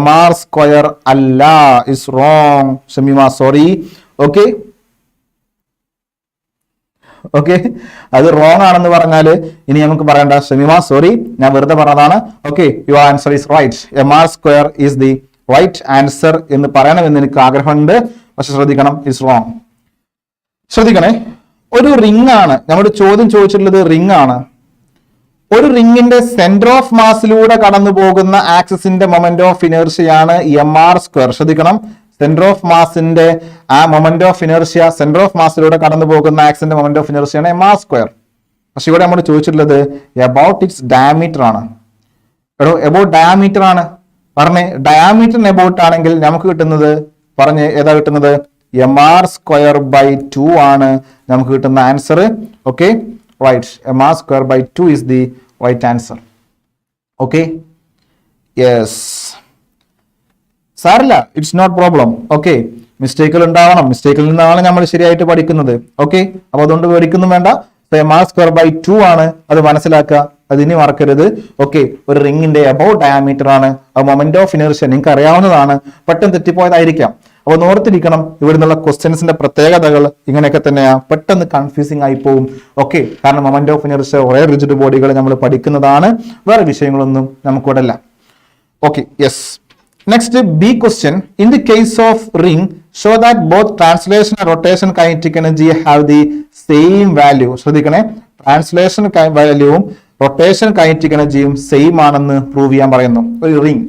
mr² അല്ല, is wrong. Shameema sorry. Okay, okay, അത് റോങ് ആണെന്ന് പറഞ്ഞാല് ഇനി നമുക്ക് പറയണ്ട. ഷമീമ സോറി, ഞാൻ വെറുതെ പറഞ്ഞതാണ്. Okay, your answer is right. mr² is the right answer എന്ന് പറയണമെന്ന് എനിക്ക് ആഗ്രഹമുണ്ട്, പക്ഷെ ശ്രദ്ധിക്കണം, ഇറ്റ്സ് റോങ്. ശ്രദ്ധിക്കണേ, ഒരു റിംഗ് ആണ്, നമ്മുടെ ചോദ്യം ചോദിച്ചിട്ടുള്ളത് റിംഗ് ആണ്. ഒരു റിംഗിന്റെ സെന്റർ ഓഫ് മാസിലൂടെ കടന്നു പോകുന്ന ആക്സിസിന്റെ മൊമെന്റ് ഓഫ് ഇനർഷ്യയാണ് mr². ശ്രദ്ധിക്കണം, സെന്റർ ഓഫ് മാസിന്റെ ആ moment of inertia, centre of മാസിലൂടെ കടന്നു പോകുന്ന ആക്സിന്റെ മൊമെന്റ് ഓഫ് ഇനർഷ്യയാണ് mr². പക്ഷെ ഇവിടെ നമ്മൾ ചോദിച്ചിട്ടുള്ളത് അബൌട്ട് ഇറ്റ്സ് ഡയമീറ്റർ ആണ്. എടോ, അബൌട്ട് ഡയമീറ്റർ ആണ് പറഞ്ഞേ. ഡയമീറ്ററിന് അബൌട്ട് ആണെങ്കിൽ നമുക്ക് കിട്ടുന്നത് പറഞ്ഞ് ഏതാ കിട്ടുന്നത്? mr²/2 ആണ് നമുക്ക് കിട്ടുന്ന answer. Okay, right. mr²/2 is the right answer. Okay, yes, സാറില്ല, ഇറ്റ്സ് നോട്ട് പ്രോബ്ലം. ഓക്കെ, മിസ്റ്റേക്കുകൾ ഉണ്ടാവണം, മിസ്റ്റേക്കിൽ നിന്നാണ് നമ്മൾ ശരിയായിട്ട് പഠിക്കുന്നത്. ഓക്കെ, അപ്പൊ അതുകൊണ്ട് പേടിക്കൊന്നും വേണ്ട. m²/2 ആണ്, അത് മനസ്സിലാക്കുക, അതിനി മറക്കരുത്. ഓക്കെ, ഒരു റിങ്ങിന്റെ അബൌട്ട് ഡയാമീറ്റർ ആണ്. അത് മൊമെന്റ് ഓഫ് ഇനർഷ്യ നിങ്ങൾക്ക് അറിയാവുന്നതാണ്, പെട്ടെന്ന് തെറ്റിപ്പോയതായിരിക്കാം. അപ്പൊ ഓർത്തിരിക്കണം, ഇവിടെ നിന്നുള്ള ക്വസ്റ്റ്യൻസിന്റെ പ്രത്യേകതകൾ ഇങ്ങനെയൊക്കെ തന്നെയാ, പെട്ടെന്ന് കൺഫ്യൂസിങ് ആയി പോകും. ഓക്കെ, കാരണം മൊമെന്റ് ഓഫ് ഇനർഷ്യ ഒരേ റിജിഡ് ബോഡികൾ നമ്മൾ പഠിക്കുന്നതാണ്, വേറെ വിഷയങ്ങളൊന്നും നമുക്കിവിടെ ഇല്ല. Okay, yes. Next, B question. In the case of ring, show that both translation and rotation kinetic energy have the same value. ശ്രദ്ധിക്കണേ, ട്രാൻസ്ലേഷൻ വാല്യൂവും റൊട്ടേഷൻ കൈനറ്റിക് എനർജിയും സെയിം ആണെന്ന് പ്രൂവ് ചെയ്യാൻ പറയുന്നു. ഒരു റിംഗ്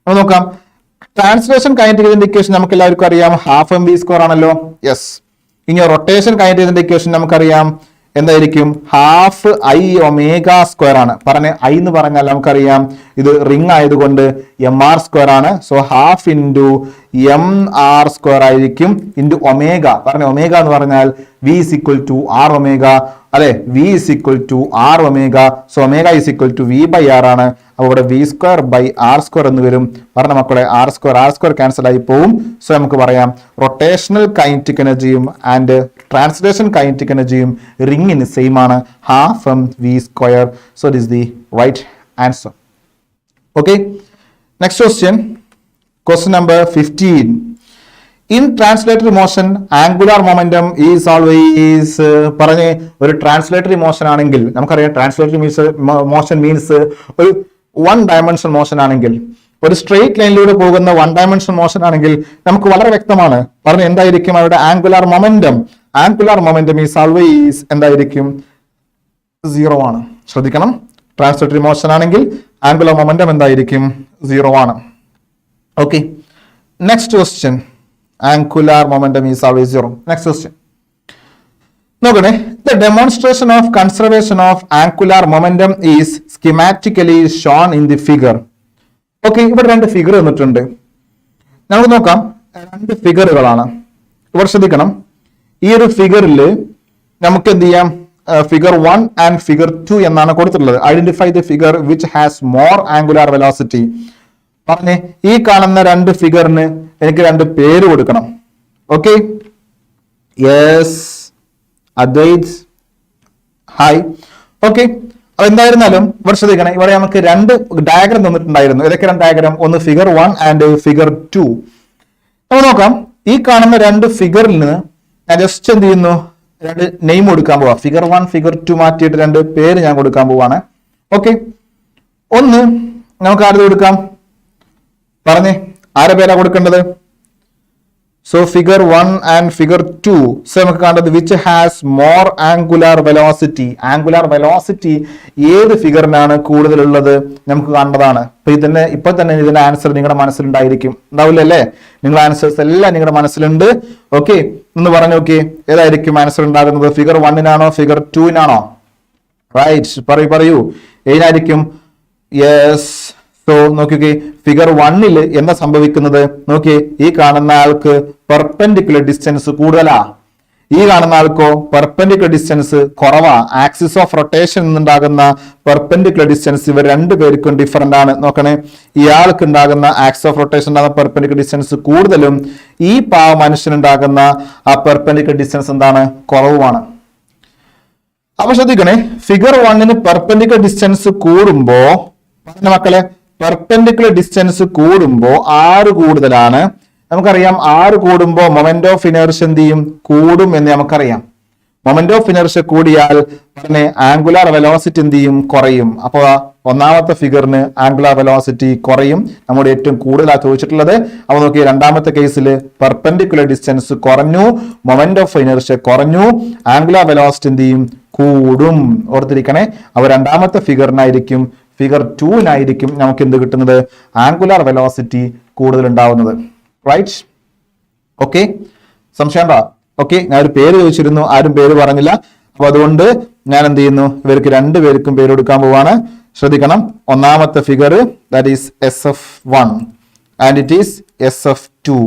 നമുക്ക് നോക്കാം. ട്രാൻസ്ലേഷൻ കൈനറ്റിക് ഇക്വേഷൻ നമുക്ക് എല്ലാവർക്കും അറിയാം, ഹാഫ് mv² ആണല്ലോ. യെസ്. ഇനി റൊട്ടേഷൻ കൈനറ്റിക് ഇക്വേഷൻ നമുക്കറിയാം എന്തായിരിക്കും, ഹാഫ് i⍵² ആണ്. പറഞ്ഞ i എന്ന് പറഞ്ഞാൽ നമുക്കറിയാം ഇത് റിംഗ് ആയതുകൊണ്ട് mr² ആണ്. സോ ഹാഫ് ഇൻറ്റു mr² ആയിരിക്കും ഇൻറ്റു ഒമേഗ. പറഞ്ഞ ഒമേഗ എന്ന് പറഞ്ഞാൽ v = r⍵, അല്ലെ, v = r⍵. So omega v/r ആണ്. അപ്പോൾ ഇവിടെ v²/r² എന്ന് വരും. പറഞ്ഞ മക്കളെ, r² ക്യാൻസൽ ആയി പോവും. സോ നമുക്ക് പറയാം റൊട്ടേഷണൽ കൈനറ്റിക് എനർജിയും ആൻഡ് ട്രാൻസ്ലേഷൻ കൈനറ്റിക് എനർജിയും റിംഗിന് സെയിം ആണ്, half mv². So it is the right answer. Okay, next question, question number 15. In translatory motion angular momentum is always. പറഞ്ഞ് ഒരു ട്രാൻസ്ലേറ്ററി മോഷൻ ആണെങ്കിൽ നമുക്കറിയാം, ട്രാൻസ്ലേറ്ററി മോഷൻ മീൻസ് ഒരു 1 ഡയമെൻഷൻ മോഷൻ ആണെങ്കിൽ, ഒരു സ്ട്രെയിറ്റ് ലൈനിലൂടെ പോകുന്ന 1 ഡയമെൻഷൻ മോഷൻ ആണെങ്കിൽ നമുക്ക് വളരെ വ്യക്തമാണ്. പറഞ്ഞ് എന്തായിരിക്കും അവരുടെ angular momentum. Angular momentum is always എന്തായിരിക്കും, 0 ആണ്. ശ്രദ്ധിക്കണം, ട്രാൻസ്ലേറ്ററി മോഷൻ ആണെങ്കിൽ ആംഗുലാർ മൊമെന്റം എന്തായിരിക്കും, 0 ആണ്. Okay, next question, angular momentum is always 0. Next question നോക്കണേ. The demonstration of conservation of angular momentum is schematically shown in the figure. Okay, ഇവിടെ 2 ഫിഗർ തന്നിട്ടുണ്ട്, നമുക്ക് നോക്കാം. 2 ഫിഗറുകളാണ് ഇവിടെ. ശ്രദ്ധിക്കണം, ഈ ഒരു ഫിഗറിൽ നമുക്ക് എന്ത് ചെയ്യാം, ഫിഗർ 1 ആൻഡ് ഫിഗർ 2 എന്നാണ് കൊടുത്തിട്ടുള്ളത്. Identify the figure which has more angular velocity. പറഞ്ഞേ, ഈ കാണുന്ന 2 ഫിഗറിന് എനിക്ക് 2 പേര് കൊടുക്കണം. Okay, yes, Advaith, hi. Okay, അപ്പൊ എന്തായിരുന്നാലും ഇവിടെ ശ്രദ്ധിക്കണം, ഇവിടെ നമുക്ക് 2 ഡയഗ്രം തന്നിട്ടുണ്ടായിരുന്നു. ഏതൊക്കെ 2 ഡയഗ്രം? ഒന്ന് ഫിഗർ 1 ആൻഡ് ഫിഗർ 2. നമുക്ക് നോക്കാം. ഈ കാണുന്ന 2 ഫിഗറിൽ നിന്ന് ഞാൻ ജസ്റ്റ് എന്ത് ചെയ്യുന്നു, 2 നെയിം കൊടുക്കാൻ പോവാ. ഫിഗർ 1 ഫിഗർ 2 മാറ്റിയിട്ട് 2 പേര് ഞാൻ കൊടുക്കാൻ പോവാണ്. ഓക്കെ, ഒന്ന് നമുക്ക് ആരുടെ കൊടുക്കാം, പറഞ്ഞേ, ആരെ പേരാ കൊടുക്കേണ്ടത്? So figure 1 and figure 2. So നമുക്ക് കാണേണ്ടത് which has more angular velocity. Angular velocity ഏത് ഫിഗറിനാണ് കൂടുതലുള്ളത് നമുക്ക് കാണേണ്ടതാണ്. ഇപ്പൊ തന്നെ ഇതിന്റെ ആൻസർ നിങ്ങളുടെ മനസ്സിലുണ്ടായിരിക്കും, ഉണ്ടാവില്ല അല്ലേ? നിങ്ങളുടെ ആൻസേഴ്സ് എല്ലാം നിങ്ങളുടെ മനസ്സിലുണ്ട്. ഓക്കെ, ഒന്ന് പറഞ്ഞു നോക്കി, ഏതായിരിക്കും ആൻസർ ഉണ്ടാകുന്നത്? ഫിഗർ 1-നാണോ ഫിഗർ 2-നാണോ? റൈറ്റ്, പറയൂ, ഏതായിരിക്കും? യെസ്. സോ നോക്കിക്കേ, ഫിഗർ 1-ൽ എന്താ സംഭവിക്കുന്നത് നോക്കിയേ, ഈ കാണുന്ന ആൾക്ക് പെർപെൻഡിക്കുലർ ഡിസ്റ്റൻസ് കൂടുതലാ, ഈ കാണുന്ന ആൾക്കോ പെർപെൻഡിക്കുലർ ഡിസ്റ്റൻസ് കുറവാ. ആക്സിസ് ഓഫ് റൊട്ടേഷൻ നിന്നുണ്ടാകുന്ന പെർപെൻഡിക്കുലർ ഡിസ്റ്റൻസ് ഇവർ 2 പേർക്കും ഡിഫറന്റ് ആണ്. നോക്കണേ, ഇയാൾക്ക് ഉണ്ടാകുന്ന ആക്സിസ് ഓഫ് റൊട്ടേഷൻ ഉണ്ടാകുന്ന പെർപെൻഡിക്കുലർ ഡിസ്റ്റൻസ് കൂടുതലും, ഈ മനുഷ്യനുണ്ടാകുന്ന ആ പെർപെൻഡിക്കുലർ ഡിസ്റ്റൻസ് എന്താണ്, കുറവുമാണ്. അപ്പൊ ശ്രദ്ധിക്കണേ, ഫിഗർ 1-ന് പെർപെൻഡിക്കുലർ ഡിസ്റ്റൻസ് കൂടുമ്പോ, പറഞ്ഞ മക്കളെ, പെർപെൻഡിക്കുലർ ഡിസ്റ്റൻസ് കൂടുമ്പോ ആറ് കൂടുതലാണ്. നമുക്കറിയാം 6 കൂടുമ്പോ മൊമെന്റ് ഓഫ് ഇനർഷ്യ എന്ത് ചെയ്യും, കൂടും എന്ന് നമുക്കറിയാം. മൊമെന്റ് ഓഫ് ഇനർഷ്യ കൂടിയാൽ പറഞ്ഞ ആംഗുലാർ വെലോസിറ്റി എന്ത് ചെയ്യും, കുറയും. അപ്പൊ ഒന്നാമത്തെ ഫിഗറിന് ആംഗുലാർ വെലോസിറ്റി കുറയും, നമ്മുടെ ഏറ്റവും കൂടുതലാണ് ചോദിച്ചിട്ടുള്ളത്. അപ്പൊ നോക്കി, രണ്ടാമത്തെ കേസിൽ പെർപെൻഡിക്കുലർ ഡിസ്റ്റൻസ് കുറഞ്ഞു, മൊമെന്റ് ഓഫ് ഇനർഷ്യ കുറഞ്ഞു, ആംഗുലാർ വെലോസിറ്റി എന്ത് ചെയ്യും, കൂടും. ഓർത്തിരിക്കണേ, അപ്പൊ രണ്ടാമത്തെ ഫിഗറിനായിരിക്കും, ഫിഗർ 2-നായിരിക്കും നമുക്ക് എന്ത് കിട്ടുന്നത്, ആംഗുലാർ വെലോസിറ്റി കൂടുതൽ ഉണ്ടാവുന്നത്. റൈറ്റ്, ഓക്കെ, സംശയം ഉണ്ടോ? ഓക്കെ, ഞാൻ ഒരു പേര് ചോദിച്ചിരുന്നു, ആരും പേര് പറഞ്ഞില്ല. അപ്പൊ അതുകൊണ്ട് ഞാൻ എന്ത് ചെയ്യുന്നു, ഇവർക്ക് 2 പേർക്കും പേര് കൊടുക്കാൻ പോവാണ്. ശ്രദ്ധിക്കണം, ഒന്നാമത്തെ figure that is SF1 and it is SF2.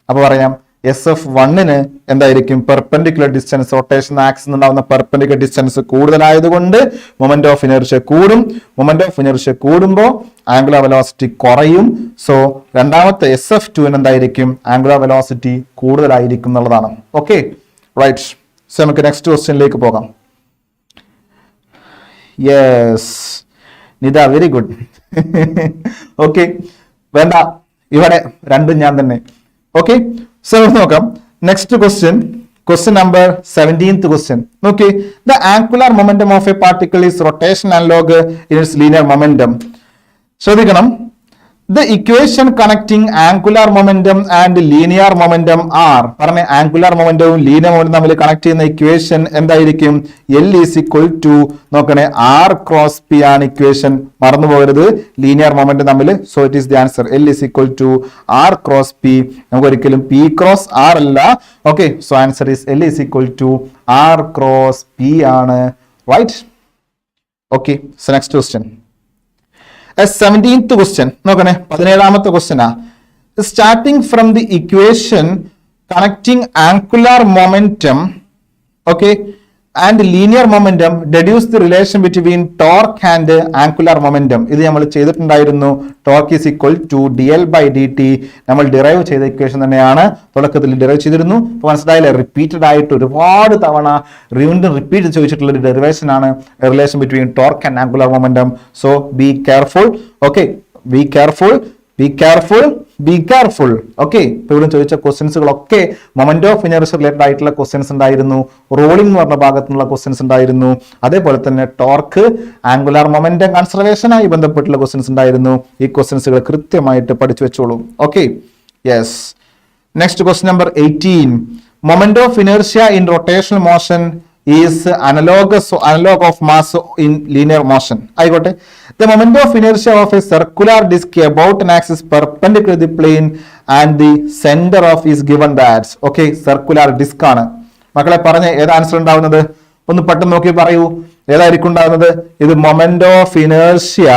അപ്പൊ പറയാം SF1-ന് എന്തായിരിക്കും പെർപെൻഡിക്കുലർ ഡിസ്റ്റൻസ് റൊട്ടേഷൻ ആക്സിൽ നിന്നുണ്ടാവുന്ന പെർപെൻഡിക്കുലർ ഡിസ്റ്റൻസ് കൂടുതലായതുകൊണ്ട് മൊമെന്റ് ഓഫ് ഇനർഷ്യ കൂടും. മൊമെന്റ് ഓഫ് ഇനർഷ്യ കൂടുമ്പോൾ ആംഗുലർ വെലോസിറ്റി കുറയും. സോ രണ്ടാമത്തെ SF2-ന് എന്തായിരിക്കും ആംഗുലർ വെലോസിറ്റി കൂടുതലായിരിക്കും എന്നുള്ളതാണ്. Okay right. സോ നമുക്ക് നെക്സ്റ്റ് ക്വസ്റ്റ്യനിലേക്ക് പോകാം. Yes Nita, very good. Okay, വേണ്ട, ഇവിടെ രണ്ടും ഞാൻ തന്നെ. ഓക്കെ, സോ നോക്കാം next question number 17th question. നോക്കി, the angular momentum of a particle is rotation analogue in its linear momentum. ശ്രദ്ധിക്കണം, the equation connecting angular momentum and linear momentum are പറഞ്ഞ ആംഗുലർ മൊമെന്റവും ലീനിയർ മൊമെന്റം തമ്മിൽ കണക്ട് ചെയ്യുന്ന ഇക്വേഷൻ എന്തായിരിക്കും? L is equal to നോക്കണേ R cross P ആണ് ഇക്വേഷൻ, മറന്നു പോകരുത് ലീനിയർ മൊമെന്റം തമ്മിൽ. So it is the answer. L is equal to R cross P. നമുക്ക് ഒരിക്കലും P cross R അല്ല. Okay, so answer is L is equal to R cross P ആണ്. Right. Okay, so next question. 17th question നോക്കണേ, 17ാമത്തെ ക്വസ്റ്റ്യനാ. Starting from the equation connecting angular momentum okay and linear momentum deduce the relation between torque and angular momentum. ഇത് നമ്മൾ ചെയ്തിട്ടുണ്ടായിരുന്നു. Torque is equal to dl/dt. നമ്മൾ ഡിറൈവ് ചെയ്ത ഇക്വേഷൻ തന്നെയാണ്, തുടക്കത്തിൽ ഡിറൈവ് ചെയ്തിരുന്നു. അപ്പോൾ മനസ്സിലായില്ലേ, റിപ്പീറ്റഡ് ആയിട്ട് ഒരുപാട് തവണ വീണ്ടും റിപ്പീറ്റ് ചോദിച്ചിട്ടുള്ള ഒരു ഡെറിവേഷൻ ആണ് relation between torque and angular momentum. So be careful. Okay, be careful, be careful, be careful. Okay, ഇപ്പൊ ഇവിടെ ചോദിച്ച ക്വസ്റ്റ്യൻസുകളൊക്കെ മൊമെന്റ് ഓഫ് ഇനർഷ്യ റിലേറ്റഡ് ആയിട്ടുള്ള ക്വസ്റ്റ്യൻസ് ഉണ്ടായിരുന്നു. റോളിംഗ് എന്ന് പറഞ്ഞ ഭാഗത്തുനിന്നുള്ള ക്വസ്റ്റ്യൻസ് ഉണ്ടായിരുന്നു. അതേപോലെ തന്നെ ടോർക്ക്, ആംഗുലർ മൊമെന്റം കൺസർവേഷനായി ബന്ധപ്പെട്ടുള്ള ക്വസ്റ്റ്യൻസ് ഉണ്ടായിരുന്നു. ഈ ക്വസ്റ്റ്യൻസുകൾ കൃത്യമായിട്ട് പഠിച്ചു വെച്ചോളൂ. Okay, yes. Next question number 18. Moment of inertia in rotational motion is analog of mass in linear motion. ആയിക്കോട്ടെ, the moment of inertia of a circular disk about an axis perpendicular to the plane and the center of is given that. Okay, circular disk ആണ്. മക്കളെ പറഞ്ഞ ഏത് ആൻസർ ഉണ്ടാവുന്നത്? ഒന്ന് പെട്ടെന്ന് നോക്കി പറയൂ, ഏതായിരിക്കും ഉണ്ടാവുന്നത്? ഇത് moment of inertia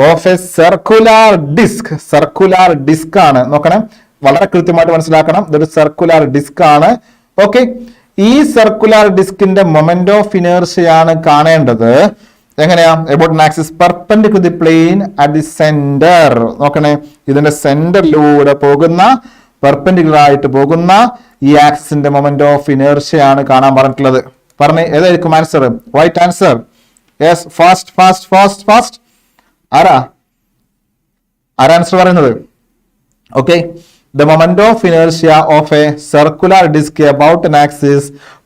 of a circular disc. Circular disc ആണ്. നോക്കണം, വളരെ കൃത്യമായിട്ട് മനസ്സിലാക്കണം, ഇതൊരു സർക്കുലർ ഡിസ്ക് ആണ്. ഓക്കെ, ഈ സർക്കുലർ ഡിസ്കിന്റെ മൊമെന്റ് ഓഫ് ഇനർഷ്യയാണ് കാണേണ്ടത്. എങ്ങനെയാ? About an axis perpendicular to the plane at the centre. നോക്കണേ, ഇതിന്റെ സെന്ററിലൂടെ പോകുന്ന, പെർപെൻഡിക്കുലർ ആയിട്ട് പോകുന്ന ഈ ആക്സിസിന്റെ മൊമെന്റ് ഓഫ് ഇനർഷ്യയാണ് കാണാൻ പറഞ്ഞിട്ടുള്ളത്. പറഞ്ഞേ, ഏതായിരിക്കും answer? Right answer. Yes, fast fast fast fast. ആരാ ആൻസർ പറയുന്നത്? Okay, the moment of inertia of a circular disk about an axis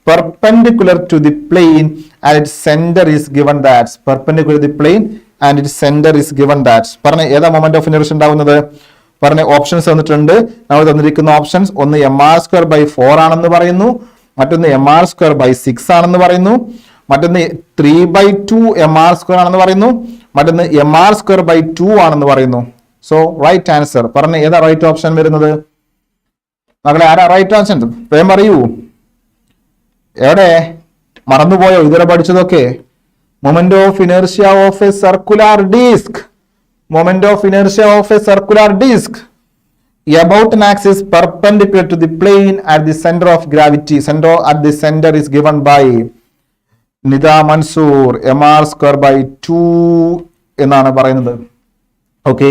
perpendicular to the plane and its center is given that. Perpendicular to the plane and its center is given that. പറഞ്ഞ ഏതാ മൊമെന്റ് ഓഫ് ഇനർഷ്യ ഉണ്ടാവുന്നത്? പറഞ്ഞ ഓപ്ഷൻസ് തന്നിട്ടുണ്ട്. നമ്മൾ തന്നിരിക്കുന്ന ഓപ്ഷൻസ് ഒന്ന് mr²/4 ആണെന്ന് പറയുന്നു, മറ്റൊന്ന് mr²/6 ആണെന്ന് പറയുന്നു, മറ്റൊന്ന് 3/2 mr² ആണെന്ന് പറയുന്നു, മറ്റൊന്ന് mr²/2 ആണെന്ന് പറയുന്നു. So right answer. പറഞ്ഞ ഏതാ റൈറ്റ് ഓപ്ഷൻ വരുന്നത്? മകളെ ആരാ റൈറ്റ് ഓപ്ഷൻ? വേഗം പറയൂ. എവിടെ മറന്നുപോയോ ഇതുവരെ പഠിച്ചതൊക്കെ? Moment of inertia of a circular disc. Moment of inertia of a circular disc about an axis perpendicular to the plane at the center of gravity. Center at the center is given by Nida Mansoor. mr²/2 എന്നാണ് പറയുന്നത്. ഓക്കെ,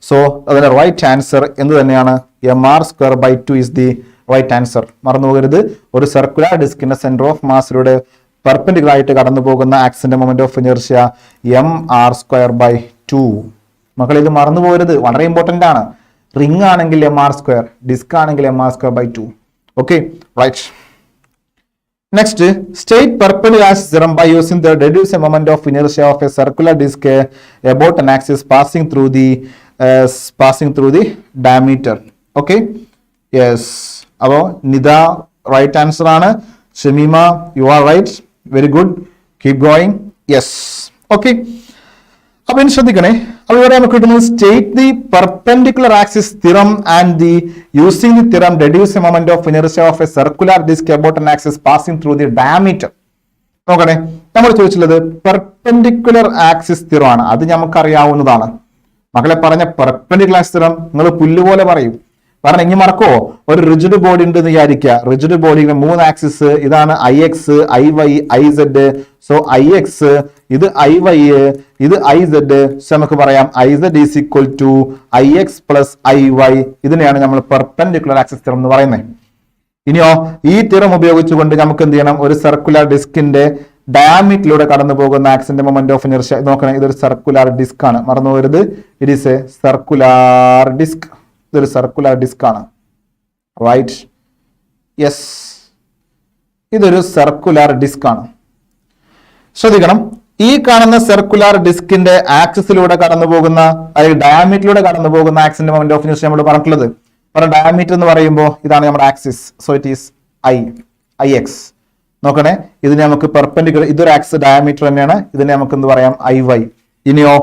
സോ അതിന്റെ റൈറ്റ് ആൻസർ എന്ത് തന്നെയാണ്? mr²/2 is the right answer. മറന്നു പോകരുത്, ഒരു സർക്കുലർ ഡിസ്കിന്റെ സെന്റർ ഓഫ് മാസിലൂടെ പെർപെൻഡിക്കുലർ ആയിട്ട് കടന്നു പോകുന്ന ആക്സിന്റെ മൊമെന്റ് ഓഫ് ഇനർഷ്യ mr²/2. മക്കൾ ഇത് മറന്നു പോകരുത്, വളരെ ഇമ്പോർട്ടന്റ് ആണ്. റിംഗ് ആണെങ്കിൽ mr², ഡിസ്ക് ആണെങ്കിൽ mr²/2. Okay, right. Next, state perpendicular axis theorem by using the reduced moment of inertia of a circular disk about an axis passing through the diameter. Okay, yes. അപ്പോൾ നിത റൈറ്റ് ആൻസർ ആണ്. Shamima, you are right, very good, keep going. Yes, okay. അപ്പൊ ഇനി ശ്രദ്ധിക്കണേ, അപ്പൊ ഇവിടെ നമുക്ക് കിട്ടുന്നത് state the perpendicular axis theorem and the using the theorem reduce a moment of inertia of a circular disc about an axis passing through the diameter. നോക്കണേ, നമ്മൾ ചോദിച്ചുള്ളത് പെർപെൻഡിക്കുലർ ആക്സിസ് തിറം ആണ്. അത് നമുക്ക് അറിയാവുന്നതാണ്. മക്കളെ പറഞ്ഞ പെർപെൻഡിക്കുലർ ആക്സിസ് തിറം നിങ്ങൾ പുല്ലുപോലെ പറയും. പറഞ്ഞ ഇനി മറക്കോ, ഒരു റിജിഡ് ബോഡി ഉണ്ട് എന്ന് വിചാരിക്കുക. റിജിഡ് ബോഡിയുടെ 3 ആക്സിസ്, ഇതാണ് IX, IY, IZ. So IX, ഇത് IY, ഇത് IZ. സോ നമുക്ക് പറയാം IZ is equal to IX plus IY. ഇതിനെയാണ് നമ്മൾ പെർപെൻഡിക്കുലർ ആക്സിസ് തിയറം എന്ന് പറയുന്നത്. ഇനിയോ ഈ തിയറം ഉപയോഗിച്ചുകൊണ്ട് നമുക്ക് എന്ത് ചെയ്യണം, ഒരു സർക്കുലർ ഡിസ്കിന്റെ ഡയാമീറ്ററിലൂടെ കടന്നു പോകുന്ന ആക്സിന്റെ മൊമെന്റ് ഓഫ് ഇനർഷ്യ നോക്കണം. ഇതൊരു സർക്കുലർ ഡിസ്ക് ആണ്, മറന്നു പോകരുത്. It is a circular disc. ഇതൊരു സർക്കുലർ ഡിസ്ക് ആണ്, റൈറ്റ്? യെസ്, ഇതൊരു സർക്കുലർ ഡിസ്ക് ആണ്. ശ്രദ്ധിക്കണം, ഈ കാണുന്ന സർക്കുലർ ഡിസ്കിന്റെ ആക്സിസിലൂടെ കടന്നു പോകുന്ന, അല്ലെങ്കിൽ ഡയാമീറ്ററിലൂടെ കടന്നു പോകുന്ന ആക്സിന്റെ മൊമെന്റ് ഓഫ് ഇനർഷ്യ നമ്മൾ പറഞ്ഞിട്ടുള്ളത്. ഡയാമീറ്റർ എന്ന് പറയുമ്പോൾ ഇതാണ് നമ്മുടെ axis. So it is IX. നോക്കണേ, ഇതിനെ നമുക്ക് പെർപെൻഡിക്കുലർ, ഇതൊരു ആക്സിസ് ഡയാമീറ്റർ തന്നെയാണ്. ഇതിനെ നമുക്ക് എന്ത് പറയാം, IY. ഇനിയോ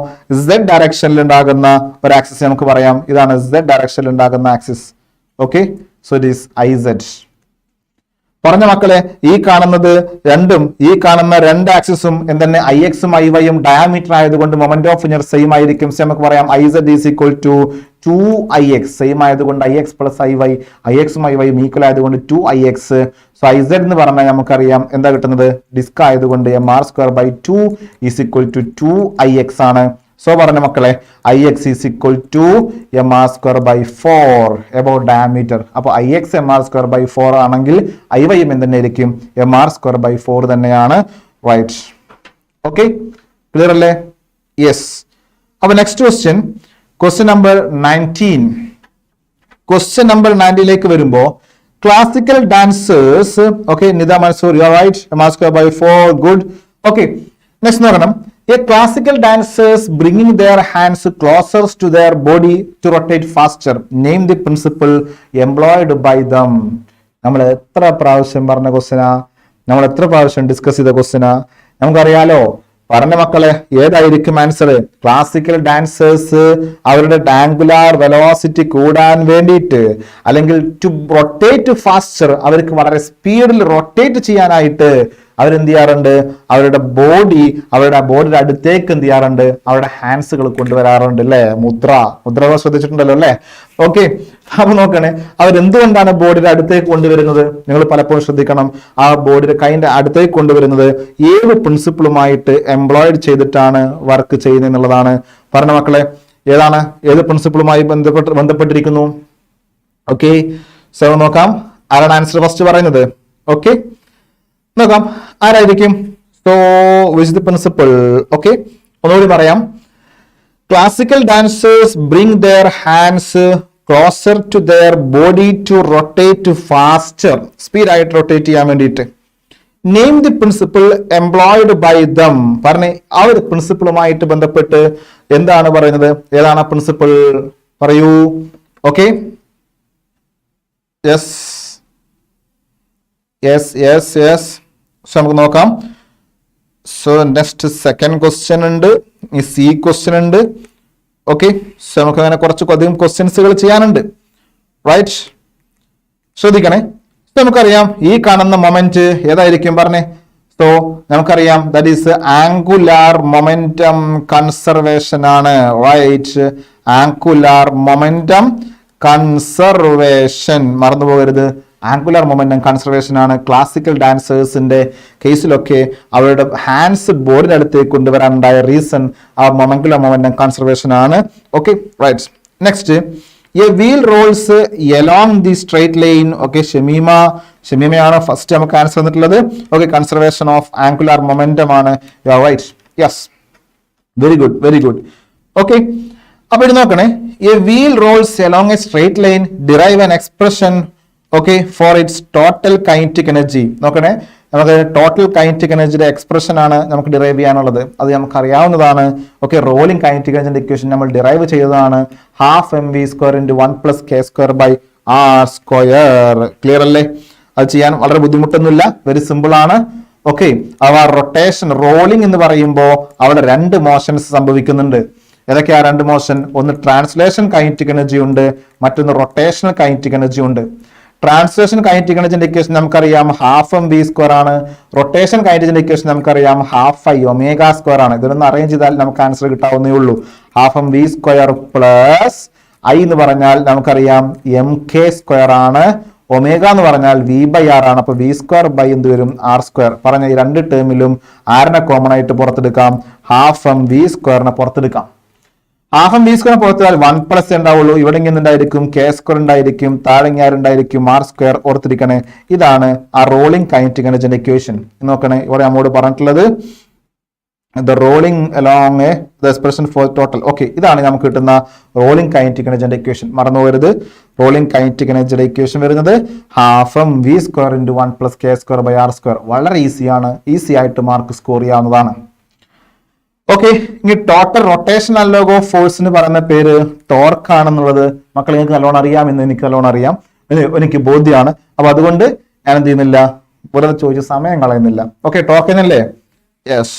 Z ഡയറക്ഷനിൽ ഉണ്ടാകുന്ന ഒരു ആക്സിസ് നമുക്ക് പറയാം, ഇതാണ് Z ഡയറക്ഷനിൽ ഉണ്ടാകുന്ന axis. Okay, so it is IZ. പറഞ്ഞ മക്കളെ, ഈ കാണുന്നത് രണ്ടും, ഈ കാണുന്ന രണ്ട് ആക്സിസും എന്തെന്നെ IX-ഉം IY-യും ഡയാമീറ്റർ ആയതുകൊണ്ട് മൊമെന്റ് ഓഫ് ഇനർഷ്യ സെയിം ആയിരിക്കും. സോ നമുക്ക് പറയാം IZ is equal to 2IX. Same ആയതുകൊണ്ട് IX പ്ലസ് IY, IX-ഉം IY-യും ഈക്വൽ ആയതുകൊണ്ട് 2IX. സോ IZ എന്ന് പറഞ്ഞാൽ നമുക്കറിയാം എന്താ കിട്ടുന്നത്, ഡിസ്ക് ആയതുകൊണ്ട് mr²/2 is equal to 2IX ആണ്. സോ പറഞ്ഞ മക്കളെ, IX is equal to mr²/4 about diameter. അപ്പോൾ IX mr²/4 ആണെങ്കിൽ IY-യും എന്ത് തന്നെയായിരിക്കും, mr²/4 തന്നെയാണ്, റൈറ്റ്? ഓക്കെ, ക്ലിയർ അല്ലേ? യെസ്. അപ്പൊ next question number 19. Question number 19ലേക്ക് വരുമ്പോ classical dancers, okay, Nita Mansoor, you are right, mr²/4, good. Okay, next നോക്കണം. A classical dancers bringing their hands closer to their body to rotate faster. Name the principle employed by them. നമ്മൾ എത്ര പ്രാവശ്യം പറഞ്ഞ ക്വസ്റ്റ്യനാ, നമ്മൾ എത്ര പ്രാവശ്യം ഡിസ്കസ് ചെയ്ത ക്വസ്റ്റ്യനാ, നമുക്കറിയാലോ. പറഞ്ഞ മക്കളെ, ഏതായിരിക്കും ആൻസർ? ക്ലാസിക്കൽ ഡാൻസേഴ്സ് അവരുടെ ആംഗുലാർ വെലോസിറ്റി കൂടാൻ വേണ്ടിയിട്ട്, അല്ലെങ്കിൽ ടു റൊട്ടേറ്റ് ഫാസ്റ്റർ, അവർക്ക് വളരെ സ്പീഡിൽ റൊട്ടേറ്റ് ചെയ്യാനായിട്ട് അവരെന്ത് ചെയ്യാറുണ്ട്, അവരുടെ ബോഡിയുടെ അടുത്തേക്ക് എന്ത് ചെയ്യാറുണ്ട്, അവരുടെ ഹാൻഡ്സുകൾ കൊണ്ടുവരാറുണ്ട് അല്ലെ? മുദ്ര ശ്രദ്ധിച്ചിട്ടുണ്ടല്ലോ അല്ലെ? ഓക്കെ, അപ്പൊ നോക്കണേ, അവരെന്തുകൊണ്ടാണ് ബോഡിയുടെ അടുത്തേക്ക് കൊണ്ടുവരുന്നത്? നിങ്ങൾ പലപ്പോഴും ശ്രദ്ധിക്കണം, ആ ബോഡിയുടെ കൈന്റെ അടുത്തേക്ക് കൊണ്ടുവരുന്നത് ഏത് പ്രിൻസിപ്പിളുമായിട്ട് എംപ്ലോയിഡ് ചെയ്തിട്ടാണ് വർക്ക് ചെയ്യുന്നത് എന്നുള്ളതാണ്. പറഞ്ഞ മക്കളെ, ഏത് പ്രിൻസിപ്പിളുമായി ബന്ധപ്പെട്ടിരിക്കുന്നു? ഓക്കെ, സോ നോക്കാം, ആരാണ് ആൻസർ ഫസ്റ്റ് പറയുന്നത്? ഓക്കെ, നോക്കാം ആരായിരിക്കും. So which the principle? Okay, ഒന്നുകൂടി പറയാം. Classical dancers bring their hands closer to their body to rotate faster, സ്പീഡായിട്ട് റൊട്ടേറ്റ് ചെയ്യാൻ വേണ്ടിയിട്ട്. Name the principle employed by them. പറഞ്ഞേ, ആ ഒരു പ്രിൻസിപ്പിളുമായിട്ട് ബന്ധപ്പെട്ട് എന്താണ് പറയുന്നത്? ഏതാണ് ആ പ്രിൻസിപ്പിൾ? പറയൂ. Okay, yes. സോ നമുക്ക് നോക്കാം. സോ നെക്സ്റ്റ് സെക്കൻഡ് ക്വസ്റ്റ്യൻ ഉണ്ട്, ഈ C ക്വസ്റ്റ്യൻ ഉണ്ട്. ഓക്കെ, സോ നമുക്ക് അങ്ങനെ കുറച്ചധികം ക്വസ്റ്റ്യൻസുകൾ ചെയ്യാനുണ്ട്, റൈറ്റ്? ശ്രദ്ധിക്കണേ. നമുക്കറിയാം ഈ കാണുന്ന മൊമെന്റ് ഏതായിരിക്കും പറഞ്ഞേ? സോ നമുക്കറിയാം that is angular momentum conservation ആണ്, റൈറ്റ്? ആംഗുലാർ മൊമെന്റം കൺസർവേഷൻ, മറന്നു പോകരുത്. ആംഗുലാർ മൊമെന്റം കൺസർവേഷൻ ആണ്. ക്ലാസിക്കൽ ഡാൻസേഴ്സിന്റെ കേസിലൊക്കെ അവരുടെ ഹാൻഡ്സ് ബോഡിയുടെ അടുത്തേക്ക് കൊണ്ടുവരാനുണ്ടായ റീസൺ ആ ആംഗുലാർ മൊമെന്റം കൺസർവേഷൻ ആണ്. Okay, right. Next, a wheel rolls along the straight line. Okay, ഷമീമയാണ് ഫസ്റ്റ് നമുക്ക് ആൻസർ തന്നിട്ടുള്ളത്. Okay, conservation of angular momentum ആണ്, you are right. Yes, very good. Okay, അപ്പൊ ഇത് നോക്കണേ. A wheel rolls along A straight line derive an expression, okay, for its total kinetic energy. നോക്കണേ, നമുക്ക് ടോട്ടൽ കൈനറ്റിക് എനർജിയുടെ എക്സ്പ്രഷൻ ആണ് നമുക്ക് ഡിറൈവ് ചെയ്യാനുള്ളത്. അത് നമുക്ക് അറിയാവുന്നതാണ്. ഓക്കെ, റോളിംഗ് കൈനറ്റിക് എനർജിന്റെ ഇക്വേഷൻ നമ്മൾ ഡിറൈവ് ചെയ്തതാണ്. 12 mv² × 1 + k² r². ക്ലിയർ അല്ലേ? അത് ചെയ്യാൻ വളരെ ബുദ്ധിമുട്ടൊന്നുമില്ല, വെരി സിമ്പിൾ ആണ്. ഓക്കെ, അവ റൊട്ടേഷൻ, റോളിംഗ് എന്ന് പറയുമ്പോൾ അവിടെ 2 മോഷൻസ് സംഭവിക്കുന്നുണ്ട്. ഏതൊക്കെയാ 2 മോഷൻ? ഒന്ന് ട്രാൻസ്ലേഷൻ കൈനറ്റിക് എനർജി ഉണ്ട്, മറ്റൊന്ന് റൊട്ടേഷണൽ കൈനറ്റിക് എനർജി ഉണ്ട്. ട്രാൻസ്ലേഷൻ കൈനറ്റിക് എനർജിന്റെ ഇക്വേഷൻ നമുക്കറിയാം 12 mv² ആണ്. റൊട്ടേഷൻ കൈനറ്റിക് ഇക്വേഷൻ നമുക്കറിയാം 12 I ω² ആണ്. ഇതൊന്ന് അറേഞ്ച് ചെയ്താൽ നമുക്ക് ആൻസർ കിട്ടാവുന്നേ ഉള്ളൂ. 12 mv² + ഐ എന്ന് പറഞ്ഞാൽ നമുക്കറിയാം എം കെ സ്ക്വയർ ആണ്, ഒമേഗ എന്ന് പറഞ്ഞാൽ വി ബൈ ആർ ആണ്. അപ്പൊ വി സ്ക്വയർ ബൈ എന്ത് വരും ആർ സ്ക്വയർ. പറഞ്ഞ ഈ രണ്ട് ടേമിലും ആറിനെ കോമൺ ആയിട്ട് പുറത്തെടുക്കാം, ഹാഫ് എം വി സ്ക്വയറിനെ പുറത്തെടുക്കാം. ഹാഫ് എം വി സ്ക്വയർ പുറത്തെടുത്താൽ 1 പ്ലസ് ഉണ്ടാവുള്ളൂ. ഇവിടെ എന്തായിരിക്കും കെ സ്ക്വയർ ഉണ്ടായിരിക്കും, താഴെ ആരുണ്ടായിരിക്കും ആർ സ്ക്വയർ. ഓർത്തിരിക്കണേ, ഇതാണ് ആ റോളിംഗ് കൈനറ്റിക് എനർജിന്റെ ഇക്വേഷൻ. നോക്കണേ, ഇവിടെ നമ്മോട് പറഞ്ഞിട്ടുള്ളത് the rolling along the expression for total. Okay, ഇതാണ് നമുക്ക് കിട്ടുന്ന റോളിംഗ് കൈനറ്റിക് എനർജിന്റെ ഇക്വേഷൻ. മറന്നു പോകരുത്, റോളിംഗ് കൈനറ്റിക് എനർജിയുടെ ഇക്വേഷൻ വരുന്നത് half M V square into 1 plus K square by R square. വളരെ ഈസിയാണ്, ഈസി ആയിട്ട് മാർക്ക് സ്കോർ ചെയ്യാവുന്നതാണ്. ഓക്കെ, ഇനി ടോട്ടൽ റൊട്ടേഷൻ അലോഗ് ഓഫ് ഫോഴ്സിന് പറയുന്ന പേര് ടോർക്ക് ആണെന്നുള്ളത് മക്കൾ നിങ്ങൾക്ക് നല്ലോണം അറിയാമെന്ന് എനിക്ക് നല്ലോണം അറിയാം, എനിക്ക് ബോധ്യമാണ്. അപ്പൊ അതുകൊണ്ട് ഞാൻ എന്ത് ചെയ്യുന്നില്ല, വെറുതെ ചോദിച്ച സമയം കളയുന്നില്ല. ഓക്കെ, ടോർക്കിനല്ലേ? യെസ്.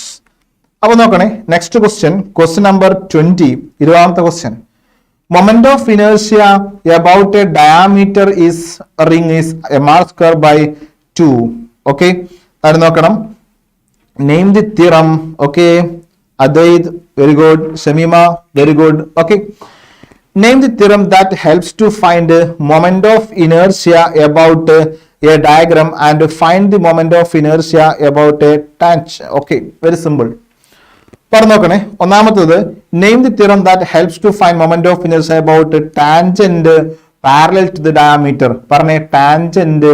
അപ്പൊ നോക്കണേ, നെക്സ്റ്റ് ക്വസ്റ്റ്യൻ നമ്പർ 20, 20ാമത്തെ question. Moment of inertia about a diameter is ring is mr square by 2. Okay, അത് നോക്കണം. Name the theorem. Okay, Advait very good, Shamima very good. Okay, name the theorem that helps to find moment of inertia about a diagram and find the moment of inertia about a tangent. Okay, very simple. പറഞ്ഞു നോക്കണേ, ഒന്നാമത്തത് name the theorem that helps to find moment of inertia about tangent parallel to the diameter. പറഞ്ഞേ, tangent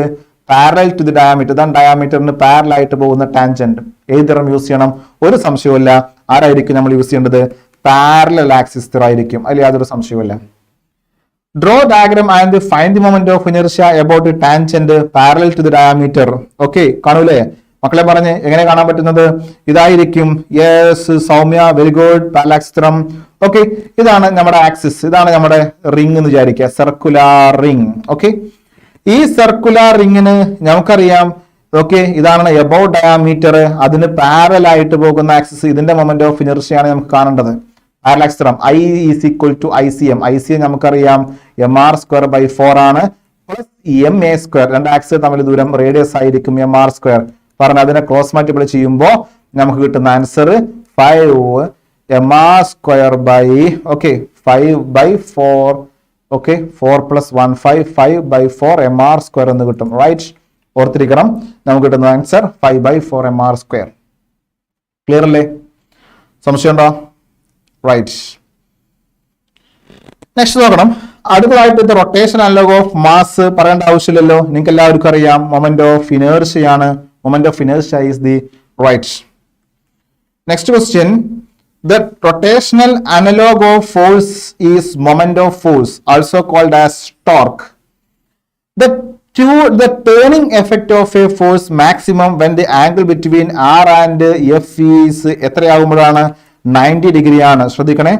parallel to the diameter. ഇതാണ് ഡയാമീറ്ററിന് പാരലൽ ആയിട്ട് പോകുന്ന ടാൻജന്റ്. ഏത് തിയറം യൂസ് ചെയ്യണം? ഒരു സംശയവുമില്ല, ആരായിരിക്കും നമ്മൾ യൂസ് ചെയ്യേണ്ടത്? പാരലൽ ആക്സിസ് തിയറം ആയിരിക്കും, അതിൽ യാതൊരു സംശയവുമില്ല. Draw diagram and find the moment of inertia about a tangent parallel to the diameter. Okay, കാണൂലേ മക്കളെ? പറഞ്ഞ് എങ്ങനെ കാണാൻ പറ്റുന്നത്? ഇതായിരിക്കും. Yes Soumya, very good. പാരലാക്സിസ് theorem. Okay, ഇതാണ് നമ്മുടെ ആക്സിസ്, ഇതാണ് നമ്മുടെ റിംഗ് എന്ന് വിചാരിക്കുക, സർക്കുലാർ റിംഗ്. ഓക്കെ, ഈ സർക്കുലാർ റിംഗിന് നമുക്കറിയാം, ഓക്കെ, ഇതാണ് എബൌട്ട് ഡയാമീറ്റർ, അതിന് പാരലൽ ആയിട്ട് പോകുന്ന ആക്സിസ്. ഇതിന്റെ മൊമെന്റ് ഓഫ് ഇനർഷ്യ ആണ് നമുക്ക് കാണേണ്ടത്. പാരലാക്സിസ് theorem I is equal to ICM. ICM നമുക്കറിയാം mr സ്ക്വയർ ബൈ 4 ആണ്, പ്ലസ് ma സ്ക്വയർ. രണ്ട് ആക്സിസ് തമ്മിൽ ദൂരം റേഡിയസ് ആയിരിക്കും mr സ്ക്വയർ. പറഞ്ഞ അതിനെ ക്രോസ് മൾട്ടിപ്ലൈ ചെയ്യുമ്പോൾ നമുക്ക് കിട്ടുന്ന answer 5 mr square by 5/4. Okay, 4 + 1 5/4 mr square എന്ന് കിട്ടും. റൈറ്റ്, ഓർത്തിരിക്കണം, നമുക്ക് കിട്ടുന്ന ആൻസർ 5/4 mr സ്ക്വയർ. ക്ലിയർ അല്ലേ? സംശയം ഉണ്ടോ? റൈറ്റ്. നെക്സ്റ്റ് നോക്കണം. അടുത്തതായിട്ട് റൊട്ടേഷൻ അലോഗ് ഓഫ് മാസ് പറയേണ്ട ആവശ്യമില്ലല്ലോ, നിങ്ങൾക്ക് എല്ലാവർക്കും അറിയാം. മൊമെന്റ് ഓഫ് ഇനേർഷ്യ ആണ്. Moment of inertia is the right. Next question. The rotational analogue of force is moment of force, also called as torque. The turning effect of a force maximum when the angle between R and F is എത്രയാകുമ്പോഴാണ്? 90 ഡിഗ്രി ആണ്. ശ്രദ്ധിക്കണേ,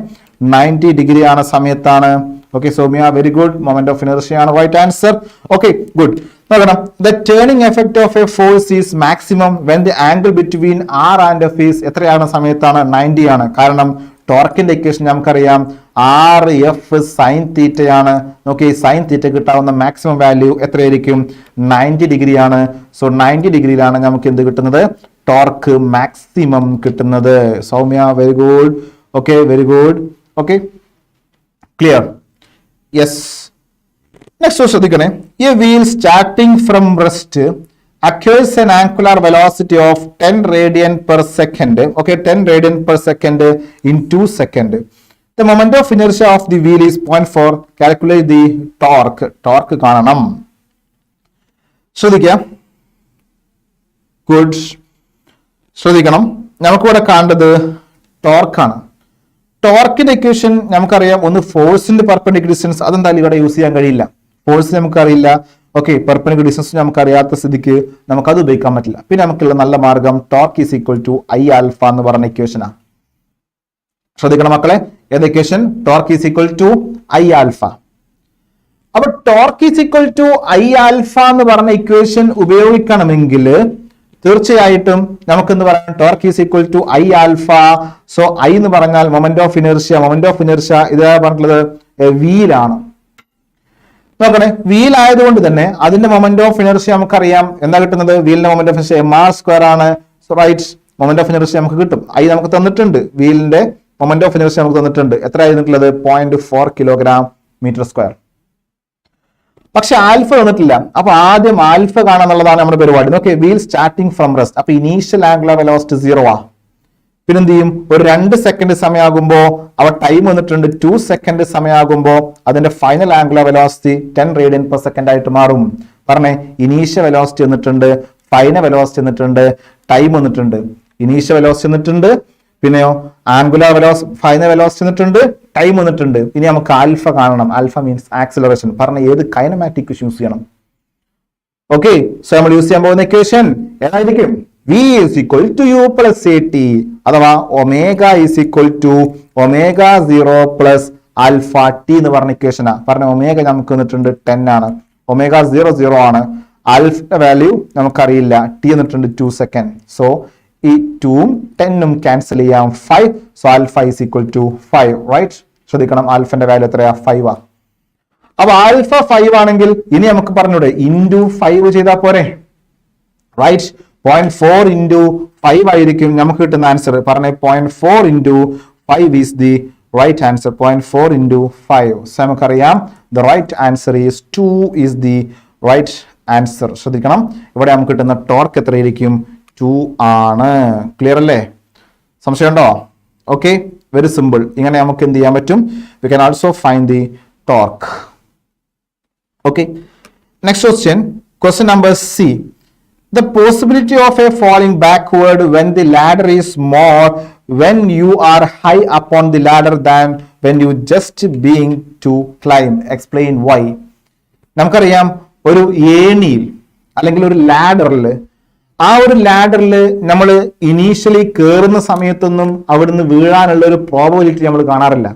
90 ഡിഗ്രി ആണ് സമയത്താണ്. Okay, Soumya very good. Moment of inertia ആണ് റൈറ്റ് ആൻസർ. Okay, good. നോക്കണം, the turning effect of a force is maximum when the angle between R and F is എത്രയാണ് സമയത്താണ്? 90 ആണ്. കാരണം ടോർക്കിന്റെ ഇക്വേഷൻ നമുക്കറിയാം, ആർ എഫ് സൈൻ തീറ്റയാണ്. നോക്കി, സൈൻ തീറ്റ കിട്ടാവുന്ന മാക്സിമം വാല്യൂ എത്രയായിരിക്കും? 90 ഡിഗ്രി ആണ്. സോ 90 ഡിഗ്രിയിലാണ് നമുക്ക് എന്ത് കിട്ടുന്നത്? ടോർക്ക് മാക്സിമം കിട്ടുന്നത്. Soumya very good. Okay, very good. Okay, clear? Yes. Next ശ്രദ്ധിക്കണേ. A wheel starting from rest occurs an angular velocity of 10 radian per second. Okay, 10 radian per second in 2 seconds. The moment of inertia of the wheel is 0.4. Calculate the torque. Torque കാണണം. ശ്രദ്ധിക്കുക. ഗുഡ്. ശ്രദ്ധിക്കണം, നമുക്കിവിടെ കാണേണ്ടത് ടോർക്കാണ്. ടോർക്കിന്റെ ഇക്വേഷൻ നമുക്കറിയാം. ഒന്ന് ഫോഴ്സിന്റെ പെർപെൻഡിക്കുലർ ഡിസ്റ്റൻസ്, അതെന്തായാലും ഇവിടെ യൂസ് ചെയ്യാൻ കഴിയില്ല. ഫോഴ്സ് നമുക്കറിയില്ല. ഓക്കെ, പെർപെൻഡിക്കുലർ ഡിസ്റ്റൻസ് നമുക്കറിയാത്ത സ്ഥിതിക്ക് നമുക്കത് ഉപയോഗിക്കാൻ പറ്റില്ല. പിന്നെ നമുക്കുള്ള നല്ല മാർഗം torque is equal to I alpha എന്ന് പറഞ്ഞ ഇക്വേഷനാണ്. ശ്രദ്ധിക്കണം മക്കളെ, ഏത് equation? Torque is equal to I alpha. അപ്പൊ torque is equal to I alpha എന്ന് പറഞ്ഞ ഇക്വേഷൻ ഉപയോഗിക്കണമെങ്കിൽ തീർച്ചയായിട്ടും നമുക്ക് എന്ത് പറയാം? Torque is equal to I alpha. So I എന്ന് പറഞ്ഞാൽ moment of inertia. Moment of inertia ഇത് പറഞ്ഞിട്ടുള്ളത് വീലാണ്. നോക്കണേ, വീൽ ആയതുകൊണ്ട് തന്നെ അതിന്റെ മൊമെന്റ് ഓഫ് ഇനർഷ്യ നമുക്കറിയാം. എന്താ കിട്ടുന്നത്? വീലിന്റെ moment of inertia mr square ആണ്. So right, moment of inertia നമുക്ക് കിട്ടും. ഐ നമുക്ക് തന്നിട്ടുണ്ട്. വീലിന്റെ മൊമെന്റ് ഓഫ് ഇനർഷ്യ നമുക്ക് തന്നിട്ടുണ്ട്. എത്ര ആയിരുന്നിട്ടുള്ളത്? 0.4 കിലോഗ്രാം മീറ്റർ സ്ക്വയർ. പക്ഷെ ആൽഫ തന്നിട്ടില്ല. അപ്പൊ ആദ്യം ആൽഫ കാണാന്നുള്ളതാണ് നമ്മുടെ പരിപാടി. Okay, wheel starting from rest. അപ്പൊ ഇനീഷ്യൽ ആംഗുലർ വെലോസിറ്റി 0 ആ. പിന്നെന്ത് ചെയ്യും? ഒരു 2 സെക്കൻഡ് സമയമാകുമ്പോ അവ ടൈം വന്നിട്ടുണ്ട് 2 സെക്കൻഡ് സമയമാകുമ്പോ അതിന്റെ final angular velocity 10 radian per second ആയിട്ട് മാറും. പറഞ്ഞേ, ഇനീഷ്യൽ വെലോസിറ്റി വന്നിട്ടുണ്ട്, ഫൈനൽ വെലോസിറ്റി വന്നിട്ടുണ്ട്, ടൈം വന്നിട്ടുണ്ട്. ഇനീഷ്യൽ വെലോസിറ്റി വന്നിട്ടുണ്ട്, പിന്നെയോ ആംഗുലർ വെലോസിറ്റി, ഫൈനൽ വെലോസിറ്റി വന്നിട്ടുണ്ട്, ടൈം വന്നിട്ടുണ്ട്. ഇനി നമുക്ക് ആൽഫ കാണണം. Alpha means acceleration. പറഞ്ഞ ഏത് കൈനമാറ്റിക് യൂസ് ചെയ്യണം? ഓക്കെ, സോ നമ്മൾ യൂസ് ചെയ്യാൻ പോകുന്ന ഇക്വേഷൻ ഏതായിരിക്കും? V is equal to u plus at, അഥവാ omega is equal to omega 0 plus alpha t എന്ന് പറഞ്ഞ ഇക്വേഷനാ. പറഞ്ഞ ഒമേഗ നമുക്ക് വന്നിട്ടുണ്ട് 10 ആണ്, ഒമേഗ 0 ആണ്, ആൽഫയുടെ വാല്യൂ നമുക്കറിയില്ല, t എന്നിട്ടുണ്ട് 2 സെക്കൻഡ്. സോ ഈ 2ഉം 10ഉം ക്യാൻസൽ ചെയ്യാം, 5. So alpha is equal to 5, right? ശ്രദ്ധിക്കണം, ആൽഫന്റെ വാല്യൂ എത്രയാ? 5 ആ. അപ്പൊ ആൽഫ 5 ആണെങ്കിൽ ഇനി നമുക്ക് പറഞ്ഞൂടെ ഇൻറ്റു 5 ചെയ്താൽ പോരെ, റൈറ്റ്? 0.4 into 5 ആയിരിക്കും നമുക്ക് കിട്ടുന്ന ആൻസർ. പറഞ്ഞേ 0.4 into 5 is the right answer. 0.4 into 5. So നമുക്കറിയാം the right answer is 2 is the right answer. ശ്രദ്ധിക്കണം, ഇവിടെ നമുക്ക് കിട്ടുന്ന ടോർക്ക് എത്രയായിരിക്കും? 2 ആണ്. ക്ലിയർ അല്ലേ? സംശയമുണ്ടോ? Okay, very simple. ഇങ്ങനെ നമുക്ക് എന്ത് ചെയ്യാൻ പറ്റും? We can also find the torque. Okay, next question, question number C. The possibility of a falling backward when the ladder is more when you are high upon the ladder than when you just being to climb. Explain why. നമുക്കറിയാം, ഒരു ഏണിയിൽ അല്ലെങ്കിൽ ഒരു ലാഡറിൽ, ആ ഒരു ലാഡറിൽ നമ്മൾ ഇനീഷ്യലി കയറുന്ന സമയത്തൊന്നും അവിടുന്ന് വീഴാനുള്ള ഒരു പ്രോബബിലിറ്റി നമ്മൾ കാണാറില്ല.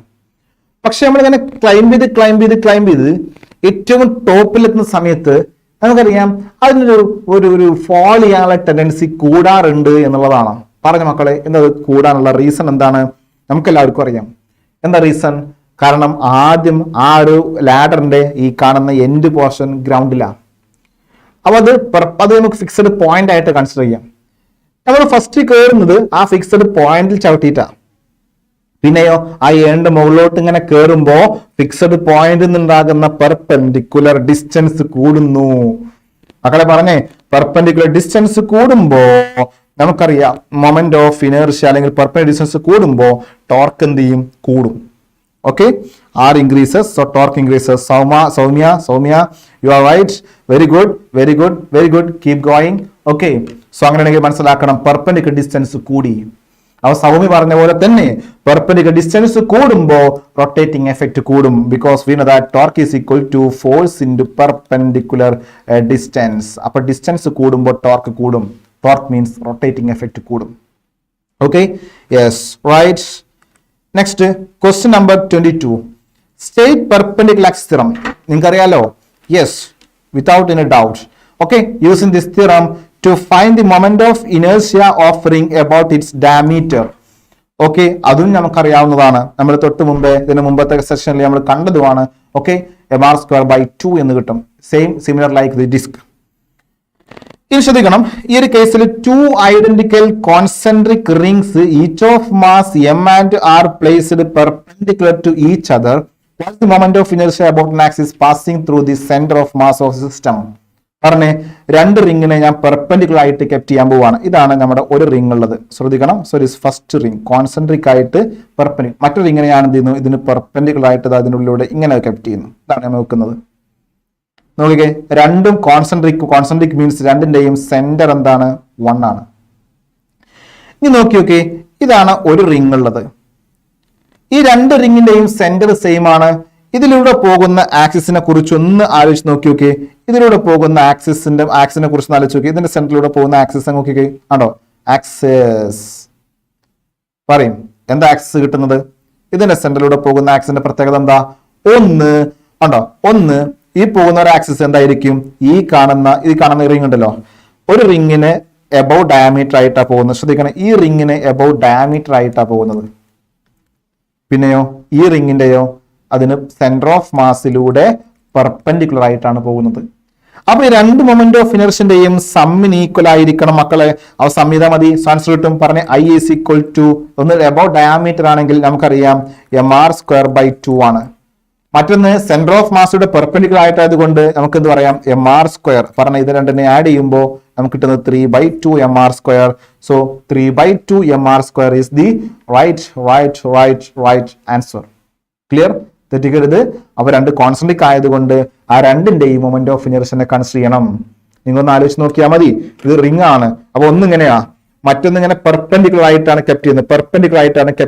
പക്ഷെ നമ്മളിങ്ങനെ ക്ലൈംബ് ചെയ്ത് ഏറ്റവും ടോപ്പിലെത്തുന്ന സമയത്ത് നമുക്കറിയാം അതിനൊരു ഒരു ഫോൾ ചെയ്യാനുള്ള ടെൻഡൻസി കൂടാറുണ്ട് എന്നുള്ളതാണ്. പറഞ്ഞ മക്കളെ, എന്താ കൂടാനുള്ള റീസൺ എന്താണ്? നമുക്കെല്ലാവർക്കും അറിയാം. എന്താ റീസൺ? കാരണം ആദ്യം ആ ഒരു ലാഡറിന്റെ ഈ കാണുന്ന എൻഡ് പോർഷൻ ഗ്രൗണ്ടിലാണ്. അപ്പൊ അത് നമുക്ക് ഫിക്സഡ് പോയിന്റ് ആയിട്ട് കൺസിഡർ ചെയ്യാം. നമ്മൾ ഫസ്റ്റ് കയറുന്നത് ആ ഫിക്സഡ് പോയിന്റിൽ ചവിട്ടിയിട്ടാണ്. പിന്നെയോ ആ ഏണ്ട മുകളിലോട്ട് ഇങ്ങനെ കയറുമ്പോ ഫിക്സഡ് പോയിന്റ് നിന്നുണ്ടാകുന്ന പെർപെൻഡിക്കുലർ ഡിസ്റ്റൻസ് കൂടുന്നു. മക്കളെ പറഞ്ഞേ, പെർപെൻഡിക്കുലർ ഡിസ്റ്റൻസ് കൂടുമ്പോ നമുക്കറിയാം മൊമെന്റ് ഓഫ് ഇനേർഷ്യ അല്ലെങ്കിൽ പെർപെൻഡിക്കുലർ ഡിസ്റ്റൻസ് കൂടുമ്പോ ടോർക്ക് എന്ത് ചെയ്യും? കൂടും. Okay, R increases, so torque increases. Soumya, you are right. Very good. Keep going. Okay, so അങ്ങനെയാണെങ്കിൽ മനസ്സിലാക്കണം, പെർപെൻഡിക്കുലർ ഡിസ്റ്റൻസ് കൂടി. അവ സൗമ്യ പറഞ്ഞ പോലെ തന്നെ പെർപെൻഡിക്കുലർ ഡിസ്റ്റൻസ് കൂടുമ്പോ റൊട്ടേറ്റിംഗ് എഫക്ട് കൂടും. Because we know that torque is equal to force into perpendicular distance. അപ്പൊ ഡിസ്റ്റൻസ് കൂടുമ്പോൾ ടോർക്ക് കൂടും. ടോർക്ക് മീൻസ് റൊട്ടേറ്റിംഗ് എഫക്ട് കൂടും. Okay, yes, right. Next question number 22. State perpendicular axis theorem. നിങ്ങൾക്കറിയാലോ? Yes, without any doubt. Okay, using this theorem to find the moment of inertia of ring about its diameter. Okay, അതും നമുക്കറിയാവുന്നതാണ്. നമ്മൾ തൊട്ട് മുമ്പേ ഇതിന് മുമ്പത്തെ സെഷനിൽ നമ്മൾ കണ്ടതുമാണ്. ഓക്കെ, mr²/2 എന്ന് കിട്ടും. Similar like the disc. ഇനി ശ്രദ്ധിക്കണം, ഈ ഒരു കേസിൽ 2 identical concentric rings each of mass m and r placed perpendicular to each other. What's the moment of inertia about an axis passing through the center of mass of the system? പറഞ്ഞേ, 2 റിങ്ങിനെ ഞാൻ പെർപെൻഡിക്കുലർ ആയിട്ട് കെപ്റ്റ് ചെയ്യാൻ പോവാണ്. ഇതാണ് നമ്മുടെ ഒരു റിംഗ് ഉള്ളത്. ശ്രദ്ധിക്കണം, so this first ring concentric ആയിട്ട് പെർപെൻഡിക്കുലർ. മറ്റൊരു റിങ്ങിനെ ഞാൻ എന്ത് ചെയ്യുന്നു? ഇതിന് പെർപെൻഡിക്കുലർ ആയിട്ട് അതിനുള്ളിലൂടെ ഇങ്ങനെ കെപ്റ്റ് ചെയ്യുന്നു. ഇതാണ് ഞാൻ നോക്കുന്നത്. നോക്കിക്കേ, രണ്ടും കോൺസെൻട്രിക് മീൻസ് രണ്ടിന്റെയും സെന്റർ എന്താണ്? 1 ആണ്. ഇനി നോക്കി, ഇതാണ് ഒരു റിംഗ് ഉള്ളത്. ഈ 2 റിങ്ങിന്റെയും സെന്റർ സെയിം ആണ്. ഇതിലൂടെ പോകുന്ന ആക്സിസിനെ കുറിച്ച് ഒന്ന് ആലോചിച്ച് നോക്കി. ഇതിലൂടെ പോകുന്ന ആക്സിസിനെ കുറിച്ച് ആലോചിച്ച് നോക്കി. ഇതിന്റെ സെന്ററിലൂടെ പോകുന്ന ആക്സിസ് നോക്കിക്കേ, ആണോ? ആക്സിസ് പറയും, എന്താ ആക്സിസ് കിട്ടുന്നത്? ഇതിന്റെ സെന്ററിലൂടെ പോകുന്ന ആക്സിന്റെ പ്രത്യേകത എന്താ? ഒന്ന് ഈ പോകുന്ന ഒരു ആക്സിസ് എന്തായിരിക്കും? ഈ കാണുന്ന റിംഗ് ഉണ്ടല്ലോ, ഒരു റിങ്ങിന് എബവ് ഡയമീറ്റർ ആയിട്ടാണ് പോകുന്നത്. ശ്രദ്ധിക്കണം, ഈ റിങ്ങിന് എബവ് ഡയമീറ്റർ ആയിട്ടാണ് പോകുന്നത്. പിന്നെയോ ഈ റിങ്ങിന്റെയോ അതിന് സെന്റർ ഓഫ് മാസിലൂടെ പെർപെൻഡിക്കുലർ ആയിട്ടാണ് പോകുന്നത്. അപ്പൊ ഈ 2 മൊമെന്റ് ഓഫ് ഇനർഷ്യന്റെയും സമ്മിന് ഈക്വൽ ആയിരിക്കണം മക്കളെ. അവ സംഹിത മതി, ആൻസർ കിട്ടും. പറഞ്ഞ I is equal to ഒന്ന് എബവ് ഡയമീറ്റർ ആണെങ്കിൽ നമുക്കറിയാം mr²/2 ആണ്. മറ്റൊന്ന് സെന്റർ ഓഫ് മാസയുടെ പെർപെൻഡിക്കുലർ ആയിട്ടായതുകൊണ്ട് നമുക്ക് എന്ത് പറയാം mr². പറഞ്ഞ ഇത് രണ്ടിനെ ആഡ് ചെയ്യുമ്പോൾ നമുക്ക് കിട്ടുന്നത് 3/2 mr². So 3/2 mr² is the right answer. Clear? തെറ്റിക്കരുത്. അവ രണ്ട് കോൺസെൻട്രിക് ആയതുകൊണ്ട് ആ രണ്ടിന്റെയും മൊമെന്റ് ഓഫ് ഇനർഷ്യനെ കൺസിഡർ ചെയ്യണം. നിങ്ങളൊന്ന് ആലോചിച്ച് നോക്കിയാൽ മതി. ഇത് റിംഗ് ആണ്. അപ്പൊ ഒന്നിങ്ങനെയാ, മറ്റൊന്നിങ്ങനെ പെർപെൻഡിക്കുലർ ആയിട്ടാണ് കെപ്റ്റ്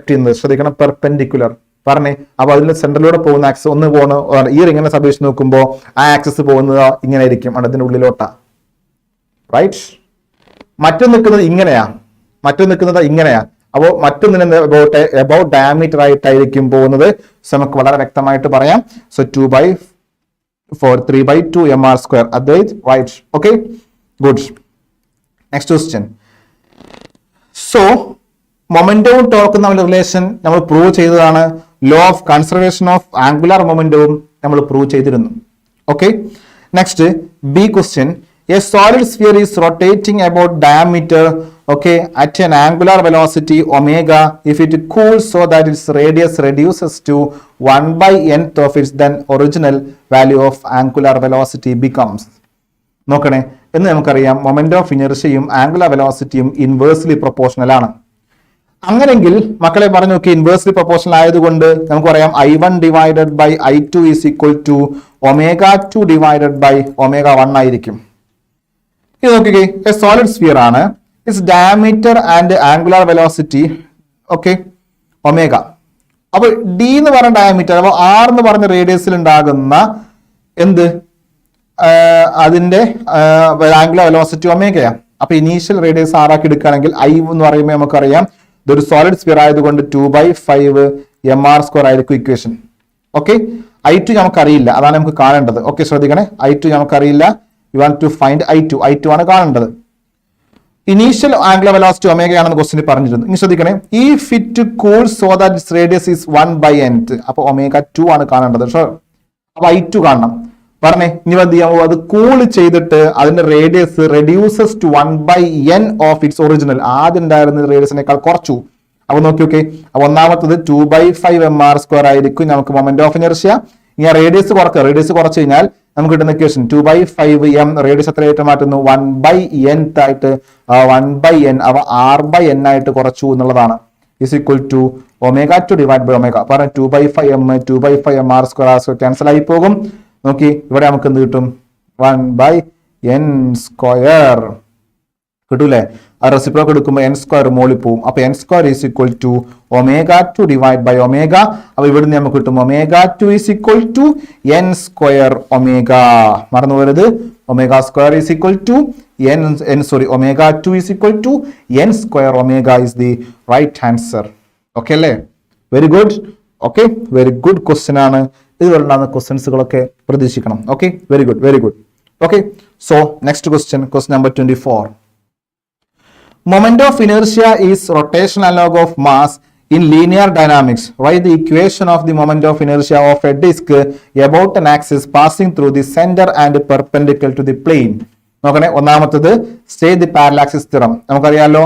ചെയ്യുന്നത്. ശ്രദ്ധിക്കണം, പെർപെൻഡിക്കുലർ പറഞ്ഞേ. അപ്പൊ അതിന്റെ സെന്ററിലൂടെ പോകുന്ന ആക്സസ് ഒന്ന് പോകുന്ന ഈ റിങ്ങിനെ അപേക്ഷിച്ച് നോക്കുമ്പോൾ ആ ആക്സസ് പോകുന്നത് ഇങ്ങനെ ആയിരിക്കും, അതിന്റെ ഉള്ളിലോട്ടാ. റൈറ്റ്? മറ്റൊന്ന് നിൽക്കുന്നത് ഇങ്ങനെയാ. അപ്പോൾ മറ്റൊന്നിന് അബൌട്ട് ഡയമീറ്റർ ആയിട്ടായിരിക്കും പോകുന്നത്. സോ നമുക്ക് വളരെ വ്യക്തമായിട്ട് പറയാം. So 3/2 mr². Advait right. Okay, good. Next question. So മൊമെന്റവും ടോർക്കും തമ്മിലുള്ള റിലേഷൻ നമ്മൾ പ്രൂവ് ചെയ്തതാണ്. Law of conservation of angular മൊമെന്റവും നമ്മൾ പ്രൂവ് ചെയ്തിരുന്നു. Okay, next B question. A solid sphere is rotating about diameter, okay, at an angular velocity omega. If it cools so that its radius reduces to 1/nth of its then original value of angular velocity becomes. നോക്കണേ, എന്ന് നമുക്കറിയാം മൊമെന്റ് ഓഫ് ഇനർഷ്യയും ആംഗുലാർ വെലോസിറ്റിയും ഇൻവേഴ്സ്ലി പ്രൊപ്പോർഷണൽ ആണ്. അങ്ങനെങ്കിൽ മക്കളെ പറഞ്ഞു നോക്കി, ഇൻവേഴ്സ്ലി പ്രൊപ്പോർഷണൽ ആയതുകൊണ്ട് നമുക്ക് പറയാം I1 divided by I2 is equal to ω2 divided by ω1 ആയിരിക്കും. ഇത് നോക്കിക്കേ, എ സോളിഡ് സ്ഫിയർ ആണ്. It's diameter and angular velocity okay omega. അപ്പൊ ഡി എന്ന് പറഞ്ഞ ഡയമീറ്റർ, അപ്പൊ ആർ എന്ന് പറഞ്ഞ റേഡിയസിൽ ഉണ്ടാകുന്ന എന്ത് അതിന്റെ ആംഗുലാർ വെലോസിറ്റി ഒമേഗയാ. അപ്പൊ ഇനീഷ്യൽ റേഡിയസ് ആറാക്കി എടുക്കുകയാണെങ്കിൽ I എന്ന് പറയുമ്പോൾ നമുക്കറിയാം ഇതൊരു സോളിഡ് സ്ഫിയർ ആയതുകൊണ്ട് 2/5 mr² ആയിരിക്കും ഇക്വേഷൻ. ഓക്കെ, I2 നമുക്കറിയില്ല, അതാണ് നമുക്ക് കാണേണ്ടത്. ഓക്കെ, ശ്രദ്ധിക്കണേ, I2 നമുക്കറിയില്ല. You want to find I2 ആണ് കാണേണ്ടത്. ഇനീഷ്യൽ ആംഗുലർ വെലോസിറ്റി ഒമേഗയാണെന്ന് ക്വസ്റ്റിന് പറഞ്ഞിരുന്നു. ഇനി ശ്രദ്ധിക്കണേ, if it cools so that its radius is 1/nth, അപ്പൊ ω2 ആണ് കാണേണ്ടത്. അപ്പൊ I2 കാണണം. പറഞ്ഞേ, ഇനി എന്ത് ചെയ്യാമോ, അത് കൂൾ ചെയ്തിട്ട് അതിന്റെ radius reduces to 1/n of its original. ആദ്യം ഉണ്ടായിരുന്ന റേഡിയസിനേക്കാൾ കുറച്ചു. അപ്പൊ നോക്കി ഓക്കെ, അപ്പൊ ഒന്നാമത്തത് 2/5 mr² ആയിരിക്കും നമുക്ക് മൊമെന്റ് ഓഫ് ഇനർഷ്യ. ഇനി റേഡിയസ് കുറച്ച് കഴിഞ്ഞാൽ നമുക്ക് കിട്ടുന്ന ഇക്വേഷൻ 2/5 m റേഡിയസ് എത്രയായിട്ട് മാറ്റുന്നു 1/nth ആയിട്ട് 1/n അവ r/n ആയിട്ട് കുറച്ചു എന്നുള്ളതാണ്. Is equal to ω2 divide by omega. പറഞ്ഞ 2/5 mr² ക്യാൻസൽ ആയി പോകും. നോക്കി, ഇവിടെ നമുക്ക് എന്ത് കിട്ടും 1/n² കിട്ടൂലേ. ആ റെസിപ്രോക്ക് എടുക്കുമ്പോൾ n² മോളിൽ പോവും. അപ്പൊ n² is equal to ω2 divide by omega. അപ്പൊ ഇവിടുന്ന് നമുക്ക് കിട്ടും ω2 is equal to n² omega. മറന്നു പോകരുത്, ω² is equal to ω2 is equal to n² omega is the right answer. Okay അല്ലേ? Very good. Okay, very good question ആണ്. ഇതുപോലുള്ള ക്വസ്റ്റ്യൻസുകളൊക്കെ പ്രതീക്ഷിക്കണം. Okay, very good. Okay, so next question number 24. Moment of inertia is rotational analog of mass in linear dynamics. Write the equation of the moment of inertia of a disk about an axis passing through the center and perpendicular to the plane. നോക്കണേ, ഒന്നാമത്തത് state the parallax theorem. നമുക്കറിയാലോ,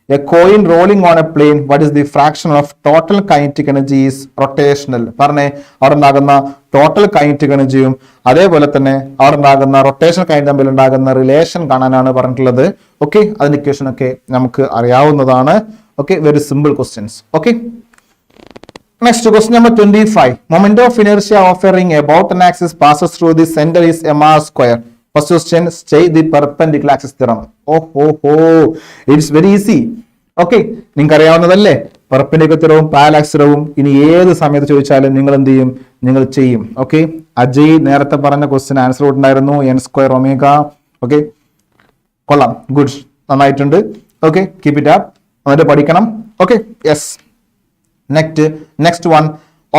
a coin rolling on a plane, what is the fraction of total kinetic energy is rotational. പറഞ്ഞേ, അവിടെ ഉണ്ടാകുന്ന ടോട്ടൽ കൈനറ്റിക് എനർജിയും അതേപോലെ തന്നെ അവിടെ ഉണ്ടാകുന്ന റൊട്ടേഷൻ കൈനറ്റി തമ്മിൽ ഉണ്ടാകുന്ന റിലേഷൻ കാണാനാണ് പറഞ്ഞിട്ടുള്ളത്. ഓക്കെ, അതിന്റെ ഇക്വേഷൻ ഒക്കെ നമുക്ക് അറിയാവുന്നതാണ്. Okay, very simple questions. Okay, next question number 25. Moment of inertia of a ring about an axis passes through the center is mr². First question, state the perpendicular axis theorem. It's very easy. Okay, നിങ്ങൾക്ക് അറിയാവുന്നതല്ലേ പെർപെൻഡിക്കുലർ തിയറവും പാരലാക്സ് തിയറവും. ഇനി ഏത് സമയത്ത് ചോദിച്ചാലും നിങ്ങൾ എന്ത് ചെയ്യും, നിങ്ങൾ ചെയ്യും. ഓക്കെ, അജയ് നേരത്തെ പറഞ്ഞ ക്വസ്റ്റ്യൻ ആൻസർ ഉണ്ടായിരുന്നു n² ഒമേഗ. ഓക്കെ, കൊള്ളാം, ഗുഡ്, നന്നായിട്ടുണ്ട്. ഓക്കെ, കീപ് ഇറ്റ് അപ്പ്, എന്നിട്ട് പഠിക്കണം. Okay, yes. Next one,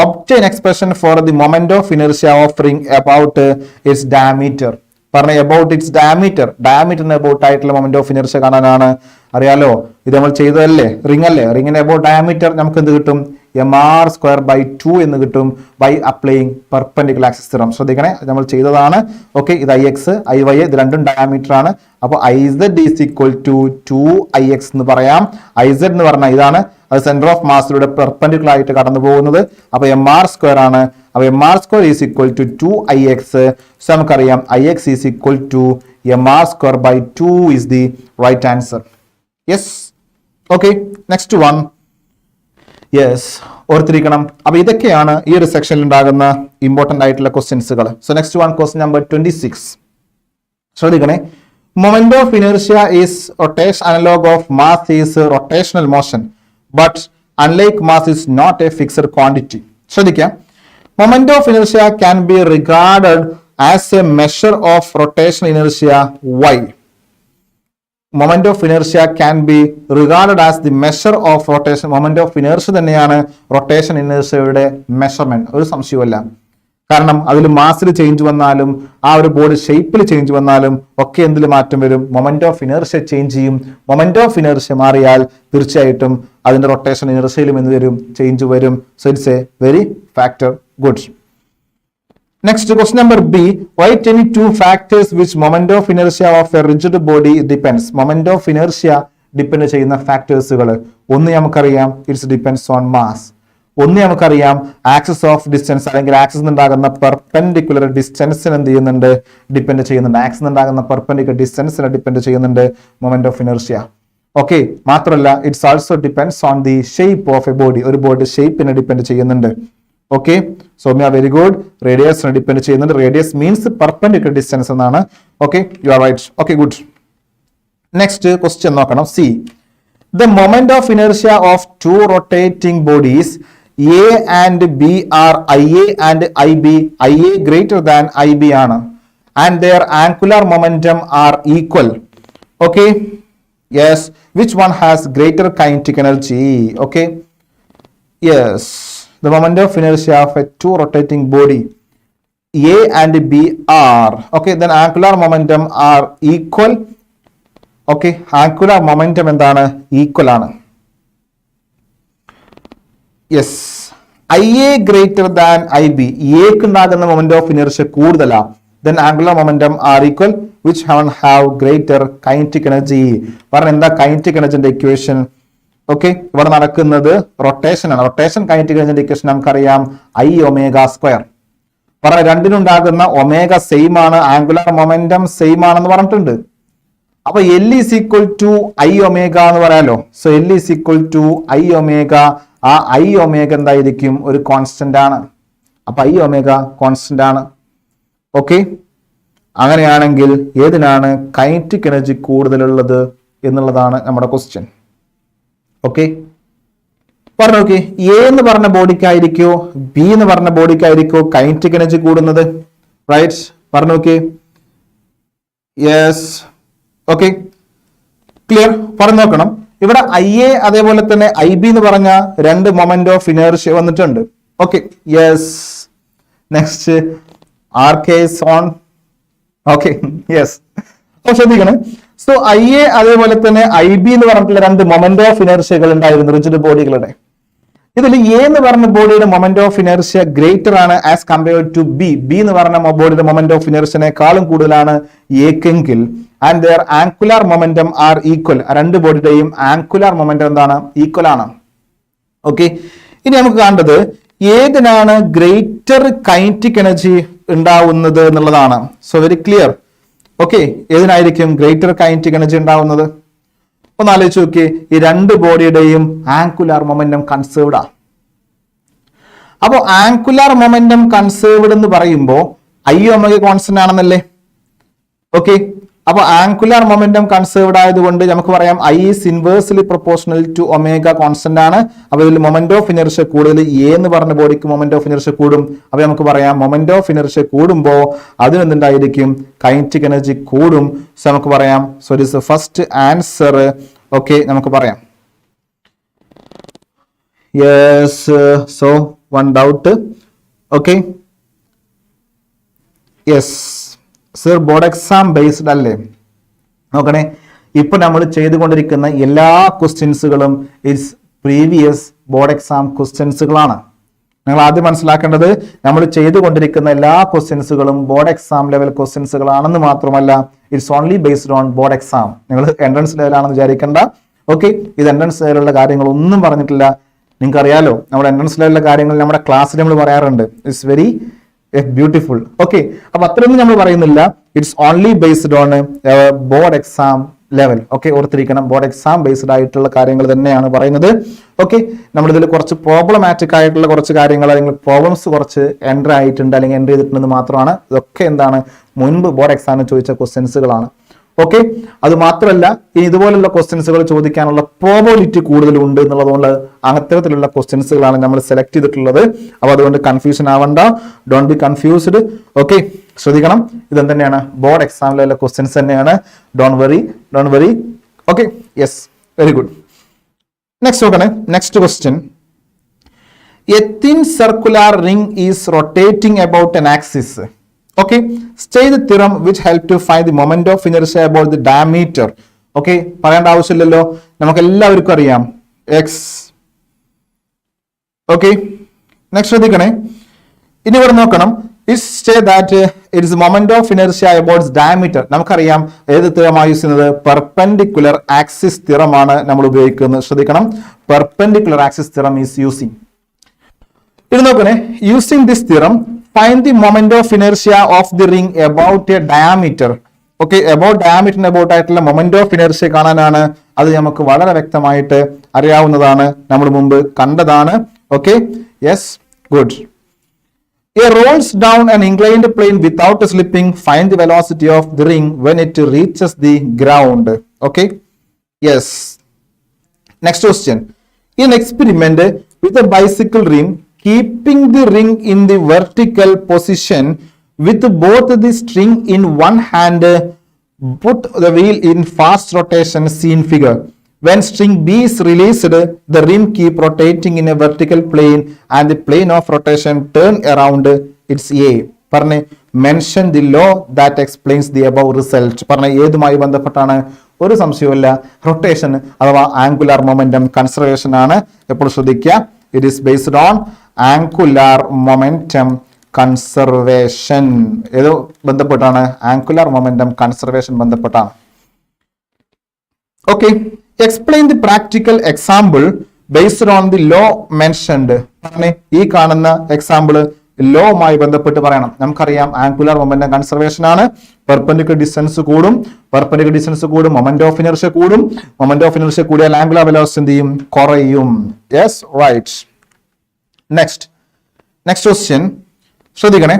obtain expression for the moment of inertia of ring about its diameter. പറഞ്ഞ about its diameter, ഡയമീറ്ററിന് അബൌട്ട് ആയിട്ടുള്ള മൊമെന്റ് ഓഫ് ഇനർഷ്യ കാണാനാണ്. അറിയാലോ, ഇത് നമ്മൾ ചെയ്തതല്ലേ, റിംഗ് അല്ലേ. റിംഗിന് അബൌട്ട് ഡയമീറ്റർ നമുക്ക് എന്ത് കിട്ടും, mr²/2 എന്ന് കിട്ടും by applying perpendicular axis theorem. ശ്രദ്ധിക്കണേ, നമ്മൾ ചെയ്തതാണ്. ഓക്കെ, ഇത് IX IY ഇത് രണ്ടും ഡയമീറ്റർ ആണ്. അപ്പോൾ IZ is equal to 2IX എന്ന് പറയാം. IZ എന്ന് പറഞ്ഞാൽ ഇതാണ്, അത് സെന്റർ ഓഫ് മാസിലൂടെ പെർപെൻഡിക്കുലർ ആയിട്ട് കടന്നു പോകുന്നത്. അപ്പൊ mr² ആണ്. അപ്പൊ mr² is equal to 2ix. So നമുക്കറിയാം ix is equal to mr²/2 is the right answer. Yes. Okay. Next one. Yes. ഓർത്തിരിക്കണം. അപ്പൊ ഇതൊക്കെയാണ് ഈ ഒരു സെക്ഷനിൽ ഉണ്ടാകുന്ന ഇമ്പോർട്ടന്റ് ആയിട്ടുള്ള ക്വസ്റ്റ്യൻസുകൾ. So next one, question number 26. ശ്രദ്ധിക്കണേ. Moment of inertia is rotation analog of mass is rotational motion, but unlike mass is not a fixed quantity. ശ്രദ്ധിക്കാം. Moment of inertia can be regarded as a measure of rotational inertia. Why? Moment of inertia can be regarded as the measure of rotation. Moment of inertia തന്നെയാണ് റൊട്ടേഷൻ ഇനേർഷ്യയുടെ മെഷർമെന്റ്. ഒരു സംശയവുമില്ല. കാരണം അതിൽ മാസിൽ ചേഞ്ച് വന്നാലും ആ ഒരു ബോഡി ഷേപ്പിൽ ചേഞ്ച് വന്നാലും ഒക്കെ എന്തിൽ മാറ്റം വരും? മൊമെന്റ് ഓഫ് ഇനേർഷ്യ ചേഞ്ച് ചെയ്യും. മൊമെന്റ് ഓഫ് ഇനേർഷ്യ മാറിയാൽ തീർച്ചയായിട്ടും അതിന്റെ റൊട്ടേഷൻ ഇനേർഷ്യയിലും എന്ത് വരും? ചേഞ്ച് വരും. So it's a very factor. Good. Next question number B. Right any two factors which moment of inertia of a rigid body depends. Moment of inertia depend ചെയ്യുന്ന ഫാക്ടേഴ്സുകൾ. ഒന്ന് നമുക്കറിയാം, ഇറ്റ്സ് ഡിപെൻഡ്സ് ഓൺ മാസ്. ഒന്ന് നമുക്കറിയാം, ആക്സിസ് ഓഫ് ഡിസ്റ്റൻസ് അല്ലെങ്കിൽ ആക്സിസ് ഉണ്ടാകുന്ന പെർപെൻഡിക്കുലർ ഡിസ്റ്റൻസിന് എന്ത് ചെയ്യുന്നുണ്ട്? ഡിപെൻഡ് ചെയ്യുന്നുണ്ട്. ആക്സിസ് ഉണ്ടാകുന്ന പെർപെൻഡിക്കുലർ ഡിസ്റ്റൻസിനെ ഡിപെൻഡ് ചെയ്യുന്നുണ്ട് മൊമെന്റ് ഓഫ് ഇനേർഷ്യ. ഓക്കെ. മാത്രമല്ല it's also depends on the shape of a body. ഒരു ബോഡി ഷേപ്പിനെ ഡിപെൻഡ് ചെയ്യുന്നുണ്ട്. ഓക്കെ. Soumya very good. റേഡിയസിനെ ഡിപെൻഡ് ചെയ്യുന്നുണ്ട്. റേഡിയസ് മീൻസ് പെർപെൻഡിക്കുലർ ഡിസ്റ്റൻസ് എന്നാണ്. Okay, you are right. Okay, good. Next question നോക്കണം. C. The moment of inertia of two rotating bodies A and B are IA and IB. IA greater than IB ആണ്. And their angular momentum are equal. Okay. Yes. Which one has greater kinetic energy? Okay. Yes. The moment of inertia of a two rotating body A and B are. Okay. Then angular momentum are equal. ഓക്കെ. ആങ്കുലർ മൊമെന്റം എന്താണ്? ഈക്വൽ ആണ്. Yes. I A greater than I B. എക്ക് ഉണ്ടാകുന്ന മൊമെന്റ് ഓഫ് ഇനർഷ്യ കൂടുതലാണ്. Then angular momentum are equal. Which have greater kinetic energy. പറഞ്ഞ എന്താ കൈനറ്റിക് എനർജിന്റെ ഇക്വേഷൻ? ഓക്കെ. ഇവിടെ നടക്കുന്നത് റൊട്ടേഷൻ ആണ്. റൊട്ടേഷൻ കൈനറ്റിക് എനർജിന്റെ ഇക്വേഷൻ നമുക്കറിയാം, I⍵². പറഞ്ഞ രണ്ടിനുണ്ടാകുന്ന ഒമേഗ സെയിം ആണ്, ആങ്കുലർ മൊമെന്റം സെയിം ആണെന്ന് പറഞ്ഞിട്ടുണ്ട്. അപ്പൊ L is equal to I⍵ എന്ന് പറയാലോ. സോ L is equal to I⍵. ആ I⍵ എന്തായിരിക്കും? ഒരു കോൺസ്റ്റന്റ് ആണ്. അപ്പൊ I⍵ കോൺസ്റ്റന്റ് ആണ്. ഓക്കെ. അങ്ങനെയാണെങ്കിൽ ഏതിനാണ് കൈനറ്റിക് എനർജി കൂടുതലുള്ളത് എന്നുള്ളതാണ് നമ്മുടെ ക്വസ്റ്റ്യൻ. ഓക്കെ. പറഞ്ഞു നോക്കി. എ എന്ന് പറഞ്ഞ ബോഡിക്കായിരിക്കോ ബി എന്ന് പറഞ്ഞ ബോഡിക്കായിരിക്കോ കൈനറ്റിക് എനർജി കൂടുന്നത്? റൈറ്റ്. പറഞ്ഞു നോക്കി. യെസ്. Okay, clear. പറഞ്ഞു നോക്കണം. ഇവിടെ IA അതേപോലെ തന്നെ IB എന്ന് പറഞ്ഞ രണ്ട് മൊമെന്റ് ഓഫ് ഇനേർഷ്യ വന്നിട്ടുണ്ട്. Okay. Yes. Next RK on. Okay. Yes. അപ്പൊ ശ്രദ്ധിക്കണം. സോ IA അതേപോലെ തന്നെ IB എന്ന് പറഞ്ഞിട്ടുള്ള രണ്ട് മൊമെന്റ് ഓഫ് ഇനേർഷ്യകൾ ഉണ്ടായിരുന്നു റിജിഡ് ബോഡികളുടെ. ഇതിൽ എ എന്ന് പറഞ്ഞ ബോഡിയുടെ മൊമെന്റ് ഓഫ് ഇനർഷ്യ ഗ്രേറ്റർ ആണ് as compared to B. B എന്ന് പറഞ്ഞ ബോഡിയുടെ മൊമെന്റ് ഓഫ് ഇനർഷ്യനേക്കാളും കൂടുതലാണ് എക്കെങ്കിൽ and their angular momentum are equal. രണ്ട് ബോഡിയുടെയും ആങ്കുലാർ മൊമെന്റം എന്താണ്? ഈക്വൽ ആണ്. ഓക്കെ. ഇനി നമുക്ക് കാണേണ്ടത് ഏതിനാണ് ഗ്രേറ്റർ കൈനറ്റിക് എനർജി ഉണ്ടാവുന്നത് എന്നുള്ളതാണ്. So very clear. ഓക്കെ. ഏതിനായിരിക്കും ഗ്രേറ്റർ കൈനറ്റിക് എനർജി ഉണ്ടാവുന്നത്? ഒന്ന് ആലോചിച്ച് നോക്കി. ഈ രണ്ട് ബോഡിയുടെയും ആങ്കുലാർ മൊമെന്റം കൺസേർവ്ഡ് ആണ്. അപ്പോ ആങ്കുലാർ മൊമെന്റം കൺസേർവ്ഡ് എന്ന് പറയുമ്പോൾ I⍵ കോൺസ്റ്റന്റ് ആണെന്നല്ലേ? ഓക്കെ. അപ്പൊ ആങ്കുലാർ മൊമെന്റം കൺസേർവ്ഡ് ആയതുകൊണ്ട് നമുക്ക് പറയാം I is inversely proportional to omega constant ആണ്. അപ്പൊ ഇതിൽ മൊമെന്റ് ഓഫ് ഇനർഷ്യ കൂടുതൽ എ എന്ന് പറഞ്ഞ ബോഡിക്ക് മൊമെന്റ് ഓഫ് ഇനർഷ്യ കൂടും. അപ്പൊ നമുക്ക് പറയാം മൊമെന്റ് ഓഫ് ഇനർഷ്യ കൂടുമ്പോ അതിനെന്തുണ്ടായിരിക്കും? കൈനറ്റിക് എനർജി കൂടും. സോ നമുക്ക് പറയാം. So it is first answer. Okay, നമുക്ക് പറയാം. Yes. So one doubt. Okay. Yes sir, board exam based അല്ലേ? നോക്കണേ. ഇപ്പൊ നമ്മൾ ചെയ്തുകൊണ്ടിരിക്കുന്ന എല്ലാ ക്വസ്റ്റ്യൻസുകളും ഇറ്റ്സ് പ്രീവിയസ് ബോർഡ് എക്സാം ക്വസ്റ്റ്യൻസുകളാണ്. നിങ്ങൾ ആദ്യം മനസ്സിലാക്കേണ്ടത് നമ്മൾ ചെയ്തുകൊണ്ടിരിക്കുന്ന എല്ലാ ക്വസ്റ്റ്യൻസുകളും ബോർഡ് എക്സാം ലെവൽ ക്വസ്റ്റ്യൻസുകളാണെന്ന് മാത്രമല്ല it's only based on board exam. നിങ്ങൾ എൻട്രൻസ് ലെവലാണെന്ന് വിചാരിക്കേണ്ട. ഓക്കെ, ഇത് എൻട്രൻസ് ലെവലുള്ള കാര്യങ്ങളൊന്നും പറഞ്ഞിട്ടില്ല. നിങ്ങൾക്ക് അറിയാലോ, നമ്മുടെ എൻട്രൻസ് ലെവലുള്ള കാര്യങ്ങൾ നമ്മുടെ ക്ലാസ്സിൽ നമ്മൾ പറയാറുണ്ട്. It's very beautiful. ഓക്കെ, അപ്പൊ അത്രയൊന്നും നമ്മൾ പറയുന്നില്ല. It's only based on board exam level. Okay, ഓർത്തിരിക്കണം, ബോർഡ് എക്സാം ബേസ്ഡ് ആയിട്ടുള്ള കാര്യങ്ങൾ തന്നെയാണ് പറയുന്നത്. ഓക്കെ, നമ്മളിതിൽ കുറച്ച് പ്രോബ്ലമാറ്റിക് ആയിട്ടുള്ള കുറച്ച് കാര്യങ്ങൾ അല്ലെങ്കിൽ പ്രോബ്ലംസ് കുറച്ച് എൻ്റർ ആയിട്ടുണ്ട് അല്ലെങ്കിൽ എൻ്റർ ചെയ്തിട്ടുണ്ടെന്ന് മാത്രമാണ്. ഇതൊക്കെ എന്താണ്, മുൻപ് ബോർഡ് എക്സാമിന് ചോദിച്ച ക്വസ്റ്റ്യൻസുകളാണ്. ഓക്കെ, അത് മാത്രമല്ല ഇനി ഇതുപോലുള്ള ക്വസ്റ്റ്യൻസുകൾ ചോദിക്കാനുള്ള പ്രോബബിലിറ്റി കൂടുതലുണ്ട് എന്നുള്ളതുകൊണ്ട് അത്തരത്തിലുള്ള ക്വസ്റ്റ്യൻസുകളാണ് നമ്മൾ സെലക്ട് ചെയ്തിട്ടുള്ളത്. അപ്പൊ അതുകൊണ്ട് കൺഫ്യൂഷൻ ആവണ്ട, ഡോണ്ട് ബി കൺഫ്യൂസ്ഡ്. ഓക്കെ, ശ്രദ്ധിക്കണം, ഇത് തന്നെയാണ് ബോർഡ് എക്സാമിലുള്ള ക്വസ്റ്റ്യൻസ് തന്നെയാണ്. Don't worry. Okay, yes, very good. Next നോക്കണേ, next question. A thin circular ring is rotating about an axis. Okay, state the theorem which help to find the moment of inertia about the diameter. Okay, പറയേണ്ട ആവശ്യമില്ലല്ലോ, നമുക്ക് എല്ലാവർക്കും അറിയാം x. Okay, നെക്സ്റ്റ് ശ്രദ്ധിക്കണേ, ഇനി ഇവിടെ നോക്കണം. It say that it is the moment of inertia about diameter. നമുക്കറിയാം ഏത് തിയറമാണ് യൂസ് ചെയ്യുന്നത്, പെർപെൻഡിക്കുലർ ആക്സിസ് തിയറമാണ് നമ്മൾ ഉപയോഗിക്കുന്നത്. ശ്രദ്ധിക്കണം, perpendicular axis theorem is using. ഇത് നോക്കണേ, using this theorem find the moment of inertia of the ring about a diameter. Okay, about diameter about ആയിട്ടുള്ള moment of inertia കാണാനാണ്. അത് നമുക്ക് വളരെ വ്യക്തമായിട്ട് അറിയാവുന്നതാണ്, നമ്മൾ മുമ്പ് കണ്ടതാണ്. Okay, yes, good. A rolls down an inclined plane without slipping. Find the velocity of the ring when it reaches the ground. Okay, yes. Next question. In an experiment with a bicycle ring, keeping the ring in the vertical position with both the string in one hand, put the wheel in fast rotation, seen figure. When string B is released, the ring keep rotating in a vertical plane and the plane of rotation turn around its A. പറഞ്ഞേ, mention the law that explains the above result. പറഞ്ഞ ഏതുമായി ബന്ധപ്പെട്ടാണ്, ഒരു സംശയവുമില്ല, റൊട്ടേഷൻ അഥവാ ആംഗുലാർ മൊമെന്റം കൺസർവേഷൻ ആണ്. എപ്പോൾ ശ്രദ്ധിക്കുക, it is based on angular momentum conservation. ഏതോ ബന്ധപ്പെട്ടാണ്, ആംഗുലാർ മൊമെന്റം കൺസർവേഷൻ ബന്ധപ്പെട്ടാണ്. ഓക്കെ, explain the practical example based on the law mentioned. ഈ കാണുന്ന എക്സാമ്പിൾ ലോമായി ബന്ധപ്പെട്ട് പറയണം. നമുക്കറിയാം ആംഗുലാർ മൊമെന്റം കൺസർവേഷൻ ആണ്. പെർപെൻഡിക്കുലർ ഡിസ്റ്റൻസ് കൂടും, മൊമെന്റ് ഓഫ് ഇനർഷ്യ കൂടും. മൊമെന്റ് ഓഫ് ഇനർഷ്യ കൂടിയാൽ ആംഗുലാർ വെലോസിറ്റി എന്ത് ചെയ്യും, കുറയും. Yes, right. നെക്സ്റ്റ് ക്വസ്റ്റ്യൻ ശ്രദ്ധിക്കണേ.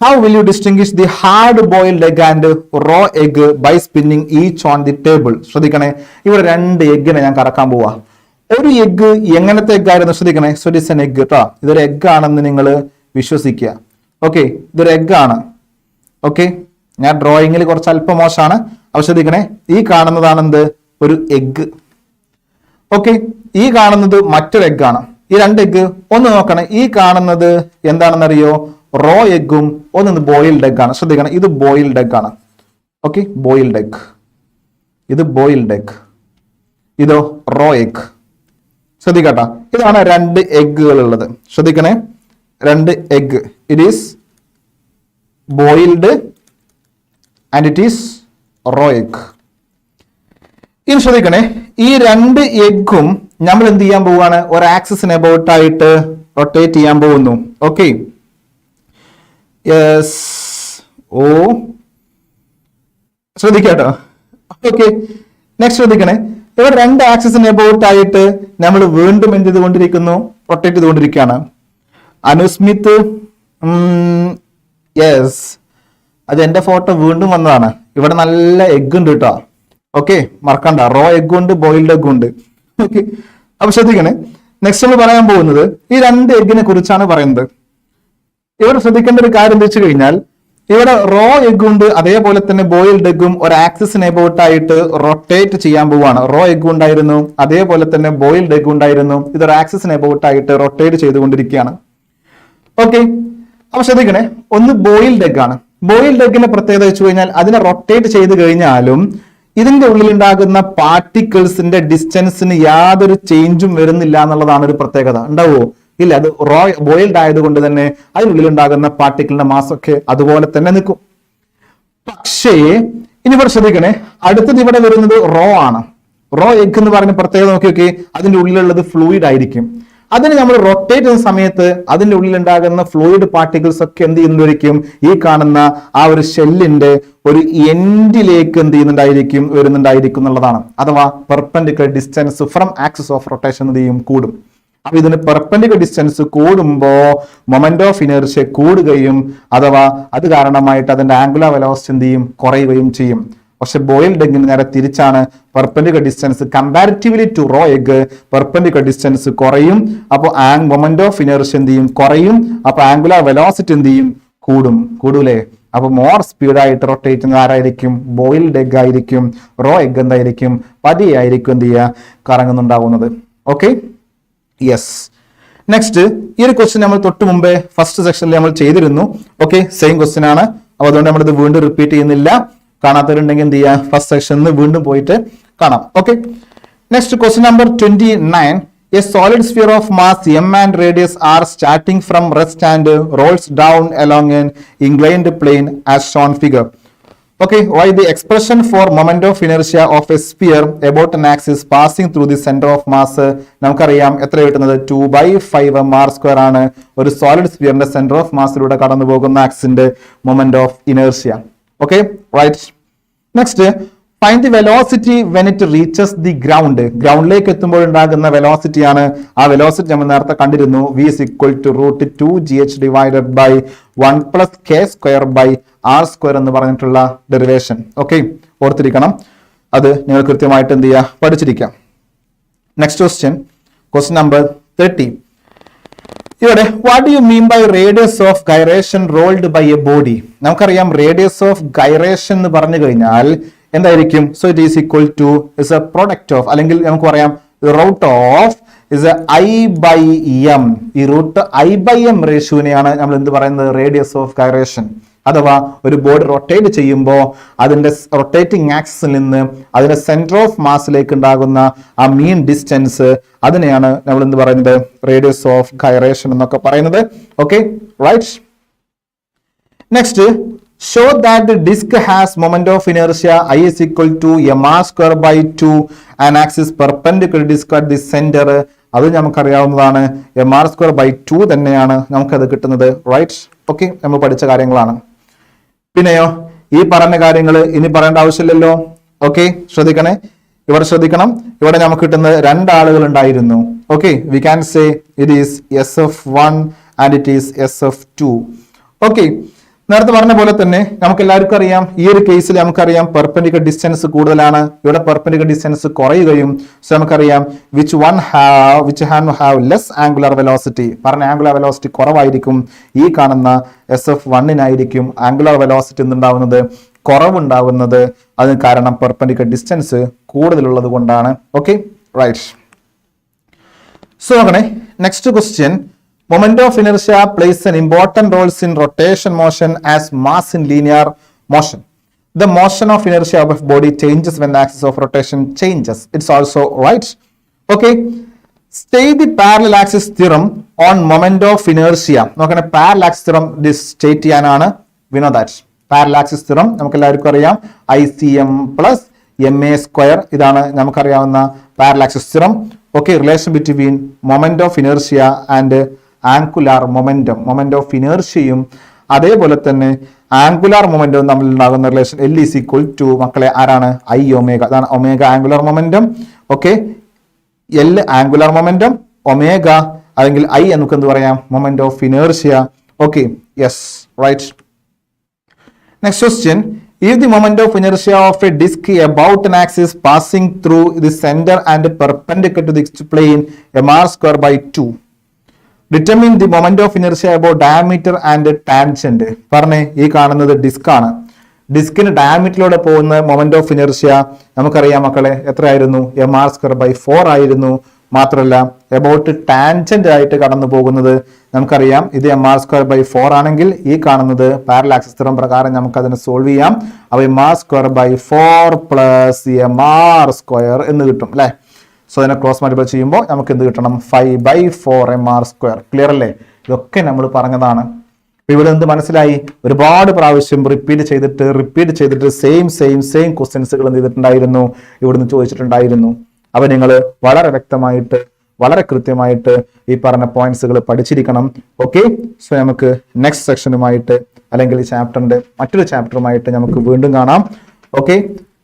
How will you distinguish the hard boiled egg and raw egg by spinning each on the table. ശ്രദ്ധിക്കണേ, ഇവിടെ രണ്ട് എഗ്ഗിനെ ഞാൻ കറക്കാൻ പോവാ. ഒരു എഗ്ഗ് എങ്ങനത്തെ എഗ് ആയിരുന്നു ശ്രദ്ധിക്കണേ. So it is N egg കേട്ടോ, ഇതൊരു എഗ് ആണെന്ന് നിങ്ങൾ വിശ്വസിക്കുക. ഓക്കെ, ഇതൊരു എഗ് ആണ്. ഓക്കെ, ഞാൻ ഡ്രോയിങ്ങിൽ കുറച്ച് അല്പം മോശമാണ്. അപ്പൊ ശ്രദ്ധിക്കണേ, ഈ കാണുന്നതാണ് എന്ത്, ഒരു എഗ്. ഓക്കെ, ഈ കാണുന്നത് മറ്റൊരു എഗ് ആണ്. ഈ രണ്ട് എഗ് ഒന്ന് നോക്കണേ, ഈ കാണുന്നത് എന്താണെന്നറിയോ, റോ എഗ്ഗും ഒന്ന് ബോയിൽഡ് എഗ് ആണ്. ശ്രദ്ധിക്കണം, ഇത് ബോയിൽഡ് എഗ് ആണ്. ഓക്കെ, ബോയിൽഡ് എഗ്, ഇത് ബോയിൽഡ് എഗ്, ഇതോ റോ എഗ്. ശ്രദ്ധിക്കട്ടാ, ഇതാണ് രണ്ട് എഗ്ഗുകൾ ഉള്ളത്. ശ്രദ്ധിക്കണേ, രണ്ട് egg, it is boiled and it is raw egg. ഇനി ശ്രദ്ധിക്കണേ, ഈ രണ്ട് എഗ്ഗും നമ്മൾ എന്ത് ചെയ്യാൻ പോവുകയാണ്, ഒരു ആക്സിസിന് അബൌട്ട് ആയിട്ട് റൊട്ടേറ്റ് ചെയ്യാൻ പോകുന്നു. ഓക്കെ, യെസ്, ഓ ശ്രദ്ധിക്കാട്ടോ. ഓക്കെ, നെക്സ്റ്റ് ശ്രദ്ധിക്കണേ, ഇവിടെ രണ്ട് ആക്സിസിന് അബൌട്ട് ആയിട്ട് നമ്മൾ വീണ്ടും എന്ത് ചെയ്തുകൊണ്ടിരിക്കുന്നു, റൊട്ടേറ്റ് ചെയ്തുകൊണ്ടിരിക്കുകയാണ്. അനുസ്മിത്ത്, യെസ്, അത് എന്റെ ഫോട്ടോ വീണ്ടും വന്നതാണ്. ഇവിടെ നല്ല എഗ് ഉണ്ട് കേട്ടോ. ഓക്കെ, മറക്കണ്ട, റോ എഗ് ഉണ്ട്, ബോയിൽഡ് എഗ് ഉണ്ട്. ഓക്കെ, അപ്പൊ ശ്രദ്ധിക്കണേ, നെക്സ്റ്റ് നമ്മൾ പറയാൻ പോകുന്നത് ഈ രണ്ട് എഗ്ഗിനെ കുറിച്ചാണ് പറയുന്നത്. ഇവിടെ ശ്രദ്ധിക്കേണ്ട ഒരു കാര്യം എന്താ വെച്ച് കഴിഞ്ഞാൽ, ഇവിടെ റോ എഗ് ഉണ്ട്, അതേപോലെ തന്നെ ബോയിൽഡ് എഗ്ഗും ഒരു ആക്സിസിന് അബൌട്ട് ആയിട്ട് റൊട്ടേറ്റ് ചെയ്യാൻ പോവാണ്. റോ എഗ് ഉണ്ടായിരുന്നു, അതേപോലെ തന്നെ ബോയിൽഡ് എഗ് ഉണ്ടായിരുന്നു. ഇതൊരു ആക്സിസിന് അബൌട്ട് ആയിട്ട് റൊട്ടേറ്റ് ചെയ്തുകൊണ്ടിരിക്കുകയാണ്. ഓക്കെ, അപ്പൊ ശ്രദ്ധിക്കണേ, ഒന്ന് ബോയിൽഡ് എഗ് ആണ്. ബോയിൽഡ് എഗ്ഗിന്റെ പ്രത്യേകത വെച്ച് കഴിഞ്ഞാൽ അതിനെ റൊട്ടേറ്റ് ചെയ്ത് കഴിഞ്ഞാലും ഇതിന്റെ ഉള്ളിലുണ്ടാകുന്ന പാർട്ടിക്കിൾസിന്റെ ഡിസ്റ്റൻസിന് യാതൊരു ചേഞ്ചും വരുന്നില്ല എന്നുള്ളതാണ് ഒരു പ്രത്യേകത. ഉണ്ടാവുമോ? ഇല്ല. അത് ബോയിൽഡ് ആയതുകൊണ്ട് തന്നെ അതിനുള്ളിലുണ്ടാകുന്ന പാർട്ടിക്കിളിന്റെ മാസൊക്കെ അതുപോലെ തന്നെ നിൽക്കും. പക്ഷേ ഇനി ഇവിടെ ശ്രദ്ധിക്കണേ, അടുത്തത് ഇവിടെ വരുന്നത് റോ ആണ്. റോ എഗ് എന്ന് പറയുന്ന പ്രത്യേകത നോക്കി അതിന്റെ ഉള്ളിലുള്ളത് ഫ്ലൂയിഡ് ആയിരിക്കും. അതിന് നമ്മൾ റൊട്ടേറ്റ് ചെയ്യുന്ന സമയത്ത് അതിന്റെ ഉള്ളിൽ ഉണ്ടാകുന്ന ഫ്ലൂയിഡ് പാർട്ടിക്കിൾസ് ഒക്കെ എന്ത് ചെയ്യുന്നതായിരിക്കും, ഈ കാണുന്ന ആ ഒരു ഷെല്ലിന്റെ ഒരു എൻഡിലേക്ക് എന്ത് ചെയ്യുന്നുണ്ടായിരിക്കും, വരുന്നുണ്ടായിരിക്കും എന്നുള്ളതാണ്. അഥവാ perpendicular distance from axis of rotation എന്ത് ചെയ്യും, കൂടും. അപ്പൊ ഇതിന് പെർപെൻഡിക്കുലർ ഡിസ്റ്റൻസ് കൂടുമ്പോ മൊമെന്റ് ഓഫ് ഇനേർഷ്യ കൂടുകയും അഥവാ അത് കാരണമായിട്ട് അതിന്റെ ആംഗുലർ വെലോസിറ്റി എന്ത് ചെയ്യും, കുറയുകയും ചെയ്യും. പക്ഷെ ബോയിൽഡ് എഗ്ഗിന് നേരെ തിരിച്ചാണ്. Perpendicular distance comparatively to raw egg perpendicular distance കുറയും. അപ്പോൾ മൊമെന്റ് ഓഫ് ഇനേർഷ്യ എന്ത് ചെയ്യും, കുറയും. അപ്പൊ ആംഗുലർ വെലോസിറ്റി എന്ത് ചെയ്യും, കൂടൂലേ. അപ്പൊ മോർ സ്പീഡായിട്ട് റൊട്ടേറ്റ് ചെയ്യുന്നത് ആരായിരിക്കും, ബോയിൽഡ് എഗ് ആയിരിക്കും. റോ എഗ് എന്തായിരിക്കും, പതിയായിരിക്കും എന്ത് ചെയ്യുക, കറങ്ങുന്നുണ്ടാവുന്നത്. Okay, yes. നെക്സ്റ്റ് ഈ ഒരു ക്വസ്റ്റ്യൻ നമ്മൾ തൊട്ട് മുമ്പേ ഫസ്റ്റ് സെക്ഷനിൽ നമ്മൾ ചെയ്തിരുന്നു. ഓക്കെ, സെയിം ക്വസ്റ്റ്യൻ ആണ്. അപ്പൊ അതുകൊണ്ട് നമ്മളിത് വീണ്ടും റിപ്പീറ്റ് ചെയ്യുന്നില്ല. കാണാത്തവരുണ്ടെങ്കിൽ എന്ത് ചെയ്യുക, ഫസ്റ്റ് സെക്ഷനിൽ വീണ്ടും പോയിട്ട് കാണാം. Okay, next question number 29. A solid sphere of mass m and radius r starting from rest and rolls down along an inclined plane as shown figure. Okay, why the expression for moment of inertia of a sphere about an axis passing through the center of mass നമുക്കറിയാം എത്ര കിട്ടുന്നത്, 2/5 mr² ആണ് ഒരു സോളിഡ് സ്ഫിയറിന്റെ സെന്റർ ഓഫ് മാസിലൂടെ കടന്നു പോകുന്ന ആക്സിന്റെ moment of inertia. Okay, right. Next, find the velocity when it reaches the ground. ഗ്രൗണ്ടിലേക്ക് എത്തുമ്പോൾ ഉണ്ടാകുന്ന വെലോസിറ്റി ആണ്. ആ വെലോസിറ്റി നമ്മൾ നേരത്തെ കണ്ടിരുന്നു. v is equal to √2gh divided by 1 plus k square by r square എന്ന് പറഞ്ഞിട്ടുള്ള ഡെറിവേഷൻ. ഓക്കെ, ഓർത്തിരിക്കണം. അത് നിങ്ങൾ കൃത്യമായിട്ട് എന്ത് ചെയ്യുക, പഠിച്ചിരിക്കാം. Next question number 30. ഇവിടെ what you mean by radius of gyration rolled by a body. നമുക്കറിയാം റേഡിയസ് ഓഫ് ഗൈറേഷൻ എന്ന് പറഞ്ഞു കഴിഞ്ഞാൽ എന്തായിരിക്കും, so it is equal to is a product of, അല്ലെങ്കിൽ നമുക്ക് പറയാം root of is A I/m. ഈ റൂട്ട് I/m റേഷ്യോനെയാണ് നമ്മൾ എന്ത് പറയുന്നത്, റേഡിയസ് ഓഫ് ഗൈറേഷൻ. അഥവാ ഒരു ബോഡി റൊട്ടേറ്റ് ചെയ്യുമ്പോൾ അതിന്റെ റൊട്ടേറ്റിംഗ് ആക്സിസിൽ നിന്ന് അതിന്റെ സെന്റർ ഓഫ് മാസിലേക്ക് ഉണ്ടാകുന്ന ആ മീൻ ഡിസ്റ്റൻസ്, അതിനെയാണ് നമ്മൾ എന്ത് പറയുന്നത്, റേഡിയസ് ഓഫ് ഗൈറേഷൻ എന്നൊക്കെ പറയുന്നത്. Okay, right. Next, show that the disc has moment of inertia I is equal to mr² by 2 and axis perpendicular disk at the center. അത് നമുക്കറിയാവുന്നതാണ്. mr² by 2 തന്നെയാണ് നമുക്കത് കിട്ടുന്നത്. റൈറ്റ്. ഓക്കെ, നമ്മൾ പഠിച്ച കാര്യങ്ങളാണ്. പിന്നെയോ ഈ പറഞ്ഞ കാര്യങ്ങൾ ഇനി പറയേണ്ട ആവശ്യമില്ലല്ലോ. ഓക്കെ, ശ്രദ്ധിക്കണം. ഇവിടെ നമുക്ക് കിട്ടുന്നത് രണ്ടാളുകൾ ഉണ്ടായിരുന്നു. Okay, V can say it is SF1 and it is SF2. Okay, നേരത്തെ പറഞ്ഞ പോലെ തന്നെ നമുക്ക് എല്ലാവർക്കും അറിയാം, ഈ ഒരു കേസിൽ നമുക്കറിയാം പെർപെൻഡിക്കുലർ ഡിസ്റ്റൻസ് കൂടുതലാണ്, ഇവിടെ പെർപെൻഡിക്കുലർ ഡിസ്റ്റൻസ് കുറയുകയും. സോ നമുക്കറിയാം which have less angular velocity. പറഞ്ഞ ആംഗുലർ വെലോസിറ്റി കുറവായിരിക്കും. ഈ കാണുന്ന SF1-നായിരിക്കും ആംഗുലർ വെലോസിറ്റി എന്തുണ്ടാവുന്നത്, കുറവുണ്ടാവുന്നത്. അതിന് കാരണം പെർപെൻഡിക്കുലർ ഡിസ്റ്റൻസ് കൂടുതലുള്ളത് കൊണ്ടാണ്. Okay, right. സോ നോക്കണേ, next question. Moment of inertia plays an important role in rotation motion as mass in linear motion. The motion of inertia of a body changes when the axis of rotation changes. It's also right. Okay. State the parallel axis theorem on moment of inertia. നോക്കണേ, parallel axis theorem സ്റ്റേറ്റ് ചെയ്യാനാണ്. We know that. Parallel axis theorem നമുക്ക് എല്ലാവർക്കും അറിയാം. ICM plus MA². ഇതാണ് നമുക്കറിയാവുന്ന parallel axis theorem. Okay, relation between moment of inertia and angular moment of ഇനേർഷ്യയും അതേപോലെ തന്നെ ആംഗുലാർ മൊമെന്റവും തമ്മിൽ ഉണ്ടാകുന്ന relation L is equal to മക്കളെ ആരാണ്, I/ω. അതാണ് omega angular momentum. Okay, L angular momentum, omega അല്ലെങ്കിൽ I നമുക്ക് എന്ത് പറയാം, moment of inertia. Okay, yes, right. Next question. If the moment of inertia of a disk about an axis passing through the center and perpendicular to the plane mr² by 2. Determine the moment of inertia about diameter and tangent. പറഞ്ഞേ, ഈ കാണുന്നത് ഡിസ്ക് ആണ്. ഡിസ്കിന് ഡയമീറ്ററിലൂടെ പോകുന്ന മൊമെന്റ് ഓഫ് ഇനർഷ്യ നമുക്കറിയാം മക്കളെ, എത്രയായിരുന്നു, mr² by 4 ആയിരുന്നു. മാത്രമല്ല എബൌട്ട് ടാൻജന്റ് ആയിട്ട് കടന്നു പോകുന്നത് നമുക്കറിയാം, ഇത് mr² by 4 ആണെങ്കിൽ ഈ കാണുന്നത് പാരലൽ ആക്സിസ് തിയറം പ്രകാരം നമുക്ക് അതിനെ സോൾവ് ചെയ്യാം. അപ്പോൾ mr² by 4 plus mr² എന്ന് കിട്ടും അല്ലെ. സോ അതിനെ ക്രോസ് മൾട്ടിപ്ലൈ ചെയ്യുമ്പോൾ നമുക്ക് എന്ത് കിട്ടണം, 5/4 mr². ക്ലിയർ അല്ലേ? ഇതൊക്കെ നമ്മൾ പറഞ്ഞതാണ്. ഇവിടെ എന്ത് മനസ്സിലായി? ഒരുപാട് പ്രാവശ്യം റിപ്പീറ്റ് ചെയ്തിട്ട് സെയിം ക്വസ്റ്റ്യൻസുകൾ എന്ത് ചെയ്തിട്ടുണ്ടായിരുന്നു, ഇവിടുന്ന് ചോദിച്ചിട്ടുണ്ടായിരുന്നു. അപ്പൊ നിങ്ങൾ വളരെ വ്യക്തമായിട്ട് വളരെ കൃത്യമായിട്ട് ഈ പറഞ്ഞ പോയിന്റ്സുകൾ പഠിച്ചിരിക്കണം. ഓക്കെ, സോ നമുക്ക് നെക്സ്റ്റ് സെക്ഷനുമായിട്ട് അല്ലെങ്കിൽ ഈ ചാപ്റ്ററിന്റെ മറ്റൊരു ചാപ്റ്ററുമായിട്ട് നമുക്ക് വീണ്ടും കാണാം. ഓക്കെ,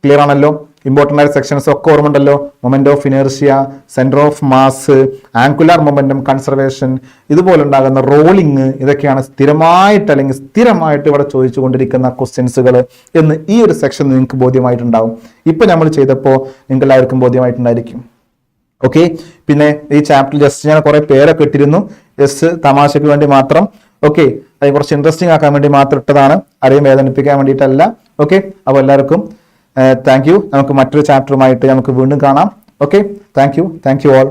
ക്ലിയർ ആണല്ലോ? ഇമ്പോർട്ടൻ്റ് ആയ സെക്ഷൻസ് ഒക്കെ ഓർമ്മയുണ്ടല്ലോ. Moment of inertia, centre of mass, angular momentum conservation, ഇതുപോലെ ഉണ്ടാകുന്ന റോളിങ്, ഇതൊക്കെയാണ് സ്ഥിരമായിട്ട് ഇവിടെ ചോദിച്ചുകൊണ്ടിരിക്കുന്ന ക്വസ്റ്റ്യൻസുകൾ എന്ന് ഈ ഒരു സെക്ഷൻ നിങ്ങൾക്ക് ബോധ്യമായിട്ടുണ്ടാവും. ഇപ്പൊ നമ്മൾ ചെയ്തപ്പോൾ നിങ്ങൾക്ക് എല്ലാവർക്കും ബോധ്യമായിട്ടുണ്ടായിരിക്കും. ഓക്കെ, പിന്നെ ഈ ചാപ്റ്റർ ജസ്റ്റ് ഞാൻ കുറെ പേരൊക്കെ ഇട്ടിരുന്നു, ജസ്റ്റ് തമാശയ്ക്ക് വേണ്ടി മാത്രം. ഓക്കെ, അത് കുറച്ച് ഇൻട്രസ്റ്റിംഗ് ആക്കാൻ വേണ്ടി മാത്രം ഇട്ടതാണ്, ആരെയും വേദനിപ്പിക്കാൻ വേണ്ടിയിട്ടല്ല. ഓക്കെ, അപ്പോൾ എല്ലാവർക്കും താങ്ക് യു. നമുക്ക് മറ്റൊരു ചാപ്റ്ററുമായിട്ട് നമുക്ക് വീണ്ടും കാണാം. Okay, thank you all.